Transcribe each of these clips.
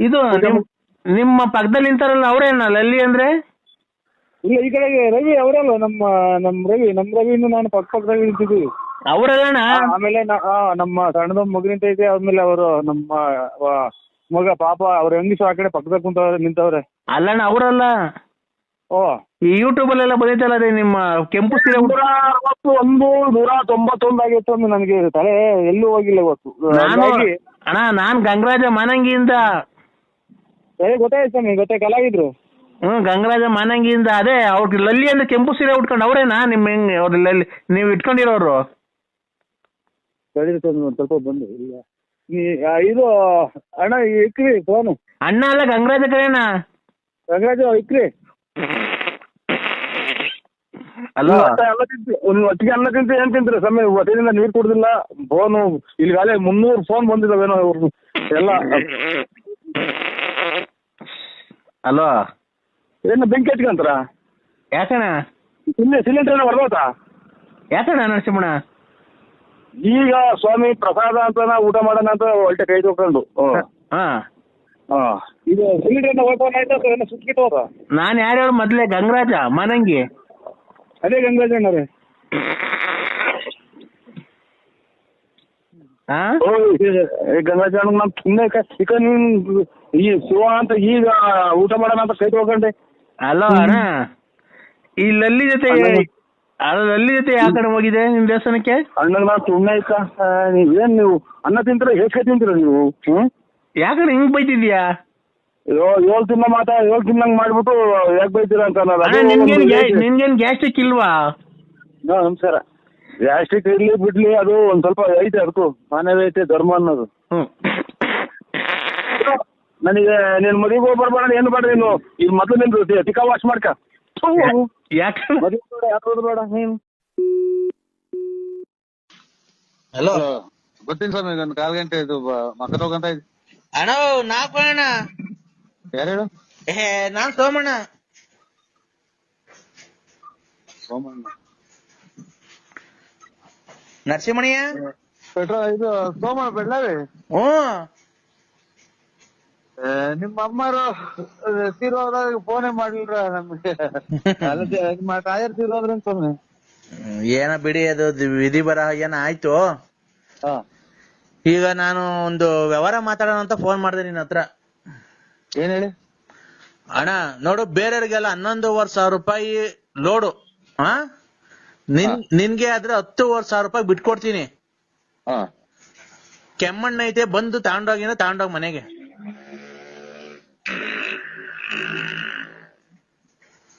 ಇದು ನಿಮ್ಮ ಪಕ್ಕದಲ್ಲಿ ನಿಂತಾರಲ್ಲ ಅವ್ರೇನ ಲಲ್ಲಿ ಅಂದ್ರೆ? ಇಲ್ಲ, ಈ ಕಡೆಗೆ ರವಿ ಅವರಲ್ಲ, ನಮ್ಮ ರವಿನು ನಾನು ಪಕ್ಕದಾಗ ನಿಂತಿದ್ದೀವಿ. ಅವರಲ್ಲಣ್ಣ. ಆಮೇಲೆ ನಮ್ಮ ಸಣ್ಣದ ಮಗನಿಂತ ಐತೆ. ಆದ್ಮೇಲೆ ಅವರು ನಮ್ಮ ಮಗ ಪಾಪ ಅವ್ರ ಹೆಂಗಿಸು ಆ ಕಡೆ ಪಕ್ಕದಾಗ ಕುಂತವ್ರೆ, ನಿಂತವ್ರೆ. ಅಲ್ಲಣ್ಣ ಅವರಲ್ಲ. ಓ, ಈ ಯೂಟ್ಯೂಬ್ ಅಲ್ಲೆಲ್ಲ ಬಂದೈತಲ್ಲ ಅದೇ ನಿಮ್ಮ ಕೆಂಪು ಸೀರೆ 191 ಆಗಿತ್ತು. ನನಗೆ ತಲೆ ಎಲ್ಲೂ ಹೋಗಿಲ್ಲ ಇವತ್ತು. ನಾನ್ ಗಂಗರಾಜ ಮಾನಂಗಿಯಿಂದ. ಗೊತ್ತಾಯ್ತು ಸ್ವಾಮಿ, ಕಲಾವಿದ್ರು. ಗಂಗರಾಜ ಮಾನಂಗಿಯಿಂದ. ಅದೇ ಅವ್ರಿಗೆ ಲಲ್ಲಿ ಅಂದ್ರೆ ಕೆಂಪು ಸೀರೆ ಉಟ್ಕೊಂಡು ಅವ್ರೇನಾ ನಿಮ್ಮ ಹೆಂಗ್ ಅವ್ರ ಲಲ್ಲಿ ನೀವು ಇಟ್ಕೊಂಡಿರೋರು? ಸ್ವಲ್ಪ ಬಂದು ಇಲ್ಲ ಇದು ಅಣ್ಣ ಇಕ್ರಿ ಫೋನು. ಅಣ್ಣ ಅಲ್ಲ ಗಂಗರಾಜ ಕಡೆನಾ? ಗಂಗರಾಜ ಇಕ್ರಿ. ಅಲ್ಲ ಒಟ್ಟಿಗೆ ಅನ್ನ ತಿಂತ ಏನ್ ತಿಂತೀರಿ ಸಮಯ? ಹೊಟ್ಟೆಯಿಂದ ನೀರು ಕುಡ್ದಿಲ್ಲ. ಫೋನು ಇಲ್ಲಿಗಾಲೇ 300 ಫೋನ್ ಬಂದಿದ್ದಾವೇನೋ ಇವ್ರು ಎಲ್ಲ. ಅಲೋ, ಏನು ಬೆಂಕಿ ಹಚ್ಕೊಂತಾರ? ಯಾಕಣ್ಣ ಸಿಲಿಂಡರ್ ಹೊಡೆದೋತಾ? ಯಾಕಣ್ಣ ನರಸಿಂಹಣ್ಣ? ಈಗ ಸ್ವಾಮಿ ಪ್ರಸಾದ ಅಂತ ಊಟ ಮಾಡೋಣ ಅಂತ ಹೊಟ್ಟೆ ಕೈ ತೊಗೊಂಡು ಇದು ಸಿಲಿಂಡರ್ ಓಪನ್ ಆಯ್ತಾ ಸುಟ್ಕಿಟ್ಟೋದ? ನಾನು ಯಾರು ಹೇಳು ಮೊದ್ಲೇ? ಗಂಗರಾಜ ಮಾನಂಗಿ. ಅದೇ ಗಂಗರಾಜ ಅಣ್ಣರೇ. ಗಂಗರಾಜ ಅಣ್ಣ ನಮ್ ಸುಮ್ಮನೆ ಈಗ ನೀನ್ ಈ ಶಿವ ಅಂತ ಈಗ ಊಟ ಮಾಡೋಣ ಅಂತ ಕೈ ತೊಗೊಂಡೆ. ಅಲೋ ಅಣ್ಣ, ಈ ಲಲ್ಲಿ ಜೊತೆ ಯಾವ ಕಡೆ ಹೋಗಿದೆ ನಿಮ್ ದೇವಸ್ಥಾನಕ್ಕೆ? ಅಣ್ಣಗ್ ನಾ ಸುಮ್ಮನೆ ಆಯ್ತಾ? ನೀವೇನ್ ನೀವು ಅನ್ನ ತಿಂತೀರ ಹೇಗೆ ತಿಂತೀರ ನೀವು? ಯಾಕಡೆ ಹಿಂಗ್ ಬೈತಿದ್ಯಾ? 7 ತಿನ್ನಂಗ್ ಮಾಡ್ಬಿಟ್ಟು ಯಾಕೆ ಬೈತೀರಾ ಅಂತ. ನಿನ್ಗೇನ್ ಗ್ಯಾಸ್ಟ್ರಿಕ್ ಇಲ್ವಾ? ನಮಸ್ಕಾರ. ಗ್ಯಾಸ್ಟ್ರಿಕ್ ಇರ್ಲಿ ಬಿಡ್ಲಿ, ಅದು ಒಂದ್ ಸ್ವಲ್ಪ ಐತೆ, ಅದಕ್ಕೂ ಮಾನವೀಯತೆ ಧರ್ಮ ಅನ್ನೋದು. ನನಗೆ ನೀನ್ ಮದುವೆಗೆ ಹೋಗಿ ಬರ್ಬೇಡ, ಏನು ಬೇಡ, ನೀನು ಈಗ ಮೊದಲು ನಿಂದು ತಿಕ್ಕ ವಾಶ್ ಮಾಡ್ಕ. ಬೇಡ ನೀನು. ಹಲೋ, ಗೊತ್ತಿಲ್ಲ ಸ್ವಾಮಿ, ಒಂದು 1/4 ಗಂಟೆ ಇದು ಮಕ್ಕ ಹೋಗಂತ ಇದ್ದೆ. ಅಣ್ಣ ನಾಲ್ಕು ಅಣ್ಣ. ಯಾರು ಹೇಳು? ನಾನ್ ಸೋಮಣ್ಣ. ನರಸಿಂಹಣ್ಣ ಇದು ಸೋಮಣ್ಣ ಬೆಳ್ಳಾವಿ. ನಿಮ್ಮ ಅಮ್ಮರು ತೀರೋದ್ರಾಗ ಫೋನೇ ಮಾಡ್ಲಿಲ್ರ ನಮ್ಗೆ. ತಾಯರ್ ತೀರೋದ್ರ ಸ್ವಾಮಿ. ಏನ ಬಿಡಿ, ಅದು ವಿಧಿ ಬರಹ ಏನ ಆಯ್ತು. ಈಗ ನಾನು ಒಂದು ವ್ಯವಹಾರ ಮಾತಾಡೋಣ ಅಂತ ಫೋನ್ ಮಾಡಿದೆ ನಿನ್ನ ಹತ್ರ. ಏನ್ ಹೇಳಿ? ಅಣ್ಣ ನೋಡು, ಬೇರೆಯವ್ರಿಗೆಲ್ಲ 11,500 ರೂಪಾಯಿ ಲೋಡು. ನಿನ್ಗೆ ಆದ್ರೆ 10,500 ರೂಪಾಯಿ ಬಿಟ್ಕೊಡ್ತೀನಿ. ಕೆಮ್ಮಣ್ಣ ಐತೆ, ಬಂದು ತಗೊಂಡೋಗ್ ಮನೆಗೆ.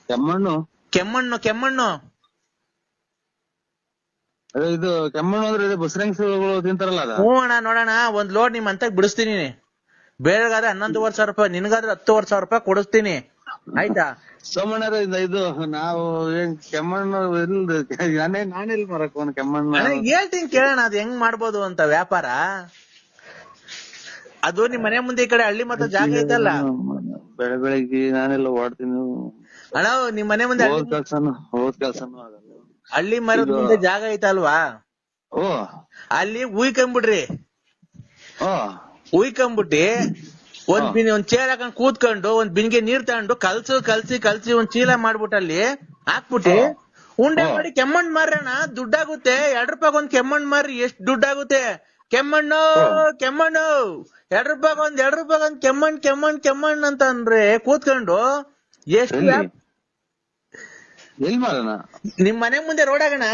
ಕೆಮ್ಮಣ್ಣು ಅದೇ ಇದು ಕೆಮ್ಮಣ್ಣು ಅಂದ್ರೆ ಇದು ಬಸರಂಗ್ಸ್ಗಳು ತಿಂತಾರಲ್ಲ ಅದ? ಹ್ಞೂ ಅಣ್ಣ, ನೋಡೋಣ ಒಂದ್ ಲೋಡ್ ನಿಮ್ ಅಂತ ಬಿಡಿಸ್ತೀನಿ. ಬೇರೆಗಾದ್ರೆ 11,500 ರೂಪಾಯಿ, ನಿನ್ಗಾದ್ರೆ 10,500 ರೂಪಾಯಿ ಕೊಡಿಸ್ತೀನಿ, ಆಯ್ತಾ? ಸೋಮಣ್ಣರ ಇದು ನಾವು ಏನ್ ಕೆಮ್ಮಣ್ಣು ನಾನೆಲ್ಲಿ ಮರಕ್ ಕೆಮ್ಮಣ್ಣು ಹೇಳ್ತೀನಿ ಕೇಳೋಣ, ಅದ್ ಹೆಂಗ್ ಮಾಡ್ಬೋದು ಅಂತ ವ್ಯಾಪಾರ. ಅದು ನಿಮ್ ಮನೆ ಮುಂದೆ ಈ ಕಡೆ ಹಳ್ಳಿ ಮತ್ತೆ ಜಾಗ ಐತಲ್ಲ, ಬೆಳಗ್ಗೆ ನಾನೆಲ್ಲ ಓಡ್ತೀನಿ. ಅಣ್ಣ ನಿಮ್ ಮನೆ ಮುಂದೆ ಹೋದ್ ಕೆಲ್ಸನೂ ಆಗಲ್ಲ. ಹಳ್ಳಿ ಮರದ ಮುಂದೆ ಜಾಗ ಐತಲ್ವಾ, ಅಲ್ಲಿ ಉಯ್ಕೊಂಬಿಡ್ರಿ. ಉಯ್ಕೊಂಬಿಟ್ಟಿ ಒಂದ್ ಚೇರ್ ಹಾಕೊಂಡ್ ಕೂತ್ಕೊಂಡು ಒಂದ್ ಬಿನ್ಗೆ ನೀರ್ ತಗೊಂಡು ಕಲ್ಸಿ ಒಂದ್ ಚೀಲ ಮಾಡ್ಬಿಟ್ಟಲ್ಲಿ ಹಾಕ್ಬಿಟ್ಟಿ ಉಂಡೆ ಮಾಡಿ ಕೆಮ್ಮಣ್ಣ್ ಮಾರ್ರಣ, ದುಡ್ಡಾಗುತ್ತೆ. 2 ರೂಪಾಯಿ ಒಂದ್ ಕೆಮ್ಮಣ್ಣ್ ಮಾರ್ರಿ, ಎಷ್ಟ್ ದುಡ್ಡಾಗುತ್ತೆ? ಕೆಮ್ಮಣ್ಣು 2 ರೂಪಾಯಿ ಒಂದ್ ಕೆಮ್ಮಣ್ಣ್ ಅಂತ ಅಂದ್ರೆ ಕೂತ್ಕೊಂಡು ಎಷ್ಟು ಎಲ್ಲಿ ಮಾಡೋಣ? ನಿಮ್ ಮನೆ ಮುಂದೆ ರೋಡ್ ಆಗಣ.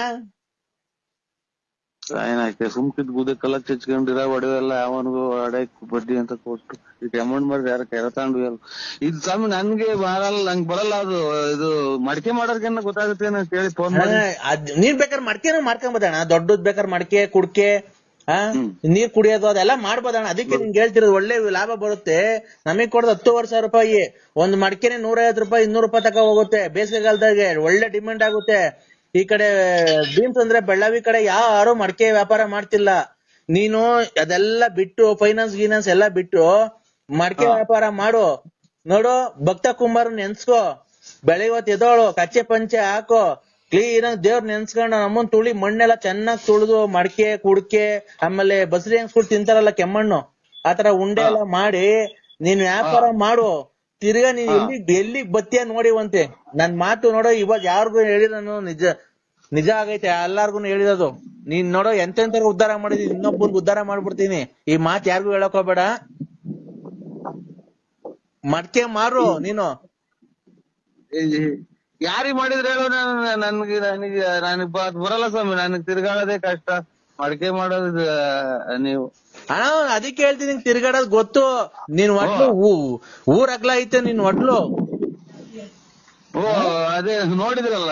ಏನಾಯ್ತು ಸುಮ್ಕಿದ್ ಬೂದೆ ಕಲ್ಲ ಚಚ್ಕೊಂಡಿರ ಒಡವೆಲ್ಲ ಯಾವನಿಗೂ ಅಡಕ್ ಬಡ್ಡಿ ಅಂತ ಕೊಟ್ಟು ಈಗ ಅಮೌಂಟ್ ಮಾಡಿದ್ರೆ ಯಾರ ಕೆರ ತಗೊಂಡು ಇದು ಸ್ವಾಮಿ ನನ್ಗೆ ನಂಗೆ ಬರಲ್ಲ. ಅದು ಇದು ಮಡಿಕೆ ಮಾಡೋರ್ಗೇನ ಗೊತ್ತಾಗುತ್ತೆ ಅಂತ ಹೇಳಿ ಫೋನ್ ಮಾಡಿ. ನೀನ್ ಬೇಕಾದ್ರೆ ಮಡಿಕೆನೂ ಮಾಡ್ಕೊಂಬೋದಣ್ಣ, ದೊಡ್ಡದ್ ಬೇಕಾದ್ರೆ ಮಡಿಕೆ ಕುಡ್ಕೆ ನೀರ್ ಕುಡಿಯೋದು ಅದೆಲ್ಲ ಮಾಡ್ಬೋದಣ್ಣ. ಅದಕ್ಕೆ ನಿಂಗೆ ಹೇಳ್ತಿರೋದು, ಒಳ್ಳೆ ಲಾಭ ಬರುತ್ತೆ. ನಮಗ್ ಕೊಡೋದು 10,500 ರೂಪಾಯಿ. ಒಂದ್ ಮಡಿಕೆನೆ 150 ರೂಪಾಯಿ 200 ರೂಪಾಯಿ ತಕ ಹೋಗುತ್ತೆ. ಬೇಸಿಗೆಗಾಲದಾಗೆ ಒಳ್ಳೆ ಡಿಮ್ಯಾಂಡ್ ಆಗುತ್ತೆ. ಈ ಕಡೆ ಬೀಮ್ಸ್ ಅಂದ್ರೆ ಬೆಳ್ಳಾವಿ ಕಡೆ ಯಾರು ಮಡಿಕೆ ವ್ಯಾಪಾರ ಮಾಡ್ತಿಲ್ಲ. ನೀನು ಅದೆಲ್ಲ ಬಿಟ್ಟು ಫೈನಾನ್ಸ್ ಎಲ್ಲ ಬಿಟ್ಟು ಮಡಿಕೆ ವ್ಯಾಪಾರ ಮಾಡು. ನೋಡು, ಭಕ್ತ ಕುಂಬಾರ ನೆನ್ಸ್ಕೋ, ಬೆಳಿವತ್ ಎದೋಳು, ಕಚ್ಚೆ ಪಂಚೆ ಹಾಕೋ, ಕ್ಲೀನ್ ಆಗಿ ದೇವ್ರ ನೆನ್ಸ್ಕೊಂಡು ನಮ್ಮನ್ ತುಳಿ ಮಣ್ಣೆಲ್ಲ ಚೆನ್ನಾಗ್ ತುಳಿದು ಮಡಿಕೆ ಕುಡ್ಕೆ ಆಮೇಲೆ ಬಸರಿ ಹೆಂಗ್ಸ್ಬಿಟ್ಟು ತಿಂತಾರಲ್ಲ ಕೆಮ್ಮಣ್ಣು, ಆತರ ಉಂಡೆ ಎಲ್ಲ ಮಾಡಿ ನೀನ್ ವ್ಯಾಪಾರ ಮಾಡು, ತಿರ್ಗಾ ನೀನ್ ಎಲ್ಲಿಗ್ ಬತ್ತೀಯ ನೋಡಿವಂತೆ. ನನ್ ಮಾತು ನೋಡೋ ಇವಾಗ ಯಾರಿಗೂ ಹೇಳಿ ನಾನು ನಿಜ ಆಗೈತೆ, ಎಲ್ಲಾರ್ಗು ಹೇಳಿರೋದು. ನೀನ್ ನೋಡೋ ಎಂತೆಂತ ಉದ್ಧಾರ ಮಾಡಿದೀನಿ, ಇನ್ನೊಬ್ಬನ್ ಉದ್ಧಾರ ಮಾಡ್ಬಿಡ್ತೀನಿ. ಈ ಮಾತ್ ಯಾರಿಗೂ ಹೇಳಕ್ ಹೋಗ್ಬೇಡ. ಮಡ್ಕೆ ಮಾರು ನೀನು. ಯಾರಿಗ್ ಮಾಡಿದ್ರೆ ಹೇಳು, ನನಗ್ ಬರಲ್ಲ ಸ್ವಾಮಿ, ನನಗ್ ತಿರ್ಗಾಡೋದೇ ಕಷ್ಟ. ಮಡಿಕೆ ಮಾಡೋದು ನೀವು ಅಣ್ಣ ಅದಕ್ಕೆ ಹೇಳ್ತೀನಿ, ತಿರ್ಗಾಡೋದ್ ಗೊತ್ತು. ನೀನ್ ಒಟ್ಲು ಊರ್ ಅಗ್ಲ ಐತೆ ನಿನ್ ಒಟ್ಲು. ಓ ಅದೇ ನೋಡಿದಿರಲ್ಲ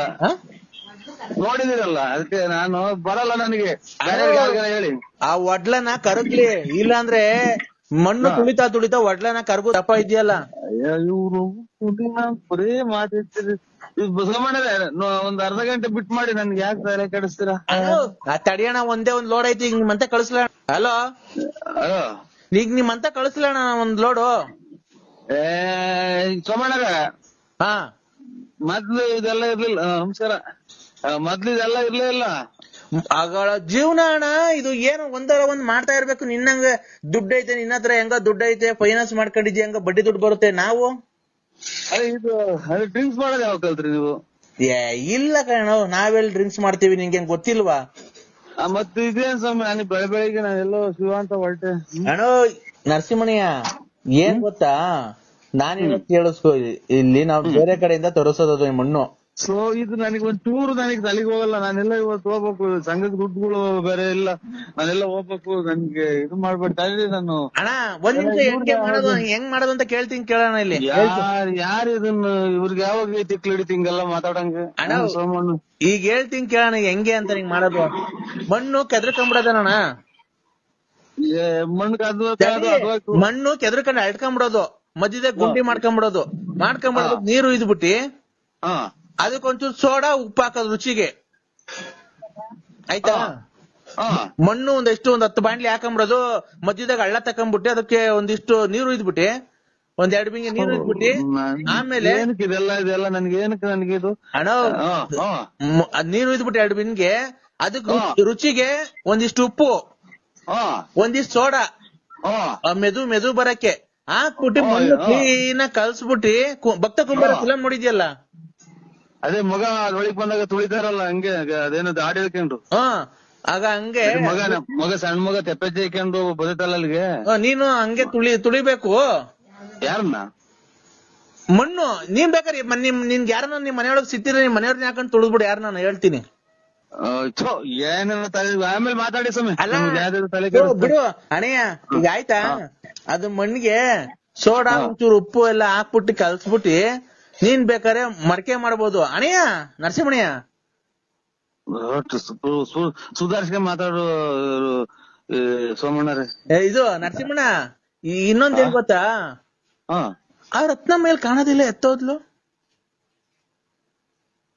ಅದಕ್ಕೆ ನಾನು ಬರಲ್ಲ, ನನಗೆ ಹೇಳಿ. ಆ ಒಡ್ಲನ ಕರಗ್ಲಿ, ಇಲ್ಲಾಂದ್ರೆ ಮಣ್ಣು ತುಳಿತಾ ಒಡ್ಲನ ಕರ್ಗು ದಪ್ಪ ಇದೆಯಲ್ಲ. ಇವ್ರು ಬರೇ ಮಾತಾಡ್ತೀರಿ. ಬಸವಣ್ಣರೇ ಒಂದ್ ಅರ್ಧ ಗಂಟೆ ಬಿಟ್ ಮಾಡಿ, ನನ್ಗೆ ಯಾಕೆ ತಲೆ ಕೆಡಿಸ್ತೀರಾ? ತಡಿಯಣ, ಒಂದೇ ಒಂದ್ ಲೋಡ್ ಐತಿ, ಈಗ ನಿಮ್ಮಂತ ಕಳಿಸ್ಲ. ಹಲೋ ಈಗ ನಿಮ್ಮಂತ ಕಳಿಸ್ಲಣ ಒಂದ್ ಲೋಡು. ಸೋಮಣ್ಣರ, ಹಾ ಮೊದ್ಲು ಇದೆಲ್ಲ ಇರ್ಲಿಲ್ಲ. ನಮಸ್ಕಾರ. ಮೊದ್ಲು ಇದೆಲ್ಲ ಇರ್ಲೇ ಇಲ್ಲ. ಆಗಳ ಜೀವನ ಅಣ್ಣ ಇದು. ಏನು ಒಂದರ ಒಂದ್ ಮಾಡ್ತಾ ಇರ್ಬೇಕು. ನಿನ್ನಂಗ ದುಡ್ಡು ಐತೆ, ನಿನ್ನ ಹತ್ರ ಹೆಂಗ ದುಡ್ಡು ಐತೆ, ಫೈನಾನ್ಸ್ ಮಾಡ್ಕೊಂಡಿದ್ಯ, ಹೆಂಗ ಬಡ್ಡಿ ದುಡ್ಡು ಬರುತ್ತೆ. ನಾವು ಇದು ಡ್ರಿಂಕ್ಸ್ ಮಾಡೋದು ಯಾವಾಗ ಕಲ್ತ್ರಿ ನೀವು? ಇಲ್ಲ ಕಣ, ನಾವೆಲ್ಲಿ ಡ್ರಿಂಕ್ಸ್ ಮಾಡ್ತೀವಿ, ನಿಂಗೆ ಗೊತ್ತಿಲ್ವಾ? ಮತ್ತೆ ಇದೇನ್ ಸ್ವಾಮಿ, ನಾನು ಬೆಳಗ್ಗೆ ನಾನೆಲ್ಲೋ ಶಿವ ಅಂತ ಹೊರಟೆ. ಅಣ್ಣ ನರಸಿಂಹಯ್ಯ, ಏನ್ ಗೊತ್ತಾ, ನಾನ್ ಹೇಳಕ್ ಕೇಳಿಸ್ಕೊ. ಇಲ್ಲಿ ನಾವು ಬೇರೆ ಕಡೆಯಿಂದ ತರಿಸೋದು ಮಣ್ಣು. ಸೊ ಇದು ನನಗೆ ಒಂದ್ ಚೂರು ನನಗೆ ತಲೆಗೆ ಹೋಗಲ್ಲ. ನಾನೆಲ್ಲ ಇವತ್ತು ಹೋಗ್ಬೇಕು, ಸಂಘದ ದುಡ್ಡುಗಳು ಬೇರೆ ಇಲ್ಲ, ನಾನೆಲ್ಲ ಹೋಗ್ಬೇಕು. ನನ್ಗೆ ಇದು ಮಾಡ್ಬಿಟ್ಟು ನಾನು. ಅಣ್ಣ ಒಂದ್ ನಿಮಿಷ, ಹೆಂಗ್ ಮಾಡೋದು ಅಂತ ಕೇಳ್ತೀನಿ, ಕೇಳೋಣ ಇಲ್ಲಿ. ಯಾರು ಇದನ್ನ ಇವ್ರಿಗೆ ಯಾವಾಗ ತಿಕ್ಲು ಹಿಡಿತಿ ಹಿಂಗೆಲ್ಲ ಮಾತಾಡಂಗೆ? ಸೋಮಣ್ಣ ಈಗ ಹೇಳ್ತೀನಿ ಕೇಳೋಣ ಹೆಂಗೆ ಅಂತ ಹಿಂಗ್ ಮಾಡೋದು. ಮಣ್ಣು ಕೆದ್ರಕೊಂಡ್ಬಿಡೋದಣ್ಣ, ಮಣ್ಣು ಕೆದ್ರಕೊಂಡು ಅಡ್ಕೊಂಡ್ಬಿಡೋದು, ಮಧ್ಯದಾಗ ಗುಂಡಿ ಮಾಡ್ಕೊಂಡ್ಬಿಡೋದು. ನೀರು ಇದ್ಬಿಟ್ಟಿ ಅದಕ್ಕೊಂಚೂರು ಸೋಡಾ ಉಪ್ಪು ಹಾಕೋದು ರುಚಿಗೆ, ಆಯ್ತಾ? ಮಣ್ಣು ಒಂದ್ 10 ಬಾಂಡ್ಲಿ ಹಾಕೊಂಡ್ಬಿಡೋದು, ಮಧ್ಯದಾಗ ಹಳ್ಳ ತಕೊಂಡ್ಬಿಟ್ಟು ಅದಕ್ಕೆ ಒಂದಿಷ್ಟು ನೀರು ಇದ್ಬಿಟ್ಟಿ, ಒಂದ್ 2 ಬಿಂಗೆ ನೀರು ಇದ್ಬಿಟ್ಟಿ, ಆಮೇಲೆ ಇದೆಲ್ಲ ನನಗೆ ಇದು ಅಣ್ಣ ನೀರು ಇದ್ಬಿಟ್ಟು 2 ಬಿಂಗೆ, ಅದಕ್ಕೆ ರುಚಿಗೆ ಒಂದಿಷ್ಟು ಉಪ್ಪು, ಒಂದಿಷ್ಟು ಸೋಡಾ, ಮೆದು ಬರಕ್ಕೆ ಹಾಕ್ಬಿಟ್ಟು ಮಣ್ಣು ಕ್ಲೀನ್ ಕಲ್ಸ್ಬಿಟ್ಟಿ. ಭಕ್ತ ಕುಂಬಾರ ಫಿಲಂ ನೋಡಿದ್ಯಲ್ಲ, ಅದೇ ಮಗ ಒಳಗ್ ಬಂದಾಗ ತುಳಿತಾರಲ್ಲ ಹಂಗೆ, ಅದೇನೋ ದಾಡಿ ಹೇಳ್ಕೊಂಡು. ಆಗ ಹಂಗೆ ಮಗ ಸಣ್ಣ ಮಗ ತೆಪ್ಪೆಜ್ಜೆ ಇಕ್ಕೊಂಡು ಬದುತ್ತಲ್ಲ ಅಲ್ಲಿಗೆ, ನೀನು ಹಂಗೆ ತುಳಿಬೇಕು. ಯಾರನ್ನ? ಮಣ್ಣು. ನೀನ್ ಬೇಕಾದ್ರೆ ನಿನ್ಗೆ ಯಾರನ್ನ ನಿಮ್ ಮನೆಯೊಳಗ್ ಸಿಕ್ತಿದ್ರೆ ನಿಮ್ ಮನೆಯವ್ರನ್ನ ಹಾಕೊಂಡು ತುಳಿದ್ಬಿಡು, ಯಾರು ನಾನು ಹೇಳ್ತೀನಿ. ಏನೇನ ಆಮೇಲೆ ಮಾತಾಡಿ ಸಮಯ ಬಿಡು ಅಣಯ್ಯ. ಈಗ ಆಯ್ತಾ, ಅದು ಮಣ್ಣಿಗೆ ಸೋಡಾ ಒಂಚೂರು ಉಪ್ಪು ಎಲ್ಲ ಹಾಕ್ಬಿಟ್ಟು ಕಲ್ಸ್ಬಿಟ್ಟಿ ನೀನ್ ಬೇಕಾದ್ರೆ ಮಡಕೆ ಮಾಡ್ಬೋದು ಅಣಯ್ಯ. ನರಸಿಂಹಯ್ಯ ಸುಧಾರಿಸ್ಕೊಂಡ್ ಮಾತಾಡು ಸೋಮಣ್ಣರೇ. ಇದು ನರಸಿಂಹಣ್ಣ, ಇನ್ನೊಂದೇನ್ ಗೊತ್ತಾ, ಆ ರತ್ನ ಮೇಲ್ ಕಾಣೋದಿಲ್ಲ, ಎತ್ತೋದ್ಲು.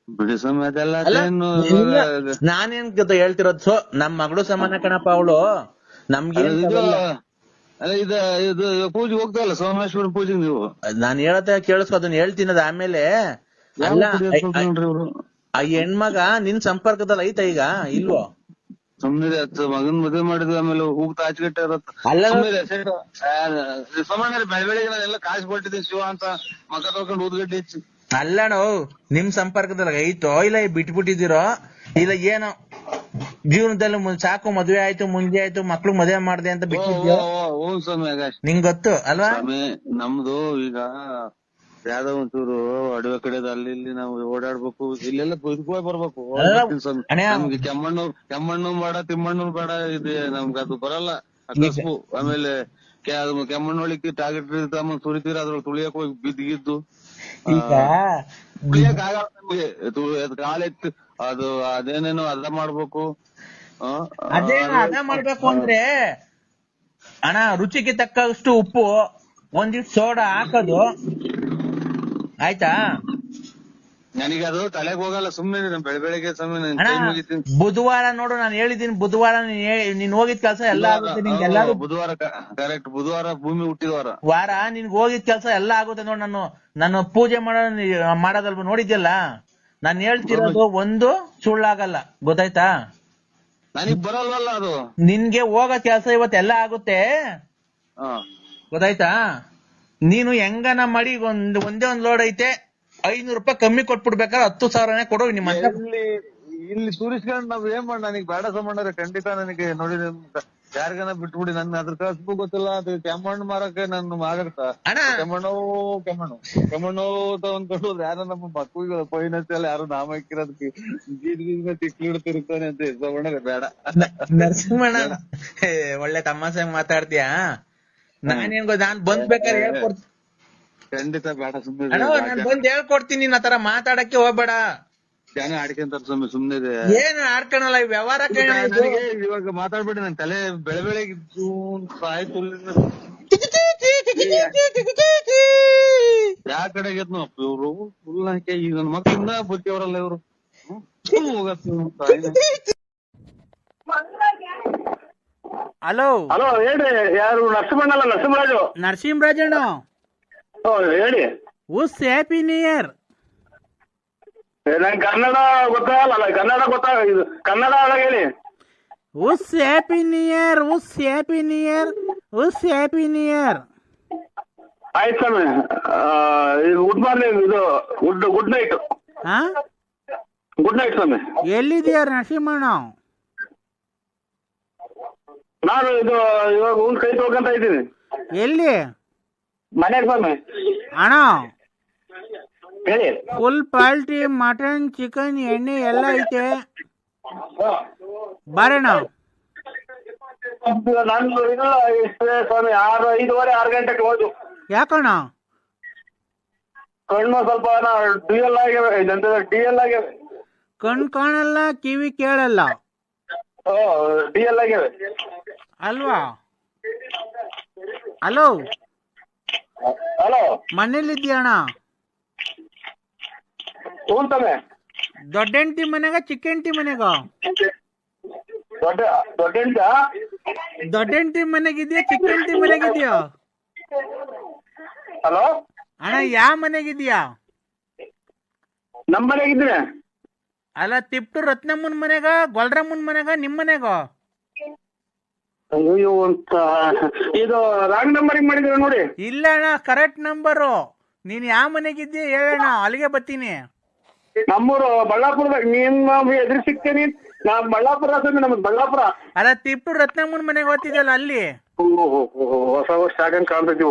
ಬಿಡಿ ಸಮಯ ಅದೆಲ್ಲ ನಾನೇನ್ ಗೊತ್ತಾ ಹೇಳ್ತಿರೋದು, ನಮ್ ಮಗಳು ಸಮಾನ ಕಣಪ್ಪ ಅವಳು. ನಮ್ಗೆ ಇದು ಪೂಜೆ ಹೋಗ್ತಾವಲ್ಲ, ಸೋಮೇಶ್ವರ ಪೂಜೆಗೆ ನೀವು. ನಾನ್ ಹೇಳತ್ತ ಕೇಳಿಸ್ಕೊ, ಅದನ್ನ ಹೇಳ್ತೀನದ ಆಮೇಲೆ. ಅಲ್ಲ ಆ ಹೆಣ್ಮಗ ನಿನ್ ಸಂಪರ್ಕದಲ್ಲಿ ಐತ ಈಗ ಇಲ್ವೋ? ಸುಮ್ಮನೆ ಮಗನ್ ಮದುವೆ ಮಾಡಿದ್ವಿ, ಆಮೇಲೆ ಹೋಗ್ತಾ ಆಚೆಗಟ್ಟೆ ಸೋಮಣ್ಣ ಬೆಳಗ್ಗೆ ನಾನೆಲ್ಲ ಕಾಸು ಕೊಟ್ಟಿದ್ದೀನಿ ಶಿವ ಅಂತ ಮಗ ತಗೊಂಡು ಊದ್ಗಡ್ಡೆ ಹೆಚ್ಚಿ. ಅಲ್ಲಣ್ಣ ನಿಮ್ ಸಂಪರ್ಕದಲ್ಲಿ ಐತೋ ಇಲ್ಲ ಬಿಟ್ಬಿಟ್ಟಿದ್ದೀರೋ ಇಲ್ಲ ಏನೋ ಜೀವನದಲ್ಲಿ ಸಾಕು ಮದ್ವೆ ಆಯ್ತು ಮುಂದೆ ಆಯ್ತು ಮಕ್ಳು ಮದ್ವೆ ಮಾಡ್ದೆ ಅಂತ ಬಿಟ್ಟಿದ್ಯೋ? ನಿಂಗ್ ಗೊತ್ತು ಅಲ್ವಾ? ನಮ್ದು ಈಗ ಯಾವ್ದೋ ಒಂಚೂರು ಅಡವೆ ಕಡೆದ ಅಲ್ಲಿ ಇಲ್ಲಿ ನಾವು ಓಡಾಡ್ಬೇಕು, ಇಲ್ಲೆಲ್ಲ ಇದಕ್ಕೋಗಿ ಬರ್ಬೇಕು. ನಮ್ಗೆ ಕೆಮ್ಮಣ್ಣು ಬೇಡ, ತಿಮ್ಮಣ್ಣು ಬೇಡ, ಇದೆ ನಮ್ಗೆ ಅದು ಬರಲ್ಲ ಕಸ್ಬು. ಆಮೇಲೆ ಕೆಮ್ಮಣ್ಣೊಳಿಗೆ ಟಾರ್ಗೆಟ್ ತಮ್ಮ ಸುರಿತೀರ, ಅದ್ರೊಳಗೆ ತುಳಿಯಕ್ ಹೋಗಿ ಬಿದ್ದಿದ್ದು ತುಳಿಯಕ್ ಆಗಲ್ಲ ನಮ್ಗೆ. ಕಾಲೆತ್ತು ಅದು ಅದೇನೇನೋ ಅದ ಮಾಡ್ಬೇಕು. ಅದ ಮಾಡ್ಬೇಕು ಅಂದ್ರೆ ಅಣ್ಣ ರುಚಿಗೆ ತಕ್ಕಷ್ಟು ಉಪ್ಪು, ಒಂದಿಷ್ಟು ಸೋಡಾ ಹಾಕೋದು, ಆಯ್ತಾ? ನನಗೆ ಅದು ತಲೆಗೆ ಹೋಗಲ್ಲ, ಸುಮ್ಮನೆ ಬೆಳಗ್ಗೆ ಬುಧವಾರ ನೋಡು, ನಾನು ಹೇಳಿದೀನಿ ಬುಧವಾರ ನೀನ್ ಹೋಗಿದ್ ಕೆಲ್ಸ ಎಲ್ಲ ಆಗುತ್ತೆ ನಿನ್ಗೆ. ಎಲ್ಲಾರು ಬುಧವಾರ ಕರೆಕ್ಟ್, ಬುಧವಾರ ಭೂಮಿ ಹುಟ್ಟಿದ ವಾರ ನಿನ್ಗೆ ಹೋಗಿದ್ ಕೆಲ್ಸ ಎಲ್ಲ ಆಗುತ್ತೆ ನೋಡು. ನಾನು ಪೂಜೆ ಮಾಡೋದಲ್ವ ನೋಡಿದ್ಯಲ್ಲ, ನಾನ್ ಹೇಳ್ತಿರೋದು ಒಂದು ಸುಳ್ಳಾಗಲ್ಲ, ಗೊತ್ತಾಯ್ತಾ? ನನಗ್ ಬರಲ್ವಲ್ಲ ಅದು. ನಿನ್ಗೆ ಹೋಗೋ ಕೆಲ್ಸ ಇವತ್ತೆಲ್ಲ ಆಗುತ್ತೆ, ಗೊತ್ತಾಯ್ತಾ? ನೀನು ಹೆಂಗನ ಮಾಡಿ ಒಂದೇ ಒಂದ್ ಲೋಡ್ ಐತೆ 500 ರೂಪಾಯಿ ಕಮ್ಮಿ ಕೊಟ್ಬಿಡ್ಬೇಕಾದ್ರೆ 10,000ನೇ ಕೊಡು ನಿಮ್ಮ ಇಲ್ಲಿ ಸುರಿಸ್ಕೊಂಡ್ ನಾವ್ ಏನ್ ಮಾಡ ನನಗೆ ಬೇಡ ಸಂಬಂಧ ಖಂಡಿತ ನನಗೆ ನೋಡಿ ಯಾರಿಗಾನ ಬಿಟ್ಬಿಡಿ ನನ್ ಅದ್ರ ಕಸ್ಬು ಗೊತ್ತಿಲ್ಲ ಅದು ಕೆಮ್ಮಣ್ಣು ಮಾರಕ್ಕೆ ನನ್ ಆಗತ್ತ ಕೆಮ್ಮಣ್ಣು ಅಂದ್ಕೊಂಡು ಯಾರೋ ನಮ್ಮ ಮಕ್ಕಳಿಗೆ ಫೈನಾನ್ಸಿಯಲ್ ಯಾರು ನಾಮ ಇಕ್ಕಿರೋದಕ್ಕೆ ತಿಕ್ಲಿಡ್ತಿರ್ತಾನೆ ಅಂತ ಸಂಬಂಧ ಬೇಡ. ನರಸಿಂಹಣ್ಣ ಒಳ್ಳೆ ತಮಾಷೆ ಮಾತಾಡ್ತೀಯಾ. ನಾನೇನ್ ನಾನ್ ಬಂದ್ಬೇಕಾದ್ರೆ ಹೇಳ್ಕೊಡ್ತೀನಿ. ಖಂಡಿತ ಬೇಡ ಸುಮ್ಮನೆ ನಾನ್ ಬಂದ್ ಹೇಳ್ಕೊಡ್ತೀನಿ. ನೀನ್ ಆತರ ಮಾತಾಡಕ್ಕೆ ಹೋಗ್ಬೇಡ. ಜನ ಆಡ್ಕೊಂತಾರ ಸುಮ್ನೆ ಏನ್ ಆಡ್ಕೊಳಲ್ಲ ವ್ಯವಹಾರ. ಇವಾಗ ಮಾತಾಡ್ಬೇಡಿ ನನ್ ತಲೆ ಬೆಳಗ್ಗೆ ಆಯ್ತು ಯಾವ ಕಡೆಗೆ ಇವ್ರು ಫುಲ್ ಹಾಕಿ ಈ ನನ್ ಮಕ್ಳಿಂದ ಬುಟ್ಟಿಯವರಲ್ಲ ಇವ್ರು ಹಲೋ ಹಲೋ ಹೇಳ್ರಿ, ಯಾರು? ನರಸಿಂಹಣ್ಣ ಅಲ್ಲ, ನರಸಿಂಹರಾಜು. ನರಸಿಂಹರಾಜಣ್ಣ ಹೇಳಿ. ಉಸ್ ಹ್ಯಾಪಿ ನ್ಯೂ ಇಯರ್. ನಂಗೆ ಕನ್ನಡ ಗೊತ್ತಾಗಲ್ಲ, ಕನ್ನಡ ಇದು ಕನ್ನಡ ಒಳಗೆ ಹೇಳಿ. ಉಸ್ ಹ್ಯಾಪಿ ನ್ಯೂ ಇಯರ್, ಉಸ್ ಹ್ಯಾಪಿ ನ್ಯೂ ಇಯರ್, ಉಸ್ ಹ್ಯಾಪಿ ನ್ಯೂ ಇಯರ್. ಆಯ್ತು ಸ್ವಾಮಿ. ಗುಡ್ ಮಾರ್ನಿಂಗ್, ಇದು ಗುಡ್ ನೈಟ್. ಹಾ, ಗುಡ್ ನೈಟ್ ಸ್ವಾಮಿ. ಎಲ್ಲಿದ್ಯಾರ ನರಸಿಂಹಣ್ಣ? ನಾನು ಇದು ಇವಾಗ ಕೈ ತೊಳ್ಕೊಂತ ಇದ್ದೀನಿ. ಎಲ್ಲಿ? ಮನೆಗೆ ಸ್ವಾಮಿ. ಅಣ್ಣ ಹೇಳಿ. ಫುಲ್ ಪಾಲ್ಟಿ, ಮಟನ್, ಚಿಕನ್, ಎಣ್ಣೆ ಎಲ್ಲ ಐತೆ, ಬರೋಣ. ನಾನು ಇಲ್ಲ ಸ್ವಾಮಿ, 5:30 6 ಗಂಟೆಗೆ ಹೋದು. ಯಾಕಣ್ಣ? ಕಣ್ಣು ಸ್ವಲ್ಪ ಡಿಎಲ್ ಆಗ್ಯಾವೆ. ಕಣ್ ಕಾಣಲ್ಲ, ಕಿವಿ ಕೇಳಲ್ಲ ಡಿಎಲ್ ಆಗ್ಯಾವೆ ಅಲ್ವಾ? ಹಲೋ, ಹಲೋ, ಮನೇಲಿದ್ಯಣ್ಣ? ತಮ್ಮೆ. ದೊಡ್ಡ ಹೆಂಡತಿ ಮನೆಗ ಚಿಕ್ಕ ಹೆಂಡತಿ ಮನೆಗ? ದೊಡ್ಡ ಹೆಂಡತಿ ಮನೆಗಿದ್ಯಾ ಚಿಕ್ಕ ಹೆಂಡತಿ ಮನೆಗಿದ್ಯಾ? ಹಲೋ ಅಣ್ಣ, ಯಾವ ಮನೆಗಿದ್ಯಾ? ನಮ್ ಮನೆಗಿದ್ದೀನಿ. ಅಲ್ಲ, ತಿಪ್ಟು ರತ್ನಮ್ಮನ್ ಮನೆಗ, ಗೊಲ್ರಮ್ಮನ್ ಮನೆಗ, ನಿಮ್ ಮನೆಗ? ಅಯ್ಯೋ ಅಂತ ಇದು ರಾಂಗ್ ನಂಬರಿಂಗ್ ಮಾಡಿದ್ರೆ ನೋಡಿ. ಇಲ್ಲ ಅಣ್ಣ, ಕರೆಕ್ಟ್ ನಂಬರು. ನೀನ್ ಯಾವ ಮನೆಗಿದ್ಯಾ ಹೇಳಣ್ಣ, ಅಲ್ಲಿಗೆ ಬರ್ತೀನಿ. ನಮ್ಮೂರು ಬಳ್ಳಾಪುರದಾಗ. ನಿಮ್ಮ ಎದುರು ಸಿಗ್ತೇನೆ. ನಾ ಬಳ್ಳಾಪುರ, ನಮ್ದು ಬಳ್ಳಾಪುರ. ಅಲ್ಲ, ತಿಪ್ಟು ರತ್ನಮ್ಮನ್ ಮನೆಗೆ ಓದ್ತಿದ್ದಲ್ಲ ಅಲ್ಲಿ. ಹೊಸ ವರ್ಷ ಆಗಂಗ್ ಕಾಣ್ತೈತಿ.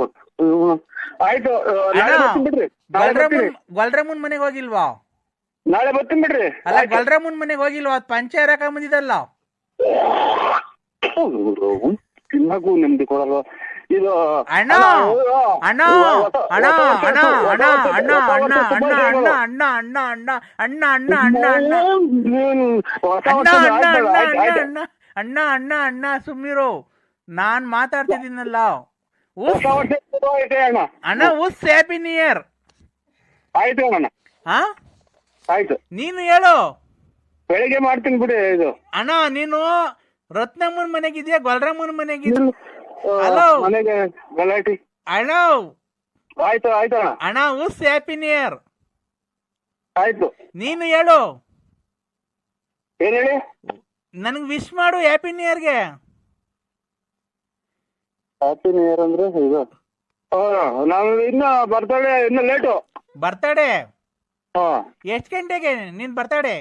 ಆಯ್ತು, ನಾಳೆ ಬರ್ತೀನಿ ಬಿಡ್ರಿ. ಗೊಲ್ರಮ್ಮನ್ ಮನೆಗೆ ಹೋಗಿಲ್ವಾ? ನಾಳೆ ಬರ್ತೀನಿ ಬಿಡ್ರಿ. ಅಲ್ಲ, ಗೊಲ್ರಮ್ಮನ್ ಮನೆಗೆ ಹೋಗಿಲ್ವಾ? ಅದ್ ಪಂಚಾಯತ್ ಹಾಕ ಬಂದಿದ್ದಲ್ಲ. ತಿನ್ನಕ್ಕೂ ನೆಮ್ಮದಿ ಕೊಡಲ್ವ ಇದು? ಅಣ್ಣ ಅಣ್ಣ ಅಣ್ಣ ಅಣ್ಣ ಅಣ್ಣ ಅಣ್ಣ ಅಣ್ಣ ಅಣ್ಣ ಅಣ್ಣ ಅಣ್ಣ ಅಣ್ಣ ಅಣ್ಣ ಅಣ್ಣ ಅಣ್ಣ ಅಣ್ಣ ಅಣ್ಣ ಅಣ್ಣ ಅಣ್ಣ ಸುಮ್ಮಿರು, ನಾನ್ ಮಾತಾಡ್ತಿದ್ದೀನಲ್ಲ. ಅಣ್ಣ, ಉಸ್ ಹ್ಯಾಪಿ ನ್ಯೂ ಇಯರ್. ಆಯ್ತು ಅಣ್ಣ. ಹಾ, ಆಯ್ತು. ನೀನು ಹೇಳು. ಬೆಳಿಗ್ಗೆ ಮಾಡ್ತೀನಿ ಬಿಡಿ. ಇದು ಅಣ್ಣ, ನೀನು ರತ್ನಮ್ಮನ್ ಮನೆಗಿದ್ಯಾ ಗೊಲ್ರಮ್ಮನ್ ಮನೆಗಿದ್ಯಾ? ಹಲೋ, ಮನೆಗೆ ಗಲಾಟಿ. ಅಣ್ಣ ಆಯ್ತು ಆಯ್ತು ಅಣ್ಣ. ಅಣ್ಣ, ಉಸ್ ಹ್ಯಾಪಿ ನ್ಯೂ ಇಯರ್. ಆಯ್ತು, ನೀನು ಹೇಳು. ಏನ್ ಹೇಳಿ? ನನ್ಗೆ ವಿಶ್ ಮಾಡು ಹ್ಯಾಪಿ ನ್ಯೂ ಇಯರ್ಗೆ. ಹ್ಯಾಪಿ ನ್ಯೂ ಇಯರ್ ಅಂದ್ರೆ ಇದು ನಾವು ಇನ್ನ ಬರ್ತಡೇ ಇನ್ನ ಲೇಟು. ಬರ್ತಡೇ ಎಷ್ಟ್ ಗಂಟೆಗೆ ನಿನ್ ಬರ್ತಡೇ?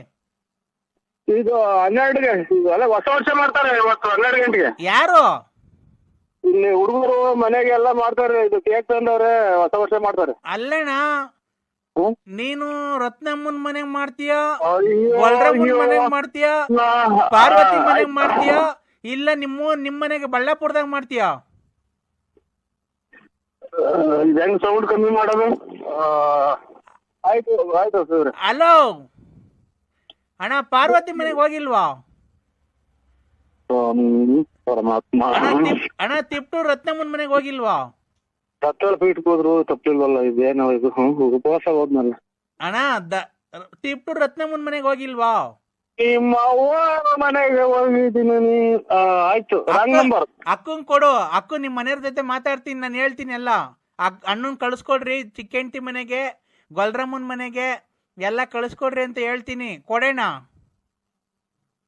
ಇದು 12ಗೆ. ಅಲ್ಲ, ಹೊಸ ವರ್ಷ ಮಾಡ್ತಾರೆ ಇವತ್ತು 12 ಗಂಟೆಗೆ. ಯಾರು? ಇಲ್ಲಿ ಹುಡುಗರು ಮನೆಗೆ ಎಲ್ಲ ಮಾಡ್ತಾರೆ. ಇದು ಕೇಕ್ ತಂದವ್ರೆ, ಹೊಸ ವರ್ಷ ಮಾಡ್ತಾರೆ. ಅಲ್ಲಣ್ಣ, ನೀನು ರತ್ನಮ್ಮನ್ ಮನೆಗ್ ಮಾಡ್ತೀಯ, ಗೊಲ್ರಮ್ಮನ್ ಮನೆಗ್ ಮಾಡ್ತೀಯ, ಪಾರ್ವತಿ ಮನೆಗ್ ಮಾಡ್ತೀಯ, ಇಲ್ಲ ನಿಮ್ ಮನೆಗೆ ಬಳ್ಳಾಪುರದಾಗ ಮಾಡ್ತೀಯ? ಹೆಂಗ್ ಸೌಂಡ್ ಕಮ್ಮಿ ಮಾಡೋದು? ಆಯ್ತು ಆಯ್ತು ಸರ್. ಹಲೋ ಅಣ್ಣ, ಪಾರ್ವತಿ ಮನೆಗೆ ಹೋಗಿಲ್ವಾ? ಪರಮಾತ್ಮ. ಅಣ್ಣ, ತಿಪ್ಟು ರತ್ನಮ್ಮನ್ ಮನೆಗೆ ಹೋಗಿಲ್ವಾ? ತಪ್ಪಳ ಪೀಠಕ್ಕೆ ಹೋದ್ರು ತಪ್ಪಿಲ್ವಲ್ಲ. ಇದೇನೋ ಇದು ಉಪವಾಸ ಹೋದ್ನಲ್ಲ. ಅಣ್ಣ, ತಿಪ್ಟು ರತ್ನಮ್ಮನ್ ಮನೆಗೆ ಹೋಗಿಲ್ವಾ? ನಿಮ್ಮ ಅವ್ವ ಮನೆಗೆ ಹೋಗಿದ್ದೀನಿ. ಆಯ್ತು, ರಾಂಗ್ ನಂಬರ್. ಅಕ್ಕಂಗ್ ಕೊಡು. ಅಕ್ಕು ನಿಮ್ ಮನೆಯವ್ರ ಜೊತೆ ಮಾತಾಡ್ತೀನಿ, ನಾನು ಹೇಳ್ತೀನಿ ಎಲ್ಲ. ಅಣ್ಣನ್ ಕಳಿಸ್ಕೊಡ್ರಿ, ಚಿಕ್ಕ ಹೆಂಡತಿ ಮನೆಗೆ, ಗೊಲ್ರಮ್ಮನ್ ಮನೆಗೆ ಎಲ್ಲ ಕಳಿಸ್ಕೊಡ್ರಿ ಅಂತ ಹೇಳ್ತೀನಿ. ಕೊಡೋಣ.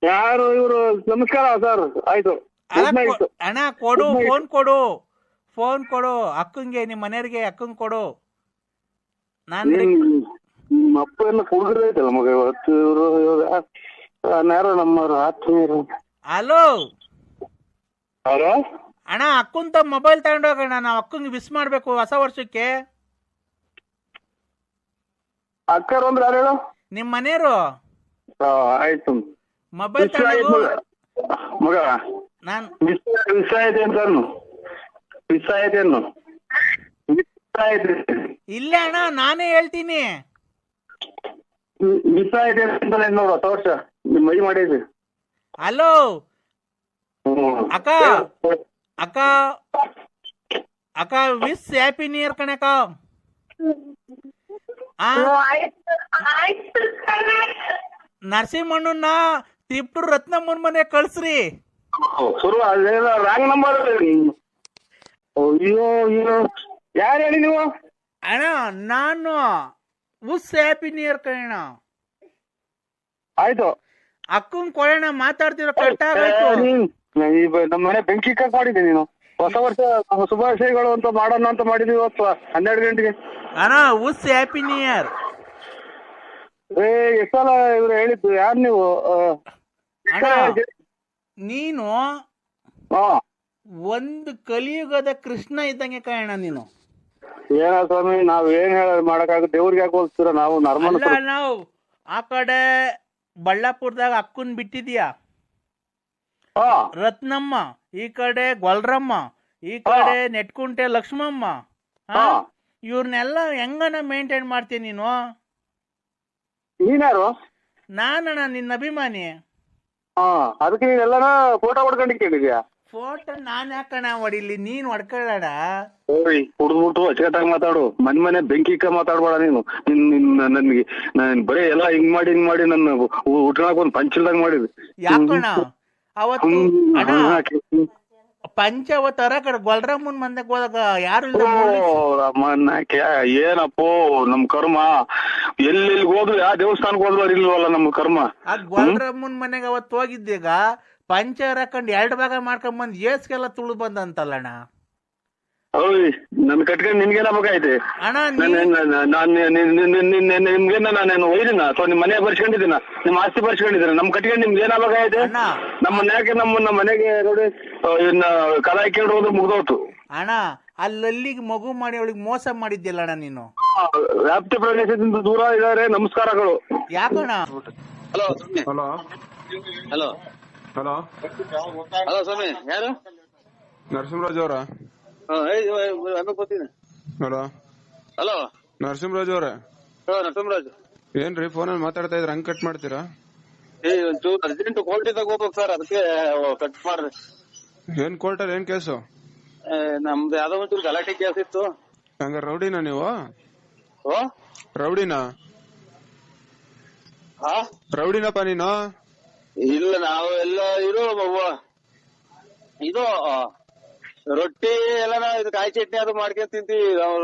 ಯಾರು ಇವರು? ನಮಸ್ಕಾರ ಸರ್. ಆಯ್ತು ಅಣ್ಣ, ಕೊಡು, ಫೋನ್ ಕೊಡು. ಫೋನ್ ಕೊಡು ಅಕ್ಕಂಗೆ, ನಿಮ್ಮ ಮನೆಯವ್ರಿಗೆ ಅಕ್ಕಂಗೆ ಕೊಡು. ನಿಮ್ಮ ಅಪ್ಪ ಎಲ್ಲ ಕುಡಿದ್ರೆ ಐತಲ್ಲ ಮಗ ಇವತ್ತು. ಯಾರೋ ನಮ್ಮವ್ರು ಆತ್ಮೀಯರು. ಹಲೋ ಯಾರೋ ಅಣ್ಣ, ಅಕ್ಕಂತ ಮೊಬೈಲ್ ತಗೊಂಡೋಗೋಣ, ನಾವು ಅಕ್ಕಂಗೆ ವಿಶ್ ಮಾಡ್ಬೇಕು ಹೊಸ ವರ್ಷಕ್ಕೆ. ಅಕ್ಕರು ಅಂದ್ರೆ ಯಾರು ಹೇಳು? ನಿಮ್ ಮನೆಯವರು. ಆಯ್ತು, ಮೊಬೈಲ್ ತಗೊಂಡು ಮಗ ನಾನ್ ಮಿಸ್ ಆಯ್ತು ಅಂತ ಮಿಸ್ ಆಯ್ತೇನು? ಇಲ್ಲ ಅಣ್ಣ, ನಾನೇ ಹೇಳ್ತೀನಿ. ಮಿಸ್ ಆಯ್ತು ಅಂತ ನೋಡು, ಹೊಸ ವರ್ಷ ನಿಮ್ ಮೈ ಮಾಡಿದ್ವಿ. ಹಲೋ ಅಕ್ಕ, ಅಕ್ಕ ಅಕ್ಕ ವಿಶ್ ಹ್ಯಾಪಿ ನ್ಯೂ ಇಯರ್ ಕಣಕ್ಕ. ನರಸಿಂಹಣ್ಣನ ತಿಪ್ಟೂರ್ ರತ್ನಮ್ಮನ ಮನೆ ಕಳ್ಸ್ರಿ. ಶುರು ಅದೇನ ರಾಂಗ್ ನಂಬರ್. ಅಯ್ಯೋ ಅಯ್ಯೋ, ಯಾರು ಹೇಳಿ ನೀವು? ಅಣ್ಣ ನಾನು ವಿಶ್ ಹ್ಯಾಪಿ ನ್ಯೂ ಇಯರ್ ಕಣ. ಆಯ್ತು, ಅಕ್ಕಂಗ್ ಕೊಡೋಣ, ಮಾತಾಡ್ತಿರೋ ಕರೆಕ್ಟ್ ಆಗಾಯ್ತು. ನಮ್ಮ ಮನೆ ಬೆಂಕಿ ಕಟ್ ಮಾಡಿದ್ದೆ ನೀನು. ಹೊಸ ವರ್ಷ ಶುಭಾಶಯಗಳು ಅಂತ ಮಾಡೋಣ ಅಂತ ಮಾಡಿದ್ವಿ ಇವತ್ತು 12 ಗಂಟೆಗೆ. ಅಣ್ಣ ವಿಶ್ ಹ್ಯಾಪಿ ನ್ಯೂ ಇಯರ್. ಎಷ್ಟು ಸಲ ಇವ್ರು ಹೇಳಿದ್ದು? ಯಾರು ನೀವು? ನೀನು ಒಂದು ಕಲಿಯುಗದ ಕೃಷ್ಣ ಇದ್ದಂಗೆ ಕಾರಣ ನೀನು. ಏನ ಸ್ವಾಮಿ, ನಾವ್ ಏನ್ ಮಾಡಕ್ಕಾಗುತ್ತೆ? ದೇವ್ರಿಗೆ ಯಾಕೆ ಹೋಲ್ಸ್ತೀರ? ನಾವು ನರ್ಮಲ್. ನಾವು ಆ ಕಡೆ ಬಳ್ಳಾಪುರದಾಗ ಅಕ್ಕನ್ ಬಿಟ್ಟಿದ್ಯಾ ರತ್ನಮ್ಮ, ಈ ಕಡೆ ಗೊಲ್ರಮ್ಮ, ಈ ಕಡೆ ನೆಟ್ಕುಂಟೆ ಲಕ್ಷ್ಮಮ್ಮ. ಇವ್ರನ್ನೆಲ್ಲ ಹೆಂಗನ ಮೇಂಟೈನ್ ಮಾಡ್ತೀನಿ ನೀನು? ನೀನ್ಯಾರು? ನಾನಣ್ಣ ನಿನ್ನ ಅಭಿಮಾನಿ. ಅದಕ್ಕೆ ನೀನೆಲ್ಲನ ಫೋಟೋ ಹೊಡ್ಕೊಂಡಿದ್ಯಾ? ಫೋಟೋ ನಾನ್ ಯಾಕಣ ಹೊಡಿಲಿ, ನೀನ್ ಹೊಡ್ಕೊಳ್ಳ. ಕುಡ್ದ್ಬಿಟ್ಟು ಅಚ್ಚಕಟ್ಟಾಗಿ ಮಾತಾಡು. ಮನೆ ಬೆಂಕಿ ಮಾತಾಡ್ಬೇಡ ನೀನು. ನನ್ಗೆ ಬರೀ ಎಲ್ಲ ಹಿಂಗ್ ಮಾಡಿ ನನ್ನ ಉಟ್ಕೊಳಕ್ ಒಂದ್ ಪಂಚಲ್ದಾಗ ಮಾಡಿದ್ವಿ. ಯಾಕಣ ಅವತ್ತು ಪಂಚವತಾರ ಕಡೆ ಗೊಲ್ರಮ್ಮನ್ ಮಂದಕ್ ಹೋದಾಗ ಯಾರು ಏನಪ್ಪೋ ನಮ್ ಕರ್ಮ. ಎಲ್ಲೆಲ್ಲಿ ಹೋದ್ರು, ಯಾವ ದೇವಸ್ಥಾನಕ್ಕೆ ಹೋದ್ರು ಇಲ್ವಲ್ಲ ನಮ್ ಕರ್ಮ. ಆ ಗೊಲ್ರಮ್ಮನ್ ಮನೆಗೆ ಅವತ್ತು ಹೋಗಿದ್ದೀಗ ಪಂಚರ್ ಹಾಕೊಂಡ್ 2 ಭಾಗ ಮಾಡ್ಕೊಂಡ್ ಬಂದ್ ಏಸ್ಗೆಲ್ಲ ತುಳು ಬಂದಂತಲ್ಲಣ್ಣ. ನನ್ ಕಟ್ಕೊಂಡ್ ನಿನ್ಗೇನ ಬೇಕಾಯ್ತು ಅಣ್ಣ? ನಿಮ್ಗೇನ ನಾನು ಒಯ್ದಿನ ಅಥವಾ ನಿಮ್ ಮನೆ ಬರ್ಸ್ಕೊಂಡಿದ್ದೀನ, ನಿಮ್ ಆಸ್ತಿ ಬರ್ಸ್ಕೊಂಡಿದ್ದೀನ? ನಮ್ ಕಟ್ಕೊಂಡ್ ನಿಮ್ಗೆ ಏನ ಬೇಕಾಯ್ತು? ನಮ್ಮ ಮನ್ಯಾಗೆ ನಮ್ಮ ಮನೆಗೆ ನೋಡಿ ಇನ್ನ ಕಲ ಹಾಕೊಂಡು ಹೋದ್ರೆ ಮುಗ್ದೋತು. ಅಣ್ಣ ಅಲ್ಲಿಗೆ ಮಗು ಮಾಡಿ ಅವಳಿಗೆ ಮೋಸ ಮಾಡಿದ್ಯಲ್ಲ ಅಣ್ಣ ನೀನು. ವ್ಯಾಪ್ತಿ ಪ್ರದೇಶದಿಂದ ದೂರ ಇದಾರೆ. ನಮಸ್ಕಾರಗಳು. ಯಾಕಣ್ಣ? Hello hello hello hello hello ಸ್ವಾಮಿ, ಯಾರು? ನರಸಿಂಹರಾಜ್ ಅವರ? ಹಲೋ ಹಲೋ ನರಸಿಂಹರಾಜ್ ಅವ್ರ? ನರಸಿಂಹರಾಜ್. ಏನ್ರಿ ಫೋನಲ್ಲಿ ಮಾತಾಡ್ತಾ ಇದ್ರ, ಹಂಗ್ ಕಟ್ ಮಾಡ್ತೀರಾ? ಒಂಚೂರು ಅರ್ಜೆಂಟ್ ಕೋರ್ಟಿದಾಗ ಹೋಗ್ಬೇಕು ಸರ್, ಅದಕ್ಕೆ ಕಟ್ ಮಾಡ್ರಿ. ಏನ್ ಕೋರ್ಟಲ್ಲಿ ಏನ್ ಕೇಸು? ನಮ್ದು ಯಾವ್ದೋ ಒಂಚೂರು ಗಲಾಟೆ ಕೇಸ್ ಇತ್ತು. ಹಂಗಾರೆ ರೌಡಿನಾ ನೀವು? ಓ ರೌಡಿನಾ? ರೌಡಿನಪ್ಪ ನೀನು? ಇಲ್ಲ, ನಾವು ಎಲ್ಲ ಇದು ರೊಟ್ಟಿ ಎಲ್ಲ ಇದು ಕಾಯಿ ಚಟ್ನಿ ಅದು ಮಾಡ್ಕೊಂಡ್ ತಿಂತೀವಿ. ನಾವು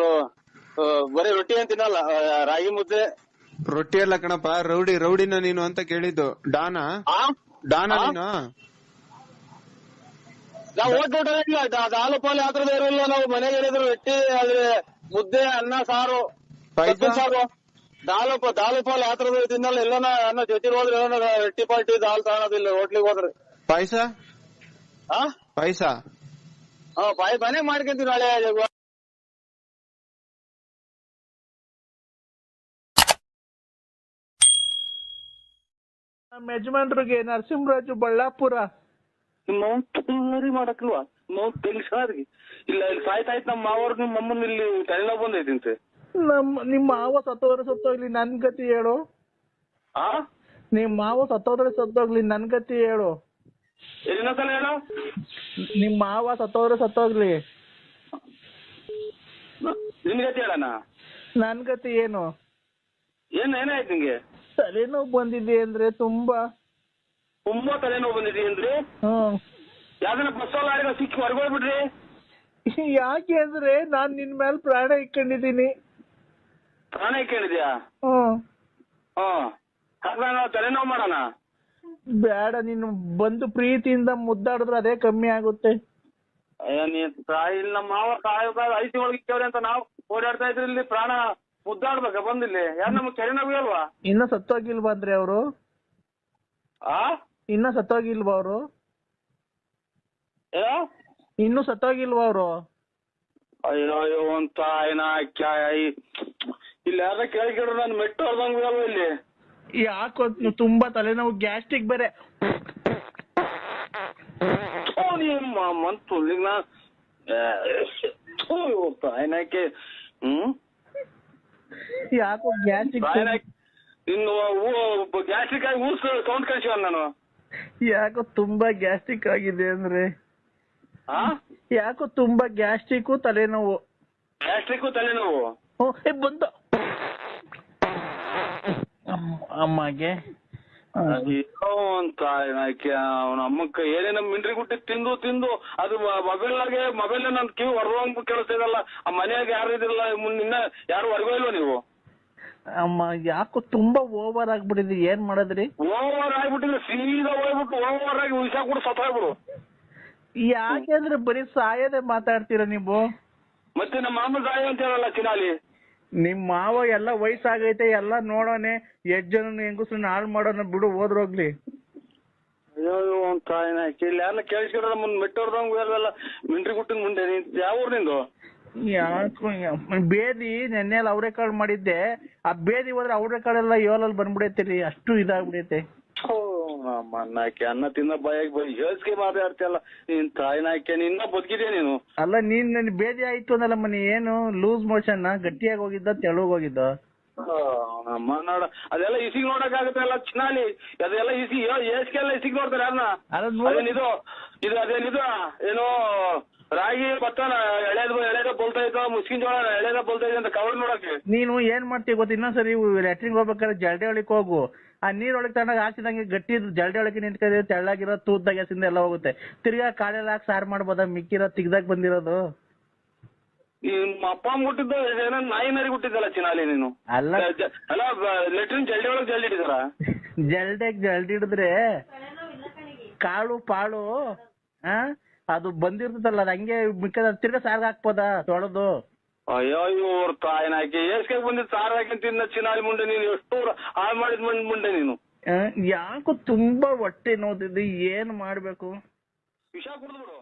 ಬರೀ ರೊಟ್ಟಿ ಏನ್ ತಿನ್ನಲ್ಲ, ರಾಗಿ ಮುದ್ದೆ. ರೊಟ್ಟಿ ಎಲ್ಲ ಕಣಪ್ಪ, ರೌಡಿನ ನೀನು ಅಂತ ಕೇಳಿದ್ದು. ಡಾನಾ ನೀನು? ನಾವು ಓದ್ಬಿಟ್ಟಿಲ್ಲ, ದಾಲು ಪಾಲು ಯಾತ್ರದ ಇರಲ್ಲ. ನಾವು ಮನೆಗೆ ಏನಿದ್ರು ರೊಟ್ಟಿ, ಆದ್ರೆ ಮುದ್ದೆ, ಅನ್ನ, ಸಾರು, ಸಾರು. ದಾಲು ಪಾಲು ಯಾತ್ರದ ತಿನ್ನಲ್ಲ. ಎಲ್ಲನ ಅನ್ನ ಜೊತೆ ಹೋದ್ರೆ ರೊಟ್ಟಿ ಪಾಲ್ಟಿ ದಾಲ್ ತಗೊಳೋದಿಲ್ಲ ಹೋಟ್ಲಿಗೆ ಹೋದ್ರೆ. ಪಾಯಸ ಪಾಯಸ ಮನೆ ಮಾಡ್ಕೊಂತೀವಿ ನಾಳೆ. ನಮ್ಮ ಯಜಮಾನ್ರಿಗೆ ನರಸಿಂಹರಾಜು ಬಳ್ಳಾಪುರ. ಮಾಡಕ್ಲ್ವಾ ತೆಗಿಸಾದ್ರಿ? ಇಲ್ಲ ಇಲ್ಲಿ ಸಾಯ್ತಾಯ್ತು ನಮ್ಮ ಮಾವರ್ಗ. ನಿಮ್ಮ ಅಮ್ಮನ ಇಲ್ಲಿ ತಲೆನೋವು ಬಂದೈತಿ. ನಿಮ್ಮ ಮಾವ ಸತ್ತೋಗ್ಲಿ ನನ್ ಗತಿ ಹೇಳು. ನಿಮ್ ಮಾವ ಸತ್ತೋಗ್ಲಿ ನನ್ ಗತಿ ಹೇಳು. ಇನ್ನೊಂದ್ಸಲ ಹೇಳು. ನಿಮ್ ಮಾವ ಸತ್ತೋಗ್ಲಿ ನಿನ್ ಗತಿ ಹೇಳಣ. ನನ್ ಗತಿ ಏನು? ಏನಾಯ್ತು ನಿಂಗೆ? ತಲೆನೋವು ಬಂದಿದೆ ಅಂದ್ರೆ ತುಂಬಾ ತಲೆನೋವು ಬಂದಿದೆ ಅಂದ್ರೆ? ಯಾವ್ದನ್ನ ಬಸ್ ಲಾರಿಗ ಸಿಕ್ಕಿ ಹೊರಗೋಗ್ಬಿಡ್ರಿ. ಯಾಕೆ ಅಂದ್ರೆ ನಾನ್ ನಿನ್ ಮೇಲೆ ಪ್ರಾಣ ಇಟ್ಕೊಂಡಿದೀನಿ. ಪ್ರಾಣ ಇಟ್ಕೊಂಡಿದ್ಯಾ? ನಾವು ತಲೆನೋವು ಮಾಡೋಣ. ಬೇಡ, ನೀನು ಬಂದು ಪ್ರೀತಿಯಿಂದ ಮುದ್ದಾಡಿದ್ರೆ ಅದೇ ಕಮ್ಮಿ ಆಗುತ್ತೆ. ಇಲ್ಲಿ ನಮ್ಮ ಮಾವ ಸಾಯೋಕಾಲ ಐಸಿ ಒಳಗಿಕ್ಕವ್ರೆ ಅಂತ ನಾವು ಓಡಾಡ್ತಾ ಇದ್ರಿ, ಇಲ್ಲಿ ಪ್ರಾಣ ಮುದ್ದಾಡ್ಬೇಕ ಬಂದಿಲ್ಲಿ? ಯಾರು ನಮ್ಗೆ ಕೆರೆನಾಗೂ ಅಲ್ವಾ? ಇನ್ನ ಸತ್ತೋಗಿಲ್ವಾ ಅಂದ್ರೆ ಅವರು? ಇನ್ನ ಸತ್ತೋಗಿಲ್ವಾ ಅವರು? ಇನ್ನು ಸತ್ತೋಗಿಲ್ವಾ ಅವರು? ಅಯ್ಯೋ ಅಂತ ಇಲ್ಲಿ ಯಾರ ಕೇಳಿದ್ರು ನಾನು ಮೆಟ್ಟು ಹೊರದಂಗ ಅಲ್ವಾ ಇಲ್ಲಿ? ಯಾಕೋ ತುಂಬಾ ತಲೆನೋವು, ಗ್ಯಾಸ್ಟ್ರಿಕ್ ಬೇರೆ. ಮಂತು ತಾಯಿನಾಕೆ ಯಾಕೋ ಗ್ಯಾಸ್ಟ್ರಿಕ್ ಇನ್ನು ಗ್ಯಾಸ್ಟ್ರಿಕ್ ಆಗಿ ಊಸ್ ಸೌಂಡ್ ಕಳ್ಸಿವ ನಾನು. ಯಾಕೋ ತುಂಬಾ ಗ್ಯಾಸ್ಟ್ರಿಕ್ ಆಗಿದೆ ಅಂದ್ರೆ? ಯಾಕೋ ತುಂಬಾ ಗ್ಯಾಸ್ಟ್ರಿಕ್ ತಲೆನೋವು. ಗ್ಯಾಸ್ಟ್ರಿಕ್ ತಲೆನೋವು ಬಂದ ಅಮ್ಮಗೆ ಅವನ ಅಮ್ಮಕ್ಕ ಏನೇನ ಮಿಂಡ್ರಿ ಗುಟ್ಟಿ ತಿಂದು ತಿಂದು ಅದು ಮೊಬೈಲ್ ನನ್ ಕಿವಿ ಹೊರವಂಗ್ ಕೇಳಿಸ್ತಿದಲ್ಲ. ಆ ಮನೆಯಾಗ ಯಾರು ಇದಿರಲ್ಲ, ನಿನ್ನ ಯಾರು ಹೊರಗೋ ಇಲ್ವ ನೀವು? ಅಮ್ಮ ಯಾಕೋ ತುಂಬಾ ಓವರ್ ಆಗ್ಬಿಟ್ಟಿದೆ, ಏನ್ ಮಾಡದ್ರಿ? ಓವರ್ ಆಗ್ಬಿಟ್ಟಿದ್ರೆ ಸೀದಾ ಹೋಗ್ಬಿಟ್ಟು ಓವರ್ ಆಗಿ ವಿಷ ಕೂಡ ಸತ್ತೋಗ್ಬಿಡು. ಯಾಕೆಂದ್ರೆ ಬರೀ ಸಾಯದೆ ಮಾತಾಡ್ತೀರ ನೀವು. ಮತ್ತೆ ನಮ್ಮ ಮಾಮ ಸಾಯ ಅಂತ ಹೇಳಲ್ಲ ಚಿನಾಲಿ. ನಿಮ್ ಮಾವ ಎಲ್ಲ ವಯಸ್ಸಾಗೈತೆ, ಎಲ್ಲ ನೋಡೋನೆ, ಜನ ಹೆಂಗಸ್ರನ್ನ ಹಾಳು ಮಾಡೋಣ ಬಿಡು, ಹೋದ್ರೋಗ್ಲಿ. ಅಯ್ಯೋ ಅಂತ ಇಲ್ಲಿ ಯಾರನ್ನ ಕೇಳಿಸ್ಕೊಂಡ್ರ ಮುಂದ್ ಮೆಟ್ಟೋರ್ದಂಗ ಎಲ್ಲ ಮಿಂಟ್ರಿ ಗುಟ್ಟಿನ ಮುಂದೆ. ಯಾವ ಊರ್ ನಿಂದು? ಯಾಕೋ ಬೇದಿ ನೆನ್ನೆಲ್ಲ ಅವರೆಕಾಳು ಮಾಡಿದ್ದೆ, ಆ ಬೇದಿ ಹೋದ್ರೆ ಅವರೆಕಾಳೆಲ್ಲ ಏಳಲ್ಲಿ ಬಂದ್ಬಿಡೈತಿರಿ, ಅಷ್ಟು ಇದಾಗ್ಬಿಡೈತೆ. ನಾಕೆ ಅನ್ನ ತಿನ್ನ ಬಾಯಾಗಿ ಹೇಳ್ಸ್ಕೆ ಮಾತಾಡ್ತಿಯಲ್ಲ ನೀನ್ ತಾಯಿನಾಕೆ. ನಿನ್ನ ಬದುಕಿದ್ಯಾ ನೀನು? ಅಲ್ಲ ನೀನ್ ನನ್ ಬೇದಿ ಆಯ್ತು ಅನ್ನಲ್ಲ ಮನಿ, ಏನು ಲೂಸ್ ಮೋಷನ್, ಗಟ್ಟಿಯಾಗಿ ಹೋಗಿದ್ದ ತೆಳುಗ್ ಹೋಗಿದ್ದ? ನಮ್ಮ ನೋಡ ಅದೆಲ್ಲ ಇಸಿಗ್ ನೋಡಕ್ ಆಗುತ್ತೆ ಅಲ್ಲ ಚಿನಾಲಿ, ಅದೆಲ್ಲ ಇಸಿ ಏಸ್ಗೆಲ್ಲ ಇಸಿಗ್ ನೋಡ್ತಾರೆ ಯಾರನ್ನ? ಅದೇನಿದು ಅದೇನಿದು ಏನೋ ರಾಗಿ ಭತ್ತ ಎಳೆದ ಬೋಲ್ತಾ ಇತ್ತು, ಮುಸ್ಕಿನ್ ಜೋಳ ಎಳೆದ ಬೋಲ್ತಾ ಇದೆ ಅಂತ ಕವರ್ ನೋಡಕ್ಕೆ. ನೀನು ಏನ್ ಮಾಡ್ತೀವಿ ಗೊತ್ತ, ಇನ್ನೊಂದ್ಸರಿ ಲ್ಯಾಟ್ರಿನ್ ಹೋಗ್ಬೇಕಾದ್ರೆ ಜಲ್ಡೆ ಒಳಕ್ ಹೋಗು, ಆ ನೀರೊಳಗೆ ತಗೊಂಡಾಗ ಹಾಕಿದಂಗೆ ಗಟ್ಟಿ ಜಲ್ಡೆ ಒಳಗೆ ನಿಂತ್ಕೊಂಡ್ರೆ ತೆಳ್ಳಾಗಿರೋ ತೂದ್ದಾಗ ಸಿಂದ ಎಲ್ಲ ಹೋಗುತ್ತೆ. ತಿರ್ಗಾ ಕಾಳೆಲ್ಲ ಹಾಕಿ ಸಾರು ಮಾಡ್ಬೋದ, ಮಿಕ್ಕಿರೋ ತಿಗ್ದಾಗ ಬಂದಿರೋದು? ನಿಮ್ಮ ಅಪ್ಪ ಮುಟ್ಟಿದ್ದ ಏನೋ ನಾಯಿ ಮರಿ ಹುಟ್ಟಿದ್ದಲ್ಲ ಚಿನಾಲಿ ನೀನು? ಅಲ್ಲ ಲೆಟ್ರಿನ್ ಜಲ್ಡಿ ಒಳಗೆ ಜಲ್ಡಿ ಇಟ್ಟಿದಾರ? ಜಲ್ಡೆಗ್ ಜಲ್ಡಿ ಹಿಡಿದ್ರೆ ಕಾಳು ಪಾಳು ಅದು ಬಂದಿರ್ತದಲ್ಲ, ಅದು ಹಂಗೆ ಮಿಕ್ಕದ ತಿರ್ಗಾ ಸಾರ್ಗ ಹಾಕ್ಬೋದ ತೊಳೆದು? ಅಯ್ಯೋ ಇವ್ರ ತಾಯಿನಾಕಿ ಏಸ್ಗೆ ಬಂದಿದ್ ಸಾರ್ ಹಾಕಿ ತಿನ್ನ ಚಿನಾಲಿ ಮುಂಡೆ ನೀನು, ಎಷ್ಟು ಹಾಳು ಮಾಡಿದ್ ಮುಂಡೆ ನೀನು. ಯಾಕೋ ತುಂಬಾ ಹೊಟ್ಟೆ ನೋದಿದೆ, ಏನ್ ಮಾಡ್ಬೇಕು? ವಿಷ ಕುಡಿದ್ಬಿಡು.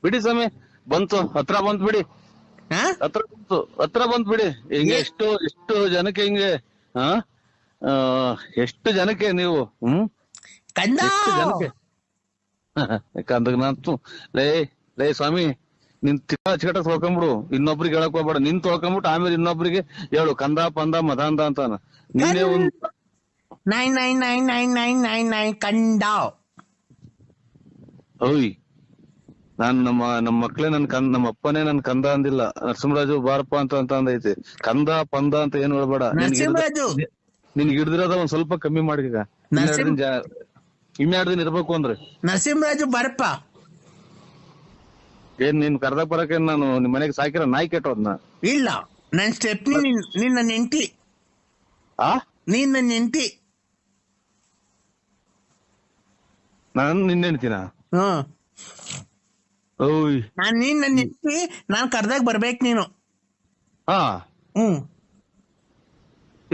ಬಿಡಿ ಸ್ವಾಮಿ, ಬಂತು, ಹತ್ರ ಬಂತು ಬಿಡಿ, ಹತ್ರ ಬಂತು ಬಿಡಿ. ಹಿಂಗೆ ಎಷ್ಟು ಜನಕ್ಕೆ ಹಿಂಗೆ ಎಷ್ಟು ಜನಕ್ಕೆ ನೀವು ಎಷ್ಟು ಜನಕ್ಕೆ ಯಾಕಂದ್ರೆ ನಾನು ಲೇ ಸ್ವಾಮಿ, ನಿನ್ ಅಚ್ಚುಕಟ್ಟ ತೊಳ್ಕೊಂಬಿಡು, ಇನ್ನೊಬ್ರಿಗೆ ಹೇಳಕ್ ಹೋಗ್ಬೇಡ. ನಿನ್ ತೊಳ್ಕೊಂಬಿಟ್ಟು ಆಮೇಲೆ ಇನ್ನೊಬ್ರಿಗೆ ಹೇಳು ಕಂದ ಪಂದ ಮದಾಂದ ಅಂತಾನ. ನೀನೇ ನೈ ಕಂಡ. ಓಯ್ ನಾನ್ ನಮ್ಮ ಮಕ್ಳೇ ನಮ್ಮ ಅಪ್ಪನೇ ನನ್ ಕಂದ ಅಂದಿಲ್ಲ. ನರಸಿಂಹರಾಜು ಬಾರಪ್ಪ ಅಂತ ಅಂದೈತಿ. ಕಂದ ಪಂದ ಅಂತ ಏನ್ ಹೇಳ್ಬೇಡ. ನರಸಿಂಹರಾಜು ನಿನ್ಗೆ ಹಿಡ್ದಿರೋದ ಒಂದ್ ಸ್ವಲ್ಪ ಕಮ್ಮಿ ಮಾಡಿಗ. ಇನ್ನೆರಡು ದಿನ ಇರ್ಬೇಕು ಅಂದ್ರೆ. ನರಸಿಂಹರಾಜು ಬಾರಪ್ಪ. ಏನ್ ನೀನ್ ಕರ್ದಾಗ ಬರಕ ನಾನು ನಿಮ್ ಮನೆಗೆ ಸಾಕಿರ ನಾಯಿ ಕೆಟ್ಟೋದ್ನ? ಇಲ್ಲ, ನನ್ ಸ್ಟೆಪ್ನಿ ನಿನ್ನ ನೆಂಟಿ. ನೀನ್ ನನ್ನ ನೆಂಟಿ. ನಾನ್ ನಿನ್ನೆ ನೆನ್ತಿನ? ಓಯ್ ನಾನ್ ನಿನ್ನ ನೆಂಟಿ. ನಾನ್ ಕರ್ದಾಗ ಬರ್ಬೇಕು ನೀನು.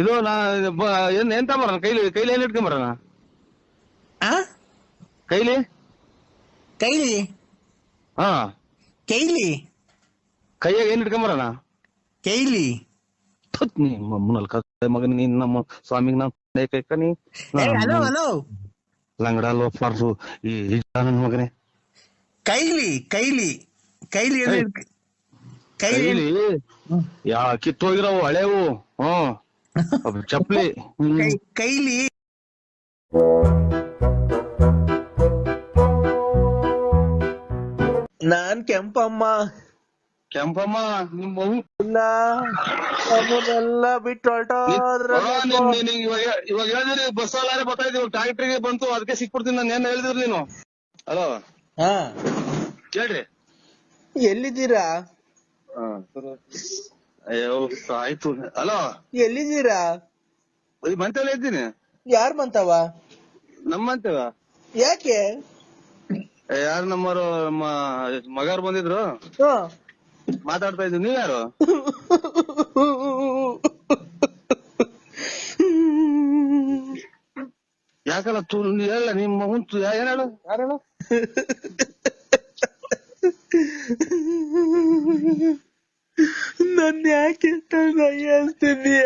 ಇದು ಎಂತ ಬರೋಣ ಕೈಲಿ ಏನ್ ಇಟ್ಕೊಂಬರೋಣ? ಕೈಲಿ ಕೈಲಿ ಕೈಲಿ ಕೈಯಾಗ ಏನ್ ಇಟ್ಕೊಂಬರೋಣ? ಕೈಲಿ ಮಗನ ನೀನ್ ನಮ್ಮ ಸ್ವಾಮಿಗ್ ನಾನಿ ಹಲೋ ಹಲೋ ಲಂಗಡ ಲೋಫಾರ್ಸು ಈ ನನ್ ಮಗನೇ. ಕೈಲಿ ಕೈಲಿ ಕೈಲಿ ಕೈಲಿ ಕಿತ್ತೋಗಿರವು ಹಳೆವು ಚಪ್ಲಿ ಕೈಲಿ. ನಾನ್ ಕೆಂಪಮ್ಮ ನಿಮ್ಮ ಎಲ್ಲ ಬಿಟ್ಟು ಇವಾಗ ಹೇಳಿದ್ರಿ ಬಸ್ ಅಲ್ಲಾರೆ ಬರ್ತಾಯಿದ್ವಿ. ಟ್ರಾಕ್ಟ್ರಿಗೆ ಬಂತು ಅದಕ್ಕೆ ಸಿಕ್ಬಿಡ್ತೀನಿ. ನಾನು ಏನ್ ಹೇಳಿದ್ರಿ ನೀನು? ಹಲೋ ಕೇಳ್ರಿ. ಎಲ್ಲಿದ್ದೀರಾ? ಅಯ್ಯೋ ಆಯ್ತು. ಹಲೋ ಎಲ್ಲಿದ್ದೀರಾ? ಮಂತೇಳಿ ಇದ್ದೀನಿ. ಯಾರ್ ಮಂತವ? ನಮ್ಮ ಮಂತೇವ. ಯಾಕೆ? ಯಾರು ನಮ್ಮರು ನಮ್ಮ ಮಗಾರು ಬಂದಿದ್ರು, ಮಾತಾಡ್ತಾ ಇದ್ವಿ. ನೀವ್ ಯಾರು? ಯಾಕಲ್ಲ ಹೇಳ ನಿಮ್ಮ ಹುಂಟು ಏನ್ ಹೇಳು? ಯಾರು ಹೇಳು? ನನ್ನ ಯಾಕೆ ಅನ್ಸ್ತಿದೀಯ?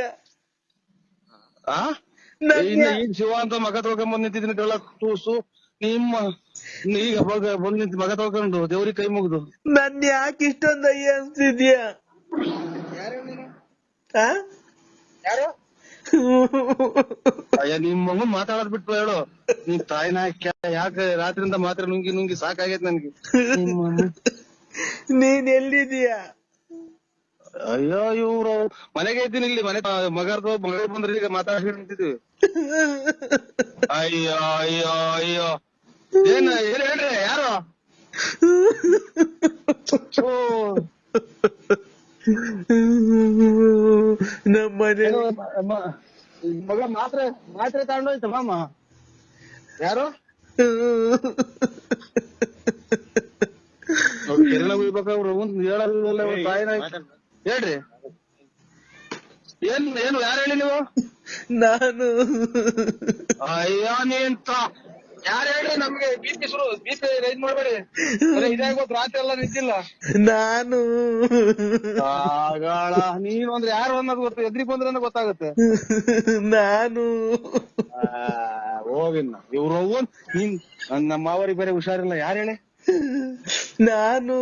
ಈಗ ಶಿವ ಅಂತ ಮಗ ತೊಳ್ಕೊಂಡ್ ನಿಂತಿದ್ದೀನಿ. ಕಳ್ಳ ತೂಸು ನಿಮ್ಮ ಈಗ ಬಂದ್ ನಿಂತ ಮಗ ತೊಳ್ಕೊಂಡು ದೇವ್ರಿಗೆ ಕೈ ಮುಗ್ದು ನನ್ ಯಾಕೆ ಇಷ್ಟೊಂದು ಅಯ್ಯ ಅನ್ಸ್ತಿದ್ಯಾ? ಯಾರು? ಅಯ್ಯ ನಿಮ್ ಮಗನ್ ಮಾತಾಡೋದ್ ಬಿಟ್ಟು ಹೇಳು. ನೀನ್ ತಾಯಿನ ಯಾಕೆ ರಾತ್ರಿಯಿಂದ ಮಾತ್ರ ನುಂಗಿ ಸಾಕಾಗೈತ್ ನನ್ಗೆ. ನೀನ್ ಎಲ್ಲಿದೀಯಾ? ಅಯ್ಯೋ ಇವ್ರು ಮನೆಗೆ ಇದ್ದೀನಿ. ಇಲ್ಲಿ ಮನೆ ಮಗ ಬಂದ್ರೆ ಈಗ ಮಾತಾಡ್ಕೊಂಡು ನಿಂತಿದ್ವಿ. ಅಯ್ಯೋ ಅಯ್ಯೋ ಅಯ್ಯೋ ಏನ್ ಹೇಳ್ರಿ? ಯಾರು? ನಮ್ಮನೆ ಮಗ ಮಾತ್ರೆ ತಗೊಂಡೋಯ್ತ ಮಾಮ. ಯಾರು? ಕಿರಣ ಹೋಗ್ಬೇಕವ್ರು ಹೇಳಲ್ಲ. ತಾಯಿನ ಹೇಳ್ರಿ. ಏನು ಯಾರು ಹೇಳಿ ನೀವು? ನಾನು. ಅಯ್ಯೋ ನೀಂತ ಯಾರು ಹೇಳ್ರಿ? ನಮ್ಗೆ ಬೀಚ್ ರೈಡ್ ಮಾಡ್ಬೇಡಿ. ಇದಾಗೋದು ರಾತ್ರಿ ಎಲ್ಲ ನಿಂತಿಲ್ಲ. ನಾನು ಆಗಾಳ ನೀನು ಅಂದ್ರೆ ಯಾರು ಅನ್ನೋದು ಗೊತ್ತ. ಎದ್ರಿ ಬಂದ್ರೆ ಗೊತ್ತಾಗುತ್ತೆ. ನಾನು ಹೋಗಿನ್ನ ಇವ್ರು ನೀನ್ ನಮ್ಮ ಮಾವರಿಗೆ ಬೇರೆ ಹುಷಾರಿಲ್ಲ. ಯಾರು ಹೇಳಿ? ನಾನು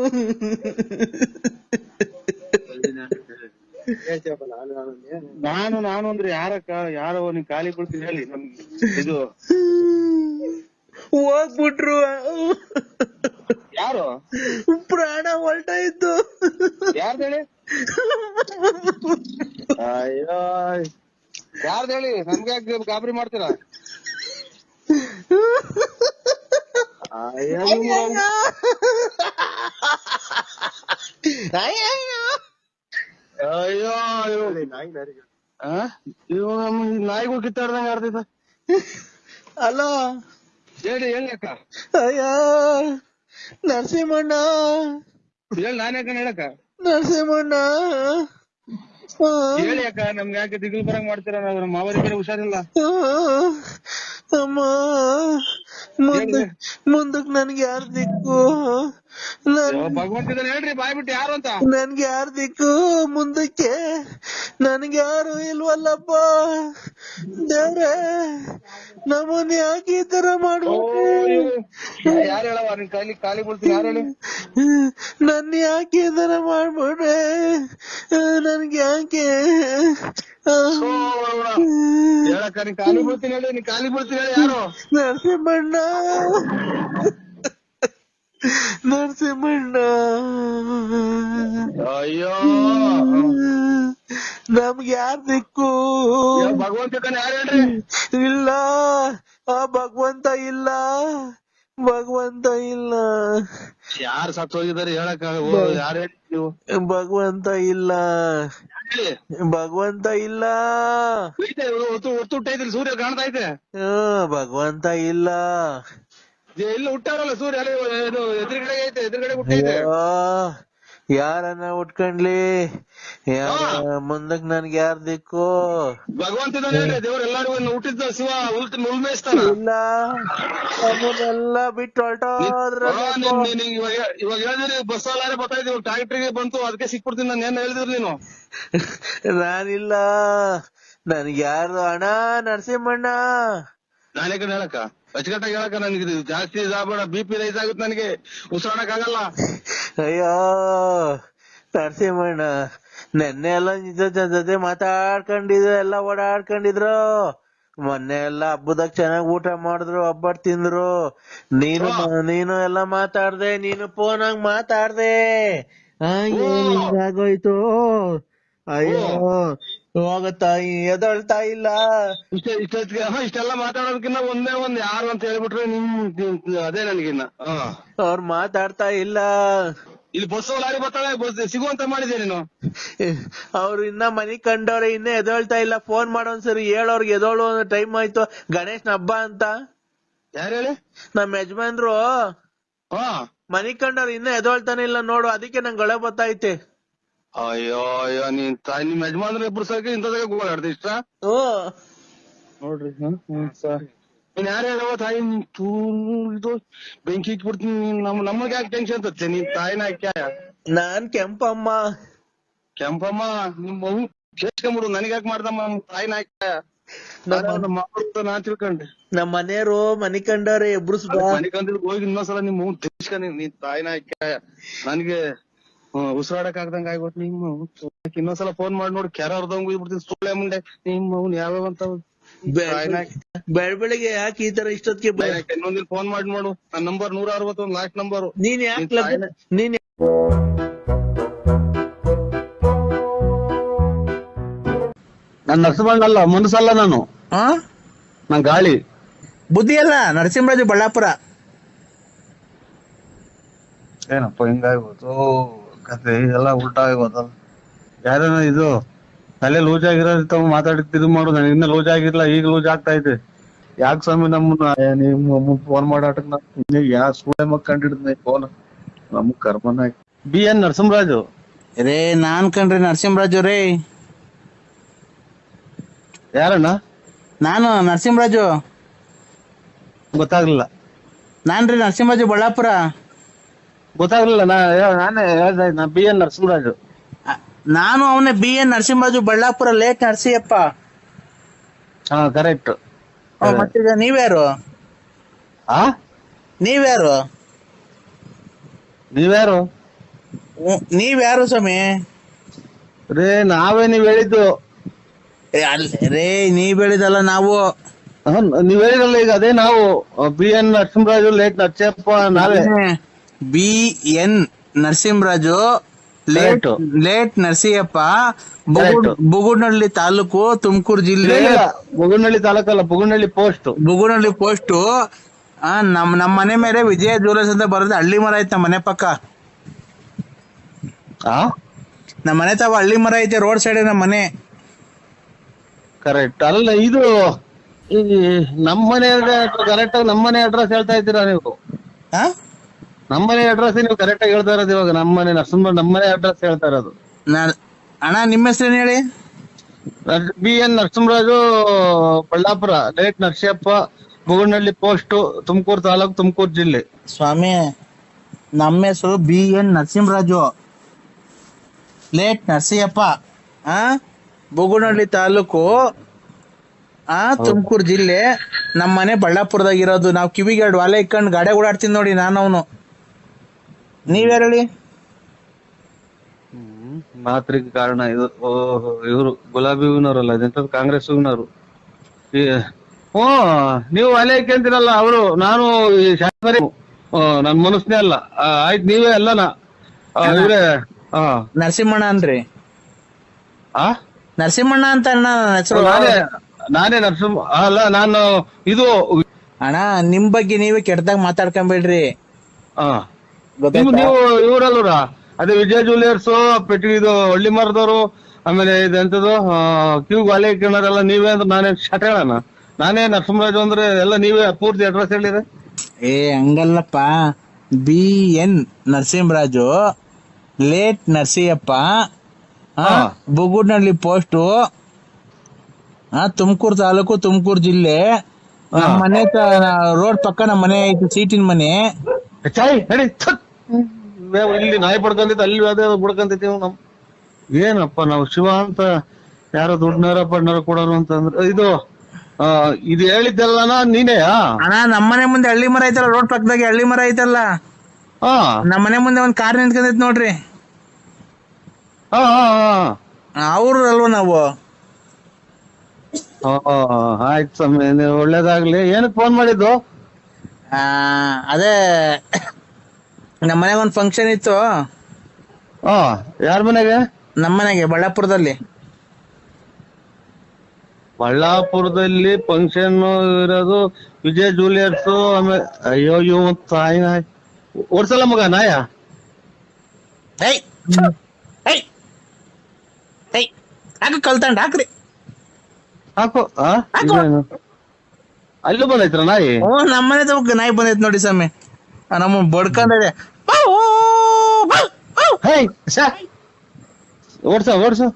ನಾನು ಅಂದ್ರೆ ಯಾರೋ ನಿನ್ ಖಾಲಿ ಕೊಡ್ತೀನಿ ಹೇಳಿ. ನಮ್ಗೆ ಇದು ಹೋಗ್ಬಿಟ್ರು. ಯಾರು? ಪ್ರಾಣ ಹೊಲ್ಟಾಯ್ತು. ಯಾರ್ದು ಹೇಳಿ? ಅಯ್ಯೋ ಯಾರ್ದು ಹೇಳಿ? ನಮ್ಗೆ ಗಾಬರಿ ಮಾಡ್ತೀರಾ? ಅಯ್ಯೋ ನಾಯಿಗೂ ಕಿತ್ತಾಡ್ದಂಗ ಆಡ್ತಿದ್ದ. ಅಲೋ ಹೇಳಿ ಅಕ್ಕ. ಅಯ್ಯ ನರಸಿಂಹಣ್ಣ ಹೇಳಿ. ನಾನೇ ಹೇಳಕ್ಕ. ನರಸಿಂಹಣ್ಣ ಹೇಳಿ ಅಕ್ಕ. ನಮ್ಗೆ ಯಾಕೆ ದಿಗ್ಲು ಬರಂಗ್ ಮಾಡ್ತೀರಾ? ನಾವು ನಮ್ಮ ಮಾವರಿಗೆ ಹುಷಾರಿಲ್ಲ. ಅಮ್ಮ ಮುಂದಕ್ ನನ್ಗೆ ಯಾರ್ ದಿಕ್ಕು? ಭಗವಂತ ಹೇಳ್ರಿ ಬಾಯ್ಬಿಟ್ಟು ಯಾರು ಅಂತ. ನನ್ಗೆ ಯಾರ್ ದಿಕ್ಕು ಮುಂದಕ್ಕೆ? ನನ್ಗೆ ಯಾರು ಇಲ್ವಲ್ಲಪ್ಪ ದೇವ್ರೆ. ನಮ್ಮನ್ ಯಾಕೆ ಈ ತರ ಮಾಡ್ಬಿಟ್ಟು? ಯಾರು ಹೇಳವ? ನಿನ್ ಖಾಲಿ ಬಿಡ್ತೀನಿ. ಯಾರು ಹೇಳಿ? ನನ್ ಯಾಕೆ ಈ ತರ ಮಾಡ್ಬಿಟ್ರೆ? ನನ್ಗೆ ಯಾಕೆ ಹೇಳಕ್ಕ ನೀ ಖಾಲಿ ಬಿಡ್ತೀನಿ ಹೇಳಿ, ನೀ ಖಾಲಿ ಬಿಡ್ತೀನಿ ಹೇಳಿ. ಯಾರು? ನರಸಿಂಹಣ್ಣ, ನರಸಿಂಹಣ್ಣ. ಅಯ್ಯೋ ನಮ್ಗೆ ಯಾರ್ ದಿಕ್ಕು? ಭಗವಂತ ಯಾರು ಹೇಳ್ರಿ? ಇಲ್ಲ, ಆ ಭಗವಂತ ಇಲ್ಲ, ಭಗವಂತ ಇಲ್ಲ. ಯಾರು ಸತ್ತು ಹೋಗಿದಾರೆ ಹೇಳಕ್ಕ? ಯಾರು ಹೇಳಿ ನೀವು? ಭಗವಂತ ಇಲ್ಲ, ಹೇಳಿ. ಭಗವಂತ ಇಲ್ಲ. ಹುಟ್ಟೈತಿಲ್ಲ, ಸೂರ್ಯ ಕಾಣ್ತಾ ಐತೆ. ಭಗವಂತ ಇಲ್ಲ. ಇಲ್ಲ ಹುಟ್ಟಾರಲ್ಲ ಸೂರ್ಯ, ಎದುರುಗಡೆ ಐತೆ, ಎದುರುಗಡೆ ಹುಟ್ಟೈತೆ. ಯಾರನ್ನ ಉಟ್ಕೊಂಡ್ಲಿ, ಮುಂದಕ್ ನನ್ಗೆ ಯಾರ್ ದಿಕ್ಕು? ಭಗವಂತ ಹೇಳ್ರಿ, ದೇವ್ರ ಎಲ್ಲಾರು ಹುಟ್ಟಿದ್ದ ಶಿವ ಉಲ್ಮೇಯಿಸ್ತಾನ. ಇಲ್ಲ, ಅದನ್ನೆಲ್ಲ ಬಿಟ್ಟು ಹೊರಟೋದ್ರ. ಇವಾಗ ಹೇಳಿದ್ರಿ ಬಸ್ ಅಲ್ಲಾರೆ ಬರ್ತಾ ಇದ್ದೀವಿ, ಟ್ರಾಕ್ಟರ್ಗೆ ಬಂತು, ಅದಕ್ಕೆ ಸಿಕ್ಬಿಡ್ತೀನಿ. ನಾನು ಏನ್ ಹೇಳಿದ್ರು ನೀನು? ನಾನಿಲ್ಲ, ನನ್ಗೆ ಯಾರು? ಅಣ್ಣ ನರಸಿಂಹಣ್ಣ. ನಾನೇ ಕಡೆ ಹೇಳಕ್ಕ, ಅಚ್ಚುಕಟ್ಟಾಗಿ ಹೇಳಕ್ಕ. ನನ್ಗೆ ಜಾಸ್ತಿ ಇದಾಗಬೇಡ, BP ರೈಸ್ ಆಗುತ್ತೆ, ನನಗೆ ಉಸಿರಾಡಕ್ ಆಗಲ್ಲ. ಅಯ್ಯೋ ನರಸಿಂಹಣ್ಣ, ನೆನ್ನೆ ಎಲ್ಲ ನಿಜ ಜೊತೆ ಮಾತಾಡ್ಕೊಂಡಿದ್ರು, ಎಲ್ಲ ಓಡಾಡ್ಕೊಂಡಿದ್ರು. ಮೊನ್ನೆ ಎಲ್ಲ ಹಬ್ಬದಾಗ ಚೆನ್ನಾಗ್ ಊಟ ಮಾಡಿದ್ರು, ಹಬ್ಬಟ್ ತಿಂದ್ರು. ನೀನು ಎಲ್ಲ ಮಾತಾಡ್ದೆ, ನೀನು ಫೋನಾಗ್ ಮಾತಾಡ್ದೆ. ಆಗೋಯ್ತು. ಅಯ್ಯೋ ಹೋಗತ್ತಾಯಿ, ಎದಳ್ತಾ ಇಲ್ಲ. ಇಷ್ಟೆಲ್ಲ ಮಾತಾಡೋದಕ್ಕಿನ್ನ ಒಂದ್ ಯಾರು ಅಂತ ಹೇಳ್ಬಿಟ್ರೆ ನಿಮ್ ಅದೇ ನನಗಿನ್ನ. ಅವ್ರು ಮಾತಾಡ್ತಾ ಇಲ್ಲ. ಇಲ್ಲಿ ಬಸ್ ಲಾರಿ ಬರ್ತಾಳೆ, ಸಿಗುವಂತ ಮಾಡಿದೆ ನೀನು. ಅವ್ರು ಇನ್ನ ಮನಿ ಕಂಡವ್ರೆ, ಇನ್ನ ಎದೊಳ್ತಾ ಇಲ್ಲ. ಫೋನ್ ಮಾಡೋನ್ಸರಿ ಹೇಳೋರ್ಗೆ ಎದೋಳು ಟೈಮ್ ಆಯ್ತು, ಗಣೇಶನ ಹಬ್ಬ ಅಂತ. ಯಾರು ಹೇಳಿ? ನಮ್ ಯಜಮಾನ್ರು ಮನಿ ಕಂಡವ್ರು ಇನ್ನ ಎದೊಳ್ತಾನೆ ಇಲ್ಲ ನೋಡು, ಅದಕ್ಕೆ ನಂಗೆ ಗೊಳೆ ಬತ್ತೈತೆ. ಅಯ್ಯೋ ಅಯ್ಯೋ, ನಿಮ್ ಯಜಮಾನ್ರ ಇಬ್ರು ಸಾಕಿ ಇಂಥದಾಗ ಗೋಳಾಡ್ದೆ ಇಷ್ಟ ನೋಡ್ರಿ. ನೀನ್ ಯಾರು ಹೇಳವ ತಾಯಿ? ಇದು ಬೆಂಕಿ ಇಟ್ಬಿಡ್ತೀನಿ. ನಮಗೆ ಯಾಕೆ ಟೆನ್ಷನ್ ತತ್ತೆ? ನೀನ್ ತಾಯಿನ ಹಾಕ್ಯ? ನಾನ್ ಕೆಂಪಮ್ಮ. ಕೆಂಪಮ್ಮ ನಿಮ್ ಮಗು ಕೇಳ್ಕೊಂಬಿಡು, ನನಗ್ ಯಾಕೆ ಮಾಡ್ದಮ್ಮ? ತಾಯಿನ ಹಾಕ್ಯ ನಾನ್ ತಿಳ್ಕೊಂಡೆ. ನಮ್ ಮನೆಯವರು ಮನಿ ಕಂಡವ್ರೆ ಇಬ್ರು ಮನಿ ಕಂದಿದ್ ಹೋಗಿ ಇನ್ನೊಂದ್ಸಲ ನಿಮ್ ಮಗು ತಿಳಿಸ್ಕೊಂಡಿ, ನೀನ್ ತಾಯಿನ ಹಾಕ್ಯ. ನನ್ಗೆ ಉಸಿರಾಡಕ್ ಆಗ್ದಂಗ ಆಗ್ಬಿಟ್ಟು ನಿಮ್ಮ ಇನ್ನೊಂದ್ಸಲ ಫೋನ್ ಮಾಡಿ ನೋಡಿ, ಕೆರ ಅರ್ಧಂಗ್ ಬಿಡ್ತೀನಿ ಸುಳ್ಳೆ ಮುಂಡೆ. ನಿಮ್ ಮಗನ್ ಯಾವ್ಯಾವ ಅಂತ ಬೆಳಗ್ಗೆ ಯಾಕೆ ಈ ತರ ಇಷ್ಟೊತ್ತಿಗೆ ಇನ್ನೊಂದಿನ ಫೋನ್ ಮಾಡಿ ನೋಡು. ನನ್ನ ನಂಬರ್ 161 ಲಾಸ್ಟ್ ನಂಬರ್. ನೀನ್ ಯಾಕೆ ನೀನ್ ನನ್ನ ನರಸಿಂಹಣ್ಣ ಮನಸ್ಸಲ್ಲ, ನಾನು ಗಾಳಿ ಬುದ್ಧಿ ಅಲ್ಲ. ನರಸಿಂಹರಾಜು ಬಳ್ಳಾಪುರ. ಏನಪ್ಪ ಹಿಂಗಾಗ್ಬೋದು ಕತೆ, ಎಲ್ಲ ಉಲ್ಟಾ ಆಗೋದಲ್ಲ. ಯಾರೇನ ಇದು ತಲೆ ಲೂಸ್ ಆಗಿರೋ ಮಾತಾಡಿದ್ದು ಮಾಡು. ನನಗೆ ಇನ್ನ ಲೂಸ್ ಆಗಿರ್ಲ, ಈಗ ಲೂಸ್ ಆಗ್ತಾ ಇದೆ. ಯಾಕೆ ಸ್ವಾಮಿ ನಿಮ್ಮ ಫೋನ್ ಮಾಡಾಟಕ್ ಯಾ ಸುಳ್ಳೆ ಮಕ್ಕಂಡಿಡ್ದ ಫೋನ್ ನಮ್ ಕರ್ಮನ. BN ನರಸಿಂಹರಾಜು ರೇ, ನಾನ್ ಕಣ್ರಿ ನರಸಿಂಹರಾಜು ರೇ. ಯಾರಣ್ಣ? ನಾನು ನರಸಿಂಹರಾಜು. ಗೊತ್ತಾಗ್ಲಿಲ್ಲ. ನಾನ್ರಿ ನರಸಿಂಹರಾಜು ಬಳ್ಳಾಪುರ. ಗೊತ್ತಾಗ್ಲಿಲ್ಲ. ನಾನೇ ಹೇಳ್ದೆ, ನಾ BN ನರಸಿಂಹರಾಜು. ನಾನು ಅವನೇ BN ನರಸಿಂಹರಾಜು ಬಳ್ಳಾಪುರ, ಲೇಟ್ ನರಸಿಯಪ್ಪ. ಹಾ ಕರೆಕ್ಟ್. ಮತ್ತೀಗ ನೀವ್ಯಾರು? ನೀವ್ಯಾರು? ನೀವ್ಯಾರು ಸ್ವಾಮಿ? ರೇ ನಾವೇ ನೀವ್ ಹೇಳಿದ್ದು. ರೇ ನೀವ್ ಹೇಳಿದಲ್ಲ ನಾವು. ನೀವ್ ಹೇಳಿರಲ್ಲ ಈಗ, ಅದೇ ನಾವು. BN ನರಸಿಂಹರಾಜು ಲೇಟ್ ನರಸಿಯಪ್ಪ ನಾವೇ. BN ನರಸಿಂಹರಾಜು ಲೇಟ್ ನರಸಿಯಪ್ಪ, ಬುಗುನಹಳ್ಳಿ ತಾಲೂಕು, ತುಮಕೂರು ಜಿಲ್ಲೆ. ಬುಗುನಹಳ್ಳಿ ತಾಲೂಕಲ್ಲ, ಬುಗುನಹಳ್ಳಿ ಪೋಸ್ಟ್. ನಮ್ಮ ಮನೆ ಮೇಲೆ ವಿಜಯ ಜ್ಯುವೆಲರ್ಸ್ ಅಂತ ಬರೋದು. ಹಳ್ಳಿ ಮರ ಐತೆ ನಮ್ಮ ಮನೆ ಪಕ್ಕ. ನಮ್ಮ ಮನೆ ತಾವ ಹಳ್ಳಿ ಮರ ಐತೆ, ರೋಡ್ ಸೈಡ್ ನಮ್ಮ ಮನೆ. ಕರೆಕ್ಟ್. ಅಲ್ಲ ಇದು ನಮ್ಮನೆ ಕರೆಕ್ಟ್ ಆಗಿ ನಮ್ಮನೆ ಅಡ್ರೆಸ್ ಹೇಳ್ತಾ ಇದ್ದೀರಾ ನೀವು? ನಮ್ಮನೆ ಅಡ್ರೆಸ್ ನೀವು ಕರೆಕ್ಟ್ ಆಗಿ ಹೇಳ್ತಾ ಇರೋದು ಇವಾಗ. ನಮ್ಮನೆ ನಮ್ಮನೆ ಅಡ್ರೆಸ್ ಹೇಳ್ತಾ ಇರೋದು. ಅಣ್ಣ ನಿಮ್ಮ ಹೆಸರೇನು ಹೇಳಿ? BN Narasimharaju Ballapura, late Narasiyappa, Bugunahalli post, Tumakuru taluk, Tumakuru ಜಿಲ್ಲೆ. ಸ್ವಾಮಿ ನಮ್ಮ ಹೆಸರು BN ನರಸಿಂಹರಾಜು, ಲೇಟ್ ನರಸಿಯಪ್ಪ, ಬುಗುನಹಳ್ಳಿ ತಾಲೂಕು, ತುಮಕೂರು ಜಿಲ್ಲೆ. ನಮ್ಮ ಮನೆ ಬಳ್ಳಾಪುರದಾಗಿರೋದು. ನಾವು ಕಿವಿಗೆ 2 ವಾಲೆ ಇಕ್ಕೊಂಡು ಗಾಡಿ ಓಡಾಡ್ತೀನಿ ನೋಡಿ, ನಾನು ಅವನು. ನೀವ್ಯಾರು ಹೇಳಿ? ಮಾತ್ರಿಗೆ ಕಾರಣ ಇದು ಇವರು ಗುಲಾಬಿ ಹೂವಿನವರಲ್ಲ ಇದೆಂತ ಕಾಂಗ್ರೆಸ್ ಹೂವಿನವರು. ನೀವು ಅಲೆ ಕೇಳ್ತೀರಲ್ಲ ಅವರು, ನಾನು ಶಾಸಕರೇ, ನನ್ ಮನಸ್ನೇ ಅಲ್ಲ. ಆಯ್ತು ನೀವೇ ಅಲ್ಲನಾ ಇವ್ರೆ ನರಸಿಂಹಣ್ಣ ಅನ್ರಿ, ಆ ನರಸಿಂಹಣ್ಣ ಅಂತ ನನ್ನ ಹೆಸರು. ನಾನೇ ನರಸಿಂಹ ಅಲ್ಲ, ನಾನು ಇದು ಅಣ್ಣ ನಿಮ್ ಬಗ್ಗೆ ನೀವೇ ಕೆಟ್ಟದಾಗ ಮಾತಾಡ್ಕೊಂಬೇಡ್ರಿ. ನೀವು ಇವ್ರಲ್ರ ಅದೇ ವಿಜಯ್ ಜ್ಯುವೆಲರ್ಸ್ ಪೆಟ್ಟಿ ಇದು ಹಳ್ಳಿ ಮರದವರು, ಆಮೇಲೆ ಇದೆಂತದ್ದು ಕ್ಯೂ ಅಲೆ ಕೇಳೋರೆಲ್ಲ ನೀವೇ ಅಂದ್ರೆ ನಾನೇ ಶಟ ಹೇಳಣ? ನಾನೇ ನರಸಿಂಹರಾಜು ಅಂದ್ರೆ ಎಲ್ಲ ನೀವೇ ಪೂರ್ತಿ ಅಡ್ರೆಸ್ ಹೇಳಿದ್ರೆ? ಏ ಹಂಗಲ್ಲಪ್ಪ, BN Narasimharaju, late Narasiyappa, Bugudnalli post, Tumakuru taluk, Tumakuru ಜಿಲ್ಲೆ. ನಮ್ಮ ಮನೆ ರೋಡ್ ಪಕ್ಕ ನಮ್ಮ ಮನೆ ಐತಿ, ಸೀಟಿನ ಮನೆ. ಇಲ್ಲಿ ನಾಯಿ ಪಡ್ಕೊಂಡೈತೆ, ಅಲ್ಲಿ ಅದೇ ಬಿಡ್ಕೊಂತೈತಿ. ನಮ್ ಏನಪ್ಪ ನಾವು ಶಿವ ಅಂತ ಯಾರೋ ದುಡ್ಡನಾರ ಪಡ್ನಾರ ಕೊಡೋರು ಅಂತಂದ್ರೆ ಇದು ಹೇಳಿದ್ದೆಲ್ಲನಾ ನೀನೇ? ಅಣ್ಣ ನಮ್ಮನೆ ಮುಂದೆ ಹಳ್ಳಿ ಮರ ಐತಲ್ಲ, ರೋಡ್ ಪಕ್ಕದಾಗೆ ಹಳ್ಳಿ ಮರ ಐತಲ್ಲ, ನಮ್ಮನೆ ಮುಂದೆ ಒಂದ್ ಕಾರ್ ನಿಂತ್ಕೊಂಡೈತಿ ನೋಡ್ರಿ, ಅವ್ರು ಅಲ್ವ ನಾವು? ಆಯ್ತು ಸ್ವಾಮಿ, ಒಳ್ಳೇದಾಗ್ಲಿ. ಏನಕ್ ಫೋನ್ ಮಾಡಿದ್ದು? ಅದೇ ನಮ್ಮ ಮನೆಗೆ ಒಂದ್ ಫಂಕ್ಷನ್ ಇತ್ತು. ಯಾರ ಮನೆಗೆ? ನಮ್ಮ ಮನೆಗೆ, ಬಳ್ಳಾಪುರದಲ್ಲಿ. ಬಳ್ಳಾಪುರದಲ್ಲಿ ಫಂಕ್ಷನ್ ಇರೋದು ವಿಜಯ್ ಜ್ಯುವೆಲರ್ಸ್. ಆಮೇಲೆ ಅಯ್ಯೋ ಇವ್ ತಾಯಿ ನಾಯ್ ಓಡ್ಸಲ್ಲ ಮಗ ನಾಯ. ಕಲ್ತಂಡ್ ಹಾಕ್ರಿ, ಹಾಕು. ಅಲ್ಲೂ ಬಂದೈತ್ರ ನಾಯಿ? ನಮ್ಮನೆ ತಗ ನಾಯಿ ಬಂದೈತ್ ನೋಡಿ ಸ್ವಾಮಿ, ನಮ್ಮ ಬಡ್ಕೊಂಡಿದೆ. ಓಡ್ಸ ಓಡ್ಸು.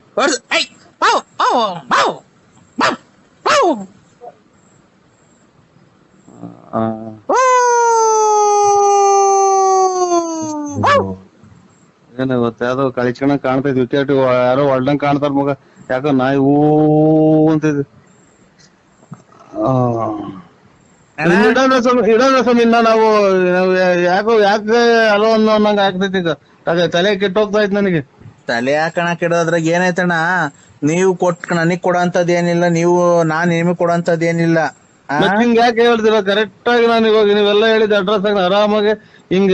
ಏನ ಗೊತ್ತ, ಯಾವ್ದೋ ಕಳಿಸ್ಕೊಂಡ್ ಕಾಣ್ತೈತಿ, ವಿಕೆಟ್ ಯಾರೋ ಹೊಲ್ದಂಗ್ ಕಾಣ್ತಾರ ಮಗ. ಯಾಕ ನಾಯಿ ಹೂ ಅಂತಿದ್. ಇಡೋಣ ಸ್ವಾಮಿನ ನಾವು ಯಾಕೆ ಅಲೋ ಅನ್ನಂಗ ಆಗ್ತೈತಿ. ಈಗ ತಲೆ ಕೆಟ್ಟೋಗ್ತಾ ಇತ್ತು ನನಗೆ. ತಲೆ ಹಾಕಣಕ್ ಇಡೋದ್ರಾಗ ಏನಾಯ್ತಣ್ಣ, ನೀವು ನನಗ್ ಕೊಡೋಂಥದ್ದು ಏನಿಲ್ಲ, ನಾನ್ ನಿಮಗ್ ಕೊಡೋಂಥದ್ದು ಏನಿಲ್ಲ. ಹಿಂಗ ಯಾಕೆ ಹೇಳ್ತೀರ? ಕರೆಕ್ಟ್ ಆಗಿ ನಾನು ಇವಾಗ ನೀವೆಲ್ಲ ಹೇಳಿದ ಅಡ್ರೆಸ್ ಆಗಿ ಆರಾಮಾಗಿ ಹಿಂಗ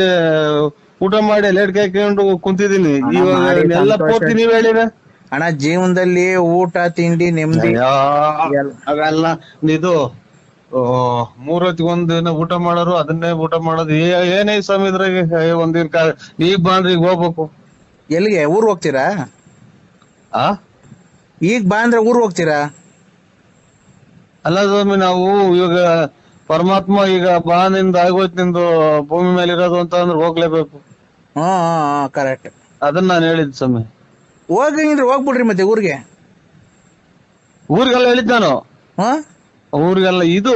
ಊಟ ಮಾಡಿ ಲೇಟ್ ಕಾಯ್ಕೊಂಡು ಕುಂತಿದೀನಿ. ಇವಾಗ ಎಲ್ಲ ಪೂರ್ತಿ ನೀವ್ ಹೇಳಿರ ಅಣ್ಣ. ಜೀವನದಲ್ಲಿ ಊಟ ತಿಂಡಿ ನೆಮ್ಮದಿ ಅವೆಲ್ಲ ಇದು 3 ಹೊತ್ತಿಗೆ ಒಂದಿನ ಊಟ ಮಾಡೋರು, ಅದನ್ನೇ ಊಟ ಮಾಡೋದು. ಏನೇ ಸ್ವಾಮಿ ಇದ್ರಾಗೆ ಒಂದಿನ ಈಗ ಬಂದ್ರಿ ಈಗ ಹೋಗ್ಬೇಕು. ಎಲ್ಲಿಗೆ? ಊರ್ ಹೋಗ್ತೀರಾ? ಈಗ ಬಾ ಅಂದ್ರೆ ಊರ್ ಹೋಗ್ತೀರಾ? ಅಲ್ಲ ಸ್ವಾಮಿ, ನಾವು ಇವಾಗ ಪರಮಾತ್ಮ ಈಗ ಬಾ ನಿಂದ ಆಗೋಯ್ತು, ನಿಂದು ಭೂಮಿ ಮೇಲೆ ಇರೋದು ಅಂತ ಅಂದ್ರೆ ಹೋಗ್ಲೇಬೇಕು. ಕರೆಕ್ಟ್. ಅದನ್ನ ನಾನು ಹೇಳಿದ್ ಸ್ವಾಮಿ. ಹೋಗ್ಬಿಡ್ರಿ ಮತ್ತೆ ಊರಿಗೆ. ಊರಿಗೆಲ್ಲ ಹೇಳಿದ್ ನಾನು. ಊರಿಗೆಲ್ಲ ಇದು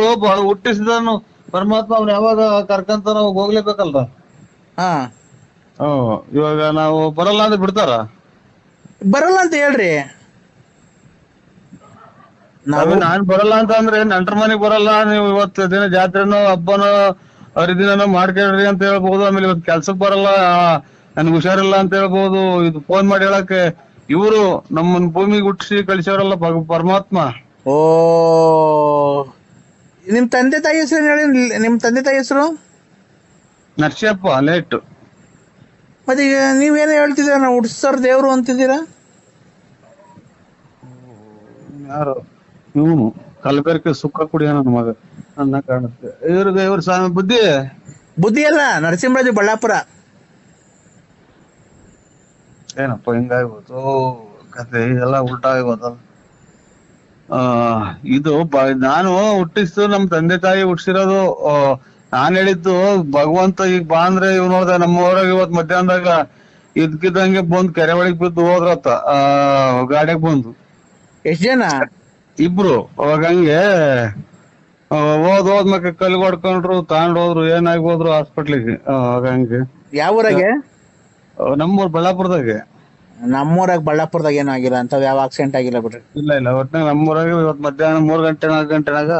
ಹುಟ್ಟಿಸಿದನು ಪರಮಾತ್ಮ, ಅವ್ನು ಯಾವಾಗ ಕರ್ಕಂತ ನಾವು ಹೋಗ್ಲೇಬೇಕಲ್ರ. ಇವಾಗ ನಾವು ಬರಲ್ಲ ಅಂದ್ರೆ ಬಿಡ್ತಾರ? ಬರಲ್ಲ ಅಂತ ಹೇಳ್ರಿ. ನಾನ್ ಬರಲ್ಲ ಅಂತ ಅಂದ್ರೆ ನಂಟ್ರ ಮನೆಗ್ ಬರಲ್ಲ, ನೀವು ಇವತ್ತು ದಿನ ಜಾತ್ರೆನೋ ಹಬ್ಬನೋ ಹರಿದಿನನೋ ಮಾಡ್ಕೊಳ್ರಿ ಅಂತ ಹೇಳ್ಬಹುದು. ಆಮೇಲೆ ಇವತ್ತು ಕೆಲ್ಸಕ್ ಬರಲ್ಲ, ನನ್ಗೆ ಹುಷಾರಿಲ್ಲ ಅಂತ ಹೇಳ್ಬಹುದು. ಇದು ಫೋನ್ ಮಾಡಿ ಹೇಳಕ್ಕೆ ಇವರು ನಮ್ಮನ್ ಭೂಮಿಗೆ ಹುಟ್ಟಿಸಿ ಕಳಿಸೋರಲ್ಲ ಪರಮಾತ್ಮ. ನಿಮ್ ತಂದೆ ತಾಯಿ ಹೆಸರು ಹೇಳಿ. ನಿಮ್ ತಂದೆ ತಾಯಿ ಹೆಸರು? ನರ್ಸಿಯಪ್ಪ ಲೇಟ್. ಮತ್ತೆ ಈಗ ನೀವೇನೋ ಹೇಳ್ತಿದ್ದೀರಾ, ನಾವು ಹುಟ್ಟಿಸೋರ್ ದೇವ್ರು ಅಂತಿದ್ದೀರಾ. ಯಾರು ಇವನು? ಕಲಬೆರಕೆ ಸುಖ ಕುಡಿಯ ನನ್ನ ಮಗ ಅನ್ನ ಕಾಣುತ್ತೆ. ಇವ್ರ ಸ್ವಾಮಿ ಬುದ್ಧಿ ಅಲ್ಲ, ನರಸಿಂಹರಾಜು, ಬಳ್ಳಾಪುರ. ಏನಪ್ಪ ಹಿಂಗಾಗ್ಬೋದು ಕತೆ, ಎಲ್ಲ ಉಲ್ಟಾ ಆಗ್ಬೋದಲ್ಲ. ಇದು ನಾನು ಹುಟ್ಟಿಸ್ತು ನಮ್ ತಂದೆ ತಾಯಿ ಹುಟ್ಟಿಸಿರೋದು. ನಾನ್ ಹೇಳಿದ್ದು ಭಗವಂತ ಈಗ ಬಾ ಅಂದ್ರೆ ಇವ್ ನೋಡ್ದ ನಮ್ಮವ್ರಾಗ ಇವತ್ ಮಧ್ಯಾಹ್ನದಾಗ ಇದ್ಕಿದ್ದಂಗೆ ಬಂದ್ ಕೆರೆ ಒಳಗ್ ಬಿದ್ದು ಹೋದ್ರತ್ತ, ಗಾಡಿಯಾಗ ಬಂದು. ಎಷ್ಟ್ ಜನ? ಇಬ್ರು. ಅವಾಗ ಹಂಗೆ ಹೋದ್ಮಕ್ಕ ಕಲ್ಲು ಹೊಡ್ಕೊಂಡ್ರು, ತಗೊಂಡೋದ್ರು, ಏನಾಗ್ಬೋದ್ರು ಹಾಸ್ಪಿಟ್ಲಿಗೆ. ಅವಾಗ ಹಂಗೆ. ಯಾವ ಊರಾಗೆ? ನಮ್ಮೂರ್ ಬಳ್ಳಾಪುರದಾಗೆ. ನಮ್ಮೂರಾಗ ಬಳ್ಳಾಪುರದಾಗ ಏನೂ ಆಗಿಲ್ಲ ಅಂತ, ಯಾವ ಆಕ್ಸಿಡೆಂಟ್ ಆಗಿಲ್ಲ ಬಿಡ್ರಿ. ಇಲ್ಲ ಒಟ್ನಾಗ ನಮ್ಮೂರಾಗ ಇವತ್ ಮಧ್ಯಾಹ್ನ 3 ಗಂಟೆ 4 ಗಂಟೆನಾಗ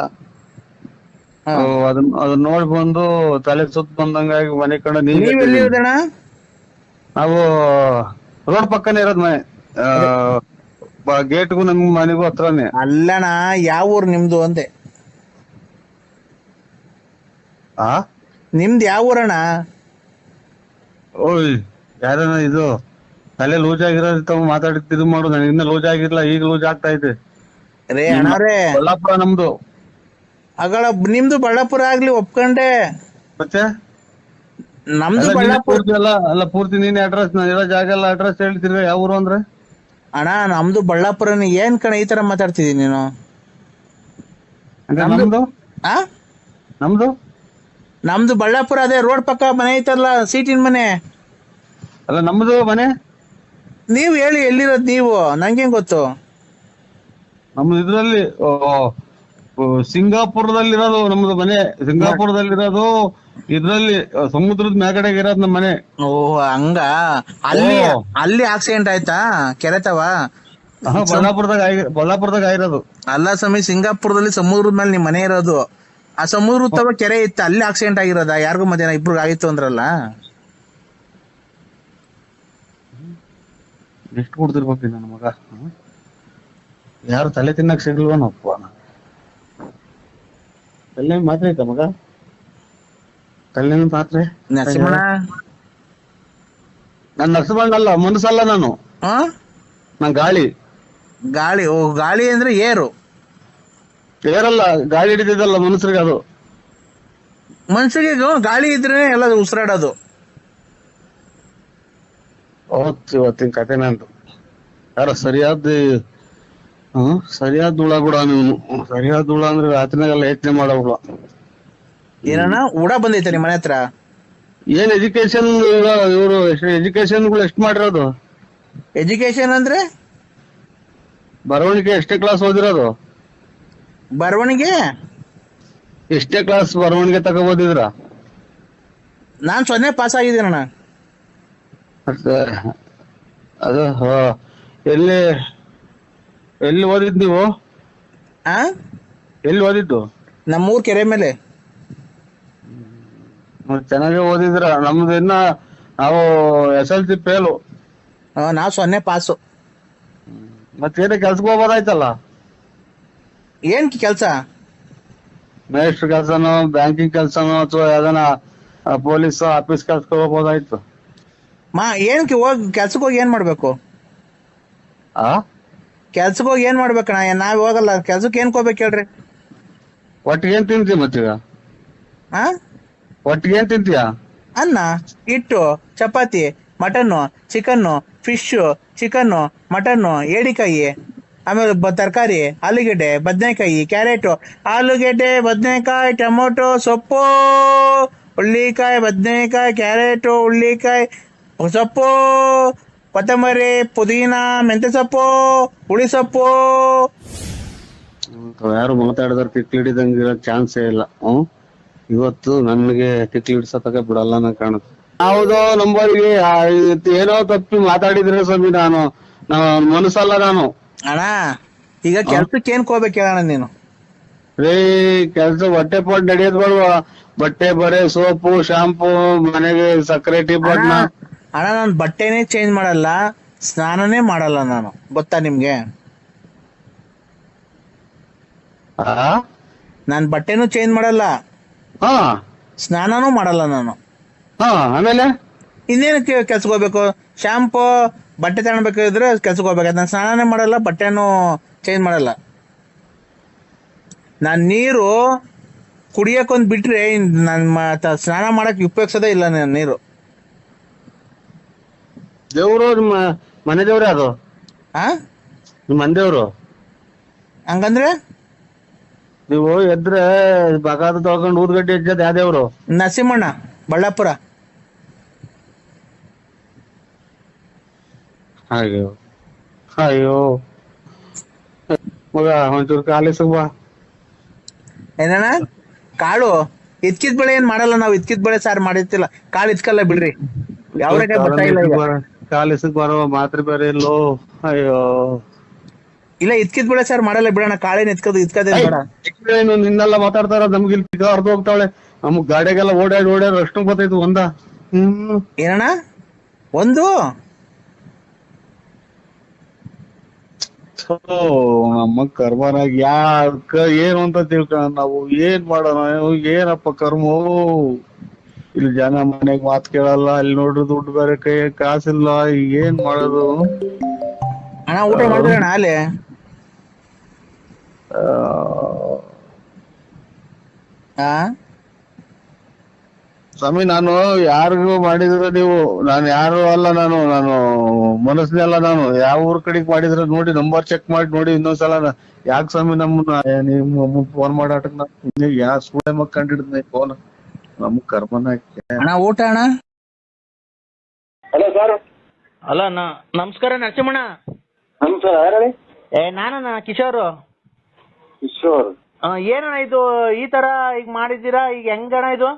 ಅದನ್ನ ನೋಡಿ ಬಂದು ತಲೆ ಸುತ್ತ ಬಂದಂಗಾಗಿ ಮನೆ ಕಡೆ. ನೀವು ಎಲ್ಲಿ ಇರೋದಣ್ಣ? ನಾವು ರೋಡ್ ಪಕ್ಕನೇ ಇರೋದ್ ಮನೆ. ಗೇಟ್ಗೂ ನಮ್ ಮನೆಗೂ ಹತ್ರನೇ. ಅಲ್ಲಣ್ಣ ಯಾವ ಊರ್ ನಿಮ್ದು ಅಂದೆ. ಆ ನಿಮ್ದು ಯಾವ ಊರಣ್ಣ? ಓಯ್ ಯಾರನ ಇದು ತಲೆ ಲೂಸ್ ಆಗಿರೋ ಮಾತಾಡಿದ್ದು ಮಾಡು. ನನಗೆ ಇನ್ನ ಲೂಸ್ ಆಗಿರ್ಲ, ಈಗ ಲೂಸ್ ಆಗ್ತಾ ಐತೆ. ರೇ ಅಣ್ಣಾರೇ, ಬಳ್ಳಾಪುರ ನಮ್ದು. ಅಗಳ ನಿಮ್ದು ಬಳ್ಳಾಪುರ ಆಗ್ಲಿ ಒಪ್ಕೊಂಡೆ, ಮತ್ತೆ ನಮ್ದು ಬಳ್ಳಾಪುರ. ಪೂರ್ತಿ ಅಲ್ಲ ಪೂರ್ತಿ ನೀನ್ ಅಡ್ರೆಸ್, ನಾನು ಇರೋ ಜಾಗ ಎಲ್ಲ ಅಡ್ರೆಸ್ ಹೇಳ್ತಿರ್ಗ. ಯಾವ ಊರು ಅಂದ್ರೆ? ಅಣ್ಣ ನಮ್ದು ಬಳ್ಳಾಪುರನೇ. ಏನ್ ಕಣ ಈ ತರ ಮಾತಾಡ್ತಿದೀನಿ ನೀನು? ನಮ್ದು ಆ ನಮ್ದು ನಮ್ದು ಬಳ್ಳಾಪುರ, ಅದೇ ರೋಡ್ ಪಕ್ಕ ಮನೆ ಐತಲ್ಲ, ಸೀಟಿನ ಮನೆ. ಅಲ್ಲ ನಮ್ದು ಮನೆ. ನೀವ್ ಹೇಳಿ ಎಲ್ಲಿರೋದ್ ನೀವು, ನಂಗೇನ್ ಗೊತ್ತು? ನಮ್ದು ಇದ್ರಲ್ಲಿ ಸಿಂಗಾಪುರದಲ್ಲಿರೋದು ನಮ್ದು ಮನೆ. ಸಿಂಗಾಪುರದಲ್ಲಿರೋದು ಇದ್ರಲ್ಲಿ ಸಮುದ್ರದ ಮ್ಯಾಗಡೆಗೆ ಇರೋದು ನಮ್ಮ ಮನೆ. ಓಹ್ ಹಂಗ. ಅಲ್ಲಿ ಆಕ್ಸಿಡೆಂಟ್ ಆಯ್ತಾ ಕೆರೆತವ? ಬಳ್ಳಾಪುರದಾಗ ಆಗಿರೋದು. ಅಲ್ಲ ಸ್ವಾಮಿ, ಸಿಂಗಾಪುರದಲ್ಲಿ ಸಮುದ್ರದ ಮೇಲೆ ನಿಮ್ ಮನೆ ಇರೋದು. ಆ ಸಮುದ್ರ ತವ ಕೆರೆ ಇತ್ತು, ಅಲ್ಲಿ ಆಕ್ಸಿಡೆಂಟ್ ಆಗಿರೋದ? ಯಾರಿಗೂ ಮಧ್ಯಾಹ್ನ ಇಬ್ರು ಆಗಿತ್ತು ಅಂದ್ರಲ್ಲ. ಎಷ್ಟು ಕೊಡ್ತಿರ್ಬೇಕು ನನ್ನ ಮಗ? ಯಾರು ತಲೆ ತಿನ್ನಕ್ ಸಿಗ್ಲ್ವನಪ್ಪ. ತಲೆ ಮಾತ್ರ ಐತ ಮಗ? ತಲೆ ಮಾತ್ರ ನರಸಿಂಹಣ್ಣ, ನಾನ್ ನರಸಿಂಹಣ್ಣಲ್ಲ, ಮನಸ್ಸಲ್ಲ ನಾನು. ನಾನ್ ಗಾಳಿ. ಗಾಳಿ? ಓ ಗಾಳಿ ಅಂದ್ರೆ ಏರು. ಏರಲ್ಲ, ಗಾಳಿ ಹಿಡಿದಿದ್ದಲ್ಲ ಮನುಷ್ಯರಿಗೆ. ಅದು ಮನುಷ್ಯರಿಗೆ ಗಾಳಿ ಇದ್ರೆ ಎಲ್ಲ ಉಸಿರಾಡೋದು. ಇವತ್ತಿನ ಕತೆ ನಂದು. ಯಾರ ಸರಿಯಾದ ಸರಿಯಾದ ಹುಳ ಕೂಡ ನೀವು. ಸರಿಯಾದ ಹುಳ ಅಂದ್ರೆ ರಾತ್ರಿನಾಗೆಲ್ಲ ಯೋಚನೆ ಮಾಡೋ ಹುಳ. ಏನಣ್ಣ ಉಡ ಬಂದೈತೆ ನಿಮ್ ಮನೆ ಹತ್ರ? ಏನ್ ಎಜುಕೇಶನ್ ಇವರು ಎಜುಕೇಶನ್ ಗಳು ಎಷ್ಟು ಮಾಡಿರೋದು? ಎಜುಕೇಶನ್ ಅಂದ್ರೆ ಬರವಣಿಗೆ ಎಷ್ಟೇ ಕ್ಲಾಸ್ ಓದಿರೋದು? ಬರವಣಿಗೆ ಎಷ್ಟೇ ಕ್ಲಾಸ್ ಬರವಣಿಗೆ ತಗೋಬೋದಿದ್ರ? ನಾನ್ 0 ಪಾಸ್ ಆಗಿದ್ದೀನಣ್ಣ. ಅದು ಎಲ್ಲಿ ಓದಿದ್ ನೀವು? ಎಲ್ಲಿ ಓದಿದ್ದು? ನಮ್ಮೂರ್ ಕೆರೆ ಮೇಲೆ. ಚೆನ್ನಾಗಿ ಓದಿದ್ರ. ನಮ್ದು ಇನ್ನ ನಾವು SLC ಫೇಲು. ನಾವ್ 0 ಪಾಸು. ಮತ್ತೇನ ಕೆಲ್ಸಕ್ಕೆ ಹೋಗ್ಬೋದಾಯ್ತಲ್ಲ? ಏನ್ ಕೆಲ್ಸ? ಮೇಸ್ಟ್ರ್ ಕೆಲ್ಸನೋ, ಬ್ಯಾಂಕಿಂಗ್ ಕೆಲ್ಸನೋ, ಅಥವಾ ಯಾವ್ದಾನ ಪೊಲೀಸ್ ಆಫೀಸ್ ಕೆಲ್ಸಕ್ಕೆ ಹೋಗ್ಬೋದಾಯ್ತು. ಏನ್ ಕೆಲ್ಸಕ್ಕೆ ಹೋಗಿ ಏನ್ ಮಾಡ್ಬೇಕು? ಕೆಲ್ಸಕ್ಕೆ ಹೋಗಿ ಏನ್ ಮಾಡ್ಬೇಕಣ್ಣ? ನಾವ್ ಹೋಗಲ್ಲ ಕೆಲ್ಸಕ್ಕೆ. ಏನ್ ಹೋಗ್ಬೇಕು ಹೇಳ್ರಿ? ಒಟ್ಟಿಗೆ ಏನ್ ತಿಂತೀಯ ಮತ್ತೀಗ? ಒಟ್ಟಿಗೆ ಏನ್ ತಿಂತೀಯ? ಅನ್ನ, ಹಿಟ್ಟು, chapati, mutton, chicken, fish, chicken, mutton, ಏಡಿಕಾಯಿ, ಆಮೇಲೆ ತರಕಾರಿ, ಆಲೂಗೆಡ್ಡೆ, ಬದನೆಕಾಯಿ, ಕ್ಯಾರೆಟ್, ಆಲೂಗೆಡ್ಡೆ, ಬದನೆಕಾಯಿ, ಟೊಮೊಟೊ, ಸೊಪ್ಪು, ಹುಳ್ಳಿಕಾಯಿ, ಬದನೆಕಾಯಿ, ಕ್ಯಾರೆಟ್, ಹುಳ್ಳಿಕಾಯಿ, ಸೊಪ್ಪು, ಕೊತ್ತಂಬರಿ, ಪುದೀನ, ಮೆಂತ್ಯ ಸೊಪ್ಪು, ಹುಳಿ ಸೊಪ್ಪು. ಯಾರು ಮಾತಾಡಿದ್ರೆ ಕಿಕ್ಲಿ ಹಿಡಿದಂಗೆ ಇರೋ ಚಾನ್ಸೇ ಇಲ್ಲ. ಇವತ್ತು ನನ್ಗೆ ಕಿಕ್ಲಿ ಹಿಡ್ಸತಕ ಬಿಡಲ್ಲ ನಾ ಕಾಣುತ್ತೆ. ಯಾವುದೋ ನಂಬರ್ಗೆ ಏನೋ ತಪ್ಪಿ ಮಾತಾಡಿದ್ರೆ ಸ್ವಾಮಿ, ನಾನು ಮನಸ್ಸಲ್ಲ ನಾನು. ಅಣ್ಣ ಈಗ ಕೆಲ್ಸಕ್ಕೆ ಏನ್ ಹೋಗ್ಬೇಕು ಹೇಳಣ್ಣ ನೀನು? ಕೆಲ್ಸ ಹೊಟ್ಟೆ ಪಾಟ್ ನಡೆಯೋದ್ ಬೇಡವಾ? ಬಟ್ಟೆ ಬರೆ, ಸೋಪು, ಶಾಂಪೂ, ಮನೆಗೆ ಸಕ್ಕರೆ, ಟೀ ಬಾಟ್ನ. ಅಣ್ಣ ನಾನ್ ಬಟ್ಟೆನೇ ಚೇಂಜ್ ಮಾಡಲ್ಲ, ಸ್ನಾನನೇ ಮಾಡಲ್ಲ ನಾನು, ಗೊತ್ತಾ ನಿಮ್ಗೆ? ನಾನ್ ಬಟ್ಟೆನೂ ಚೇಂಜ್ ಮಾಡಲ್ಲ, ಸ್ನಾನನೂ ಮಾಡಲ್ಲ ನಾನು. ಆಮೇಲೆ ಇನ್ನೇನಕ್ಕೆ ಕೆಲ್ಸಕ್ಕೆ ಹೋಗ್ಬೇಕು? ಶಾಂಪೂ, ಬಟ್ಟೆ ತಗೊಳ್ಬೇಕಾದ್ರೆ ಕೆಲ್ಸಕ್ಕೆ ಹೋಗ್ಬೇಕು. ನಾನು ಸ್ನಾನನೇ ಮಾಡಲ್ಲ, ಬಟ್ಟೆನೂ ಚೇಂಜ್ ಮಾಡಲ್ಲ. ನಾನ್ ನೀರು ಕುಡಿಯಕ್ಕೊಂದ್ ಬಿಟ್ರೆ ನನ್ ಸ್ನಾನ ಮಾಡಕ್ ಉಪಯೋಗಿಸೋದೇ ಇಲ್ಲ ನಾನು ನೀರು. ದೇವ್ರು ನಿಮ್ಮ ಮನೆ ದೇವ್ರೇ ಅದು? ನಿಮ್ ಮನೆ ದೇವ್ರು? ಹಂಗಂದ್ರೆ ನೀವು ಎದ್ರೆ ಬಗಾದ ತೊಳ್ಕೊಂಡು ಊದ್ಗಡ್ಡೆ ಎಜ್ಜದ್ ಯಾವ ದೇವ್ರು? ನರಸಿಂಹಣ್ಣ, ಬಳ್ಳಾಪುರ. ಅಯ್ಯೋ ಅಯ್ಯೋ ಮಗ, ಒಂಚೂರು ಕಾಲೇಜ್ ಬಾ. ಏನಣ್ಣ? ಕಾಳು ಇದ್ಕಿದ್ ಬೆಳೆ ಏನ್ ಮಾಡಲ್ಲ ನಾವು. ಇದ್ಕಿದ್ ಬೆಳೆ ಸಾರು ಮಾಡಿರ್ತಿಲ್ಲ, ಕಾಳು ಇದ್ಕಲ್ಲ ಬಿಡ್ರಿ. ಯಾವ ಕಾಲೇಜ್ ಬರೋ ಮಾತ್ರ ಬೇರೆ ಇಲ್ಲೋ. ಅಯ್ಯೋ ಇಲ್ಲ, ಇದ್ಕಿದ್ ಬೆಳೆ ಸಾರು ಮಾಡಲ್ಲ ಬಿಡೋಣ. ಕಾಳೇನ್ ಇದ್ಕದೇ ಬೇಡ. ನಿನ್ನೆಲ್ಲ ಮಾತಾಡ್ತಾರ, ನಮ್ಗೆ ಇಲ್ಲಿ ಅರ್ಧ ಹೋಗ್ತಾವಳೆ. ನಮಗ್ ಗಾಡಿಗೆಲ್ಲ ಓಡಾಡಿ ಅಷ್ಟು ಗೊತ್ತಾಯ್ತು. ಒಂದ ಏನಣ್ಣ? ಒಂದು ನಮ್ಮ ಕರ್ಮನಾಗ ಯಾಕ ಏನು ಅಂತ ತಿಳ್ಕೊಳ ನಾವು ಏನ್ ಮಾಡೋಣ ಏನಪ್ಪ ಕರ್ಮೋ. ಇಲ್ಲಿ ಜನ ಮನೆಗ್ ಮಾತ್ ಕೇಳಲ್ಲ, ಅಲ್ಲಿ ನೋಡ್ರಿ ದುಡ್ಡು ಬೇರೆ ಕೈ ಕಾಸಿಲ್ಲ, ಏನ್ ಮಾಡೋದು. ಅಣ್ಣ ಊಟ ಮಾಡಿದ್ರಿ ಅಣ್ಣ ಅಲ್ಲಿ? ಸ್ವಾಮಿ ನಾನು ಯಾರಿಗೂ ಮಾಡಿದ್ರ ನೀವು, ನಾನು ಯಾರು ಅಲ್ಲ, ನಾನು ಮನಸ್ಸಿನಲ್ಲ. ನಾನು ಯಾವ ಊರ್ ಕಡೆಗ್ ಮಾಡಿದ್ರ ನೋಡಿ ನಂಬರ್ ಚೆಕ್ ಮಾಡಿ ನೋಡಿ ಇನ್ನೊಂದ್ಸಲ. ಯಾಕೆ ಸ್ವಾಮಿ ನಮ್ಮನ್ನ ಫೋನ್ ಮಾಡಾಟಕ್ ಯಾ ಸುಳ್ಳೆ ಮಕ್ಕಂಡಿಡ್ದ ಫೋನ್ ನಮ್ ಕರ್ಮನ. ಅಣ್ಣ ಊಟ ಅಣ್ಣ? Hello sir. ಹಲೋ ನಮಸ್ಕಾರ ನರಸಿಂಹಣ್ಣ. ನಮಸ್ಕಾರ, ಯಾರು? ನಾನಣ್ಣ ಕಿಶೋರ್. ಕಿಶೋರ್ ಏನಣ್ಣ ಇದು ಈ ತರ ಈಗ ಮಾಡಿದ್ದೀರಾ? ಈಗ ಹೆಂಗಣ್ಣ ಇದು?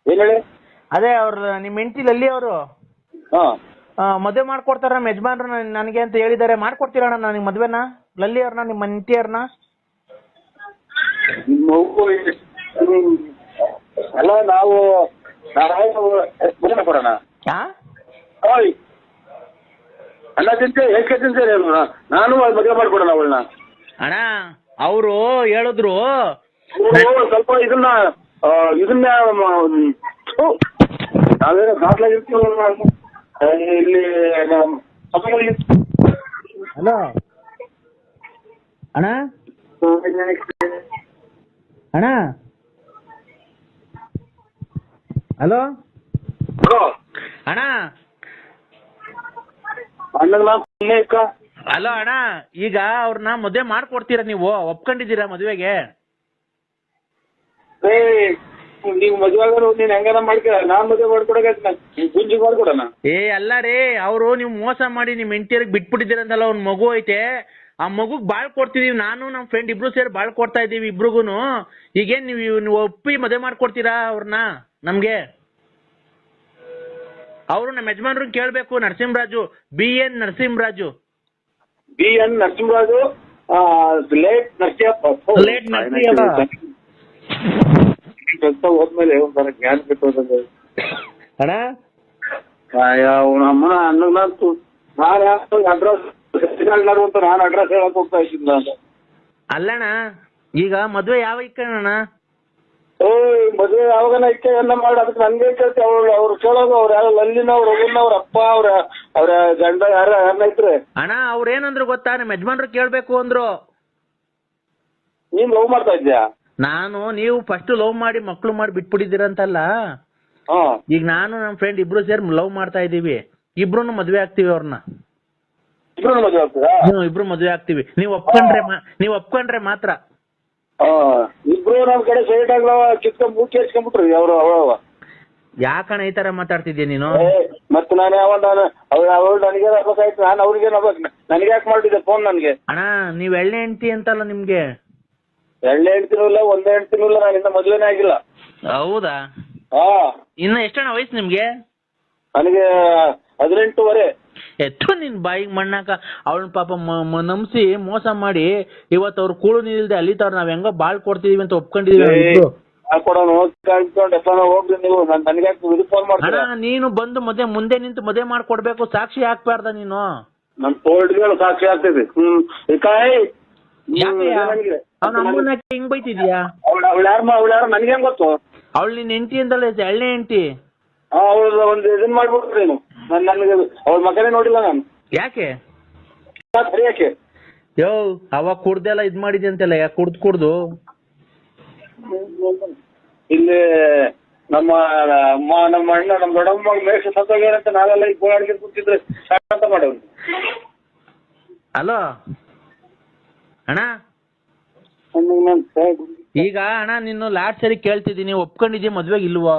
ಏನ್ ಹೇಳಿ? ಅದೇ ಅವ್ರ ನಿಮ್ ಹೆಂಡತಿ ಲಲ್ಲಿ ಅವರು ಹಾ ಮದ್ವೆ ಮಾಡ್ಕೊಡ್ತಾರ ನಮ್ಮ ಯಜಮಾನ್ರು ನನಗೆ ಅಂತ ಹೇಳಿದಾರೆ. ಮಾಡ್ಕೊಡ್ತೀರಣ್ಣ ನನಗೆ ಮದ್ವೆನ? ಲಲ್ಲಿ ಅವ್ರನ್ನ, ನಿಮ್ಮ ಹೆಂಡತಿ ಅವ್ರನ್ನ? ಅಲ್ಲ ನಾವು ಮದುವೆ ಕೊಡೋಣ. ಅಲ್ಲ ತಿಂತೆ ಹೇಗೆ ತಿಂತಾರೆ ನಾನು ಮದುವೆ ಮಾಡ್ಕೊಡೋಣ ಅವಳನ್ನ. ಅಣ್ಣ ಅವರು ಹೇಳಿದ್ರು ಸ್ವಲ್ಪ ಇದನ್ನ ನಾವೇನೋ ದಾಖಲಾಗಿರ್ತೀವಿ ಇಲ್ಲಿ. ಹಲೋ ಅಣ್ಣ, ಅಣ್ಣ ಹಲೋ ಅಣ್ಣ. ಹಲೋ ಅಣ್ಣ, ಈಗ ಅವ್ರನ್ನ ಮದ್ವೆ ಮಾಡ್ಕೊಡ್ತೀರಾ ನೀವು? ಒಪ್ಕೊಂಡಿದ್ದೀರಾ ಮದ್ವೆಗೆ? ನೀವು ಮದ್ವೆ ನೀನ್ ಹೆಂಗಾರ ಮಾಡ್ತೀರ, ನಾನ್ ಮದ್ವೆ ಮಾಡ್ಕೊಡಕ ಗುಂಜಿ ಮಾಡ್ಕೊಡೋಣ. ಅಲ್ಲ ರೀ, ಅವರು ನೀವು ಮೋಸ ಮಾಡಿ ನಿಮ್ ಹೆಂಡತಿಯರಿಗೆ ಬಿಟ್ಬಿಟ್ಟಿದ್ದೀರಂತಲ್ಲ. ಒಂದ್ ಮಗು ಐತೆ, ಆ ಮಗುಗ್ ಬಾಳ್ ಕೊಡ್ತಿದೀವಿ. ನಾನು ನಮ್ ಫ್ರೆಂಡ್ ಇಬ್ರು ಸೇರಿ ಬಾಳ್ ಕೊಡ್ತಾ ಇದೀವಿ ಇಬ್ರಿಗೂನು. ಈಗೇನ್ ನೀವು ಒಪ್ಪಿ ಮದ್ವೆ ಮಾಡ್ಕೊಡ್ತೀರಾ ಅವ್ರನ್ನ ನಮ್ಗೆ? ಅವರು ನಮ್ಮ ಯಜಮಾನ್ರು ಕೇಳ್ಬೇಕು. Narasimharaju, BN Narasimharaju. BN Narasimharaju, late Narasimhappa. Late Narasimhappa ಹೋದ್ಮೇಲೆ ಒಂಥರ ಜ್ಞಾನ ಬಿಟ್ಟು ಅಣ್ಣ. ಅಮ್ಮನ ಅನ್ನಂತೂ ನಾನು ಅಡ್ರೆಸ್ ಅಂತ ನಾನು ಅಡ್ರೆಸ್ ಹೇಳಕ್ ಹೋಗ್ತಾ ಇದ್ದೀನಿ ನಾನು. ಅಲ್ಲಣ್ಣ, ಈಗ ಮದ್ವೆ ಯಾವ ಇಕ್ಕಣ್ಣ? ಮದುವೆ ಯಾವಾಗನ ಇಕ್ಕೆ ಎಲ್ಲ ಮಾಡಿ ಅದಕ್ಕೆ ನನ್ಗೆ ಕೇಳ್ತಿ. ಅವ್ರು ಕೇಳೋದು ಅವ್ರು ಯಾರು ಲಲ್ಲಿನ ಅವ್ರ ಅವ್ರ ಅಪ್ಪ ಅವ್ರ ಗಂಡ ಯಾರನ್ನ ಇದ್ರೆ. ಅಣ್ಣ ಅವ್ರೇನಂದ್ರು ಗೊತ್ತಾ? ನಮ್ಮ ಯಜಮಾನ್ರು ಕೇಳ್ಬೇಕು ಅಂದ್ರು. ನೀನ್ ಲವ್ ಮಾಡ್ತಾ ಇದ್ಯಾ? ನಾನು ನೀವು ಫಸ್ಟ್ ಲವ್ ಮಾಡಿ ಮಕ್ಳು ಮಾಡಿ ಬಿಟ್ಬಿಟ್ಟಿದ್ದೀರಂತಲ್ಲ. ಈಗ ನಾನು ನಮ್ಮ ಫ್ರೆಂಡ್ ಇಬ್ರು ಸೇರಿ ಲವ್ ಮಾಡ್ತಾ ಇದೀವಿ. ಇಬ್ರು ಮದ್ವೆ ಆಗ್ತೀವಿ ಅವ್ರನ್ನ. ಇಬ್ರು ಮದುವೆ ಆಗ್ತೀರಾ? ಇಬ್ರು ಮದ್ವೆ ಆಗ್ತೀವಿ. ನೀವು ಒಪ್ಕೊಂಡ್ರೆ ಮಾತ್ರ. ಇಬ್ರು ನಮ್ ಕಡೆ ಸೈಡ್ ಆಗ್ಲವ ಕಿತ್ಕೊಂಡ್ ಮೂರ್ತಿ ಹಚ್ಕೊಂಡ್ಬಿಟ್ರಿ ಅವ್ರು. ಯಾಕಣ್ಣ ಈ ತರ ಮಾತಾಡ್ತಿದ್ಯಾ ನೀನು? ಮತ್ತೆ ನಾನು ಅವಳು ನನಗೆ ಆಗ್ಬೇಕಾಯ್ತು, ನಾನು ಅವ್ರಿಗೆ ನನಗೆ ಯಾಕೆ ಮಾಡಿದ್ದೆ ಫೋನ್ ನನ್ಗೆ? ಅಣ್ಣ ನೀವ್ ಎಳ್ಳೆ ಹೆಂಡ್ತಿ ಅಂತಲ್ಲ ನಿಮ್ಗೆ? ಎಳ್ಳೆ ಹೆಣ್ತಿನೂ ಇಲ್ಲ, ಒಂದೇ ಹೆಣ್ತಿನೂ ಇಲ್ಲ, ನಾನು ಇನ್ನ ಮದ್ವೆನೇ ಆಗಿಲ್ಲ. ಹೌದಾ? ಇನ್ನ ಎಷ್ಟಣ್ಣ ವಯಸ್ಸು ನಿಮ್ಗೆ? ನನಗೆ 18 ಎತ್ತು ನಿನ್ ಬಾಯಿಗೆ ಮಣ್ಣಾಕ. ಅವಳನ್ನ ಪಾಪ ನಂಬಿಸಿ ಮೋಸ ಮಾಡಿ ಇವತ್ತು ಅವ್ರು ಕೂಳು ನೀರಿಲ್ದೆ ಅಲ್ಲಿತಾವ್ರ. ನಾವ್ ಹೆಂಗೋ ಬಾಳ್ ಕೊಡ್ತಿದೀವಿ ಅಂತ ಒಪ್ಕೊಂಡಿದೀವಿ. ಅಣ್ಣ ನೀನು ಬಂದು ಮುಂದೆ ನಿಂತು ಮದುವೆ ಮಾಡ್ಕೊಡ್ಬೇಕು. ಸಾಕ್ಷಿ ಹಾಕ್ಬಾರ್ದ ನೀನು? ನಮ್ ತೋಳ್ಗಳು ಸಾಕ್ಷಿ ಆಗ್ತಿದೆ. ಅವ್ನ ಅಮ್ಮನ ಹಿಂಗ್ ಬೈತಿದ್ಯಾ? ಅವಳು ಯಾರು ನನ್ಗೆ ಹೆಂಗ್ ಗೊತ್ತು? ಅವಳು ನಿನ್ ಹೆಂಡತಿ ಅಂತಲ್ಲ, ಎಳ್ಳೆ ಹೆಂಡತಿ. ಅವ್ಳು ಒಂದು ಇದನ್ ಮಾಡ್ಬಿಟ್ರಿ ನೀವು. ನನಗೆ ಅವ್ಳ ಮಗನೇ ನೋಡಿಲ್ಲ ನಾನು. ಯಾಕೆ? ಯಾಕೆ ಯೋ ಅವಾಗ ಕುಡ್ದೆಲ್ಲ ಇದ್ ಮಾಡಿದ್ಯ ಅಂತೆಲ್ಲ. ಯಾಕೆ ಕುಡ್ದು ಇಲ್ಲಿ ನಮ್ಮ ಅಣ್ಣ ನಮ್ಮ ದೊಡ್ಡಮ್ಮ ಮೇಷ ಸತ್ತೋಗ್ಯಾರಂತ ನಾವೆಲ್ಲ ಈಗ ಗೋಳಾಡಿಗೆ ಕೂತಿದ್ರೆ ಅಂತ ಮಾಡೋರು. ಹಲೋ ಅಣ್ಣ, ಈಗ ಅಣ್ಣ ನಿನ್ನ ಲಾಸ್ಟ್ ಸರಿ ಕೇಳ್ತಿದ್ದೀನಿ, ಒಪ್ಕೊಂಡಿದ್ದೀವಿ ಮದ್ವೆಗೆ ಇಲ್ವೋ?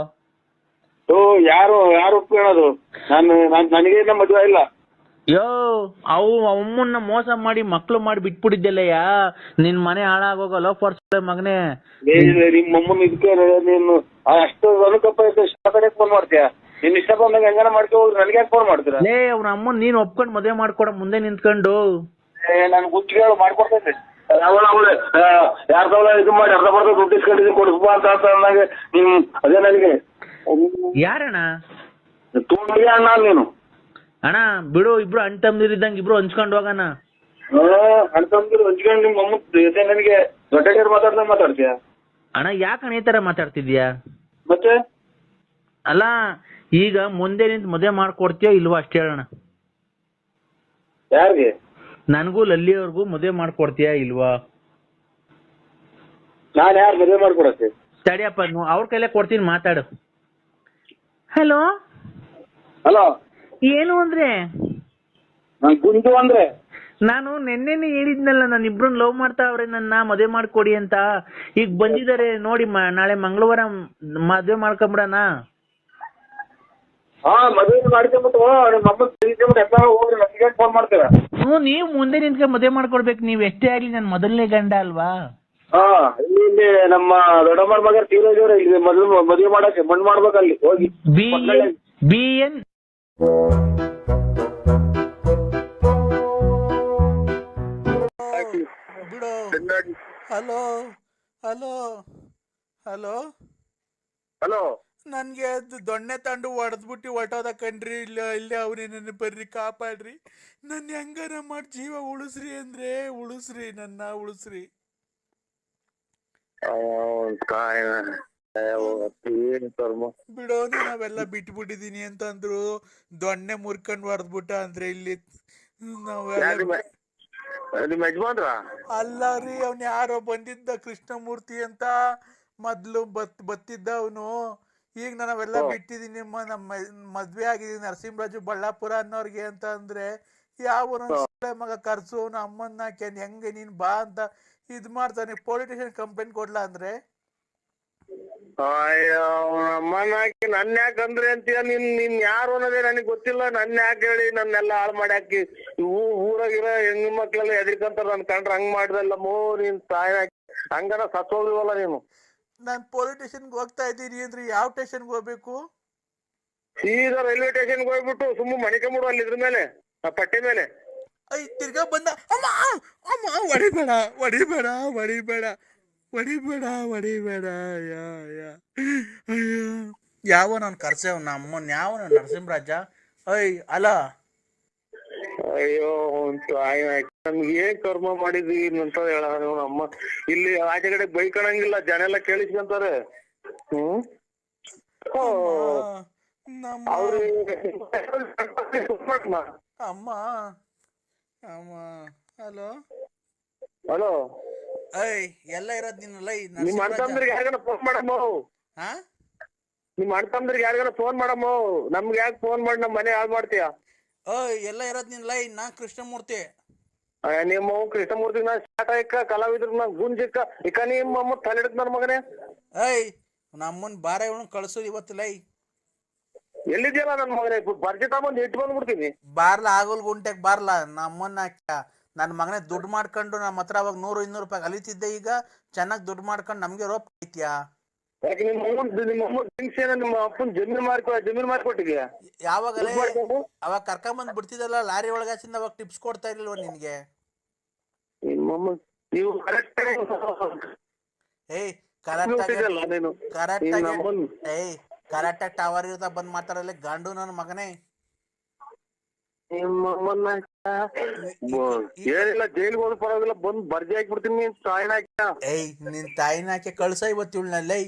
ಯಾರು ಒಪ್ಕೊಳ್ಳೋದು? ನನಗೇನ ಮದ್ವೆ ಇಲ್ಲ. ಯೋ ಅಮ್ಮನ್ನ ಮೋಸ ಮಾಡಿ ಮಕ್ಳು ಮಾಡಿ ಬಿಟ್ಬಿಟ್ಟಿದ್ದೆಲ್ಲಯ್ಯ. ನಿನ್ ಮನೆ ಹಾಳಾಗೋಗಲ್ಲ ಫಸ್ಟ್ ಮಗನೇ. ನಿಮ್ಮ ಅಮ್ಮನ ಇದಕ್ಕೆ ನೀನು ಅಷ್ಟು ಅನುಕಂಪ ಕಡೆ ಫೋನ್ ಮಾಡ್ತೀಯ? ನಿನ್ ಇಷ್ಟ ಬಂದಾಗ ಹೆಂಗಾನ ಮಾಡ್ಕೊ ಹೋಗ್ರಿ, ನನಗೆ ಫೋನ್ ಮಾಡ್ತೀರಾ? ಲೇ ಅವ್ನ ಅಮ್ಮನ್ ನೀನ್ ಒಪ್ಕೊಂಡ್ ಮದ್ವೆ ಮಾಡ್ಕೊಡ ಮುಂದೆ ನಿಂತ್ಕೊಂಡು. ನಾನು ಗುತ್ತಿಗೆ ಮಾಡ್ಕೊಡ್ತೈತೆ. ಅವಳೆ 2000 ಇದು ಮಾಡಿ ಅರ್ಧ ಬರ್ಧ ದುಡ್ಡು ಇಸ್ಕೊಂಡಿದ್ದೀನಿ ಕೊಡಿಸ್ಬಾ ಅಂತ ಅಂದಾಗ ನೀನು ಅದೇ ನನಗೆ ಯಾರಣ್ಣ? ಅಣ್ಣ ನೀನು ಅಣ್ಣ ಬಿಡು, ಇಬ್ರು ಅಣ್ಣ ತಮ್ಮದಿರಿದ್ದಂಗೆ ಇಬ್ರು ಹಂಚ್ಕೊಂಡು ಹೋಗೋಣ. ಅಣ್ಣ ತಮ್ಮದಿರು ಹಂಚ್ಕೊಂಡು ನಿಮ್ಮ ಅಮ್ಮ ಜೊತೆ ನನಗೆ ದೊಡ್ಡ ಮಾತಾಡ್ತೀಯ ಅಣ್ಣ ಯಾಕಣ್ಣ ಈ ತರ ಮಾತಾಡ್ತಿದ್ಯಾ? ಮತ್ತೆ ಅಲ್ಲ ಈಗ ಮುಂದೆ ನಿಂತು ಮದುವೆ ಮಾಡ್ಕೊಡ್ತೀಯೋ ಇಲ್ವಾ ಅಷ್ಟೇ ಹೇಳೋಣ. ಯಾರಿಗೆ? ನನಗೂ ಲಲ್ಲಿ ಅವ್ರಿಗೂ ಮದುವೆ ಮಾಡ್ಕೊಡ್ತೀಯಾ ಇಲ್ವಾ? ನಾನ್ ಯಾರು ಮದುವೆ ಮಾಡ್ಕೊಡಕ್ಕೆ? ತಡಿಯಪ್ಪ ಅವ್ರ ಕೈಲೇ ಕೊಡ್ತೀನಿ, ಮಾತಾಡು. ಹಲೋ ಹಲೋ, ಏನು ಅಂದ್ರೆ? ನಾನ್ ಗುಂಡು ಅಂದ್ರೆ ನಾನು ನಿನ್ನೆನೆ ಹೇಳಿದ್ನಲ್ಲ, ನಾನು ಇಬ್ರನ್ನ ಲವ್ ಮಾಡ್ತಾವ್ರೆ, ನನ್ನ ಮದುವೆ ಮಾಡ್ಕೊಡಿ ಅಂತ. ಈಗ ಬಂದಿದ್ದಾರೆ ನೋಡಿ, ನಾಳೆ ಮಂಗಳವಾರ ಮದುವೆ ಮಾಡ್ಕೊಂಬಿಡಣ. ಹಾ, ಮದುವೆ ಮಾಡ್ಕೊಂಬಿಟ್ಟು ನಿಮ್ಮ ಅಮ್ಮ ತಿಳ್ಕೊಂಬಿಟ್ಟು ಎಲ್ಲ ಹೋಗ್ರಿ, ನನಗೆ ಫೋನ್ ಮಾಡ್ತೇವೆ. ನೀವು ಮುಂದೆ ನಿಂತ್ಕೊಂಡು ಮದುವೆ ಮಾಡ್ಕೊಡ್ಬೇಕು. ನೀವ್ ಎಷ್ಟೇ ಆಗ್ಲಿ ನನ್ನ ಮೊದಲನೇ ಗಂಡ ಅಲ್ವಾ? ಹಾ, ಇಲ್ಲಿ ನಮ್ಮ ದೊಡ್ಡಮ್ಮರ ಮಗ ತೀರೋಜವ್ರೆ, ಇಲ್ಲಿ ಮದುವೆ ಮಾಡಕ್ಕೆ ಮಣ್ಣು ಮಾಡ್ಬೇಕಲ್ಲಿ ಹೋಗಿ. BN ಬಿಡು. ಹಲೋ ಹಲೋ ಹಲೋ ಹಲೋ, ನನ್ಗೆ ದೊಣ್ಣೆ ತಂಡು ಹೊಡೆದ್ಬಿಟ್ಟು ಹೊಟ್ಟೋದ ಕಣ್ರಿ. ಇಲ್ಲೇ ಅವ್ರಿ, ನನ್ನ ಬರ್ರಿ ಕಾಪಾಡ್ರಿ, ನನ್ನ ಹೆಂಗಾರ ಮಾಡಿ ಜೀವ ಉಳಿಸ್ರಿ ಅಂದ್ರೆ ಉಳಿಸ್ರಿ, ನನ್ನ ಉಳಿಸ್ರಿ. ಬಿಡೋ, ನಾವೆಲ್ಲ ಬಿಟ್ಬಿಟ್ಟಿದೀನಿ ಅಂತಂದ್ರು, ದೊಣ್ಣೆ ಮುರ್ಕೊಂಡ್ ಹೊಡೆದ್ಬಿಟ್ಟ ಅಂದ್ರೆ ಇಲ್ಲಿ ನಾವೆಲ್ಲ. ನಿಮ್ಮ ಯಜಮಾನ್ರ? ಅಲ್ಲ ರೀ, ಅವ್ನ ಯಾರೋ ಬಂದಿದ್ದ ಕೃಷ್ಣಮೂರ್ತಿ ಅಂತ, ಮೊದ್ಲು ಬತ್ತಿದ್ದ ಅವನು. ಈಗ ನಾವೆಲ್ಲ ಬಿಟ್ಟಿದೀನಿ, ನಮ್ಮ ಮದ್ವೆ ಆಗಿದೀನಿ ನರಸಿಂಹರಾಜು ಬಳ್ಳಾಪುರ ಅನ್ನೋರ್ಗೆ ಅಂತ ಅಂದ್ರೆ, ಯಾವ ಮಗ ಕರ್ಸು ಅವನ ಅಮ್ಮನ್ನ ಹೆಂಗೆ ನೀನ್ ಬಾ ಅಂತ ಇದ್ ಮಾಡ್ತಾನೆ. ಪೊಲೀಸ್ ಸ್ಟೇಷನ್ ಕಂಪ್ಲೇಂಟ್ ಕೊಡ್ಲಾ ಅಂದ್ರೆ? ಅಯ್ಯೋ, ಅಮ್ಮನ ಹಾಕಿ ನನ್ನ ಯಾಕೆ ಅಂದ್ರೆ ಅಂತೀಯ? ನಿನ್ ಯಾರು ಅನ್ನೋದೇ ನನಗೆ ಗೊತ್ತಿಲ್ಲ. ನನ್ನ ಯಾಕೆ ಹೇಳಿ ನನ್ನೆಲ್ಲ ಹಾಳು ಮಾಡಿ ಹಾಕಿ ಊರಾಗಿರೋ ಹೆಣ್ಣು ಮಕ್ಳೆಲ್ಲ ಎದ್ರಿಕಂತಾರ. ನನ್ ಕಂಡ್ರೆ ಹಂಗ್ ಮಾಡ್ದಲ್ಲ ಮೋ, ನೀನ್ ತಾಯಿ ಹಂಗನ ಸತ್ತೋಗಿವಲ್ಲ ನೀನು. ನಾನ್ ಪೊಲೀಸ್ ಸ್ಟೇಷನ್ಗೆ ಹೋಗ್ತಾ ಇದ್ದೀನಿ ಅಂದ್ರೆ ಯಾವ ಸ್ಟೇಷನ್ಗೆ ಹೋಗ್ಬೇಕು? ಸೀದಾ ರೈಲ್ವೆ ಸ್ಟೇಷನ್ಗೆ ಹೋಗ್ಬಿಟ್ಟು ಸುಮ್ಮ ಮಣಿಕೊಂಬಿಡು ಅಲ್ಲಿ ಇದ್ರ ಮೇಲೆ, ಆ ಪಟ್ಟೆ ಮೇಲೆ. ತಿರ್ಗಾ ಬಂದ, ಅಮ್ಮ ಅಮ್ಮ ಹೊಡಿಬೇಡ ಹೊಡಿಬೇಡ ಹೊಡಿಬೇಡ ಹೊಡಿಬೇಡ ಹೊಡಿಬೇಡ. ಯಾವ ನಾನು ಕರ್ಸೇವ್ ಅಮ್ಮನ್? ಯಾವ ನರಸಿಂಹರಾಜ? ಅಲ್ಲ ಅಯ್ಯೋ, ನಮ್ಗೆ ಏನ್ ಕರ್ಮ ಮಾಡಿದ್ವಿ ಅಂತ ಹೇಳ ಅಮ್ಮ. ಇಲ್ಲಿ ಆಚೆ ಕಡೆ ಬೈಕಣಂಗಿಲ್ಲ, ಜನ ಎಲ್ಲ ಕೇಳಿಸ್ಕೊಂತಾರೆ. ಅಮ್ಮ ಅಮ್ಮ. ಹಲೋ ಹಲೋ, ಎಲ್ಲ ಇರೋದ್ ನೀನು. ನಿಮ್ ಅಣ್ತಂದ್ರಿಗೆ ಯಾರಿಗಾನ ಫೋನ್ ಮಾಡಮ್ಮ. ನಿಮ್ ಅಣ್ತಂದ್ರಿಗೆ ಯಾರಿಗಾನ ಫೋನ್ ಮಾಡಮ್ಮ. ನಮ್ಗೆ ಯಾಕೆ ಫೋನ್ ಮಾಡಿ ನಮ್ ಮನೆ ಹಾಳು ಮಾಡ್ತೀಯ? ಎಲ್ಲ ಇರೋದ್ ನೀನ್. ನಾ ಕೃಷ್ಣಮೂರ್ತಿ. ನಿಮ್ಮ ಕೃಷ್ಣಮೂರ್ತಿ ನಾ ಶಾಟ ಇಕ್ಕ ಕಲಾವಿದ್ರ ನಾ ಗುಂಜಿಕ್ಕ ಇಕ್ಕ ನಿಮ್ಮ ಅಮ್ಮ ತಲೆ ಹಿಡಿದ್ ನನ್ ಮಗನೇ. ನಮ್ಮನ್ ಬಾರ ಇವನು ಕಳ್ಸೋದು ಇವತ್ತು. ಎಲ್ಲಿದ್ಯಲ್ಲ ನನ್ ಮಗನೇ? ಬರ್ಜಿತ ಬಂದ್ ಇಟ್ಟು ಬಂದ್ಬಿಡ್ತೀನಿ. ಬಾರ್ಲಾ, ಆಗೋಲ್ ಗುಂಟೆಗ್ ಬಾರ್ಲಾ. ನಮ್ಮನ್ನ ನನ್ ಮಗನೇ ದುಡ್ಡು ಮಾಡ್ಕೊಂಡು ನಮ್ಮ ಹತ್ರ ಅವಾಗ 100-200 ರೂಪಾಯಿ ಅಲಿತಿದ್ದೆ. ಈಗ ಚೆನ್ನಾಗ್ ದುಡ್ಡು ಮಾಡ್ಕೊಂಡು ನಮ್ಗೆ ರೋಪ್ ಐತ್ಯಾ? ಯಾಕೆ ನಿಮ್ಮ ಅಪ್ಪನ್ ಜಮೀನ್ ಮಾರ್ಕೊಟ್ಟಿದ್ಯಾ? ಯಾವಾಗಲೇ ಅವಾಗ ಕರ್ಕೊಂಬಂದ್ ಬಿಡ್ತಿದ್ದಲ್ಲ ಲಾರಿ ಒಳಗಾಸಿಂದ, ಅವಾಗ ಟಿಪ್ಸ್ ಕೊಡ್ತಾ ಇರ್ಲಿಲ್ವ ನಿನ್ಗೆ? ನೀವು ಕರೆಕ್ಟಾಗಿ ಟವರ್ ಇರ್ತಾ ಬಂದ್ ಮಾತಾಡಲ್ಲ ಗಂಡು ನನ್ನ ಮಗನೇ. ಏನಿಲ್ಲ, ಜೈಲ್ಗೆ ಹೋದ್ ಪರವಾಗಿಲ್ಲ, ಬಂದ್ ಬರ್ಜಿ ಹಾಕ್ಬಿಡ್ತೀನಿ. ತಾಯಿನ ನಿನ್ ತಾಯಿನ ಹಾಕಿ ಕಳ್ಸ ಇವತ್ತಿಳ್ನಲ್ಲೇ.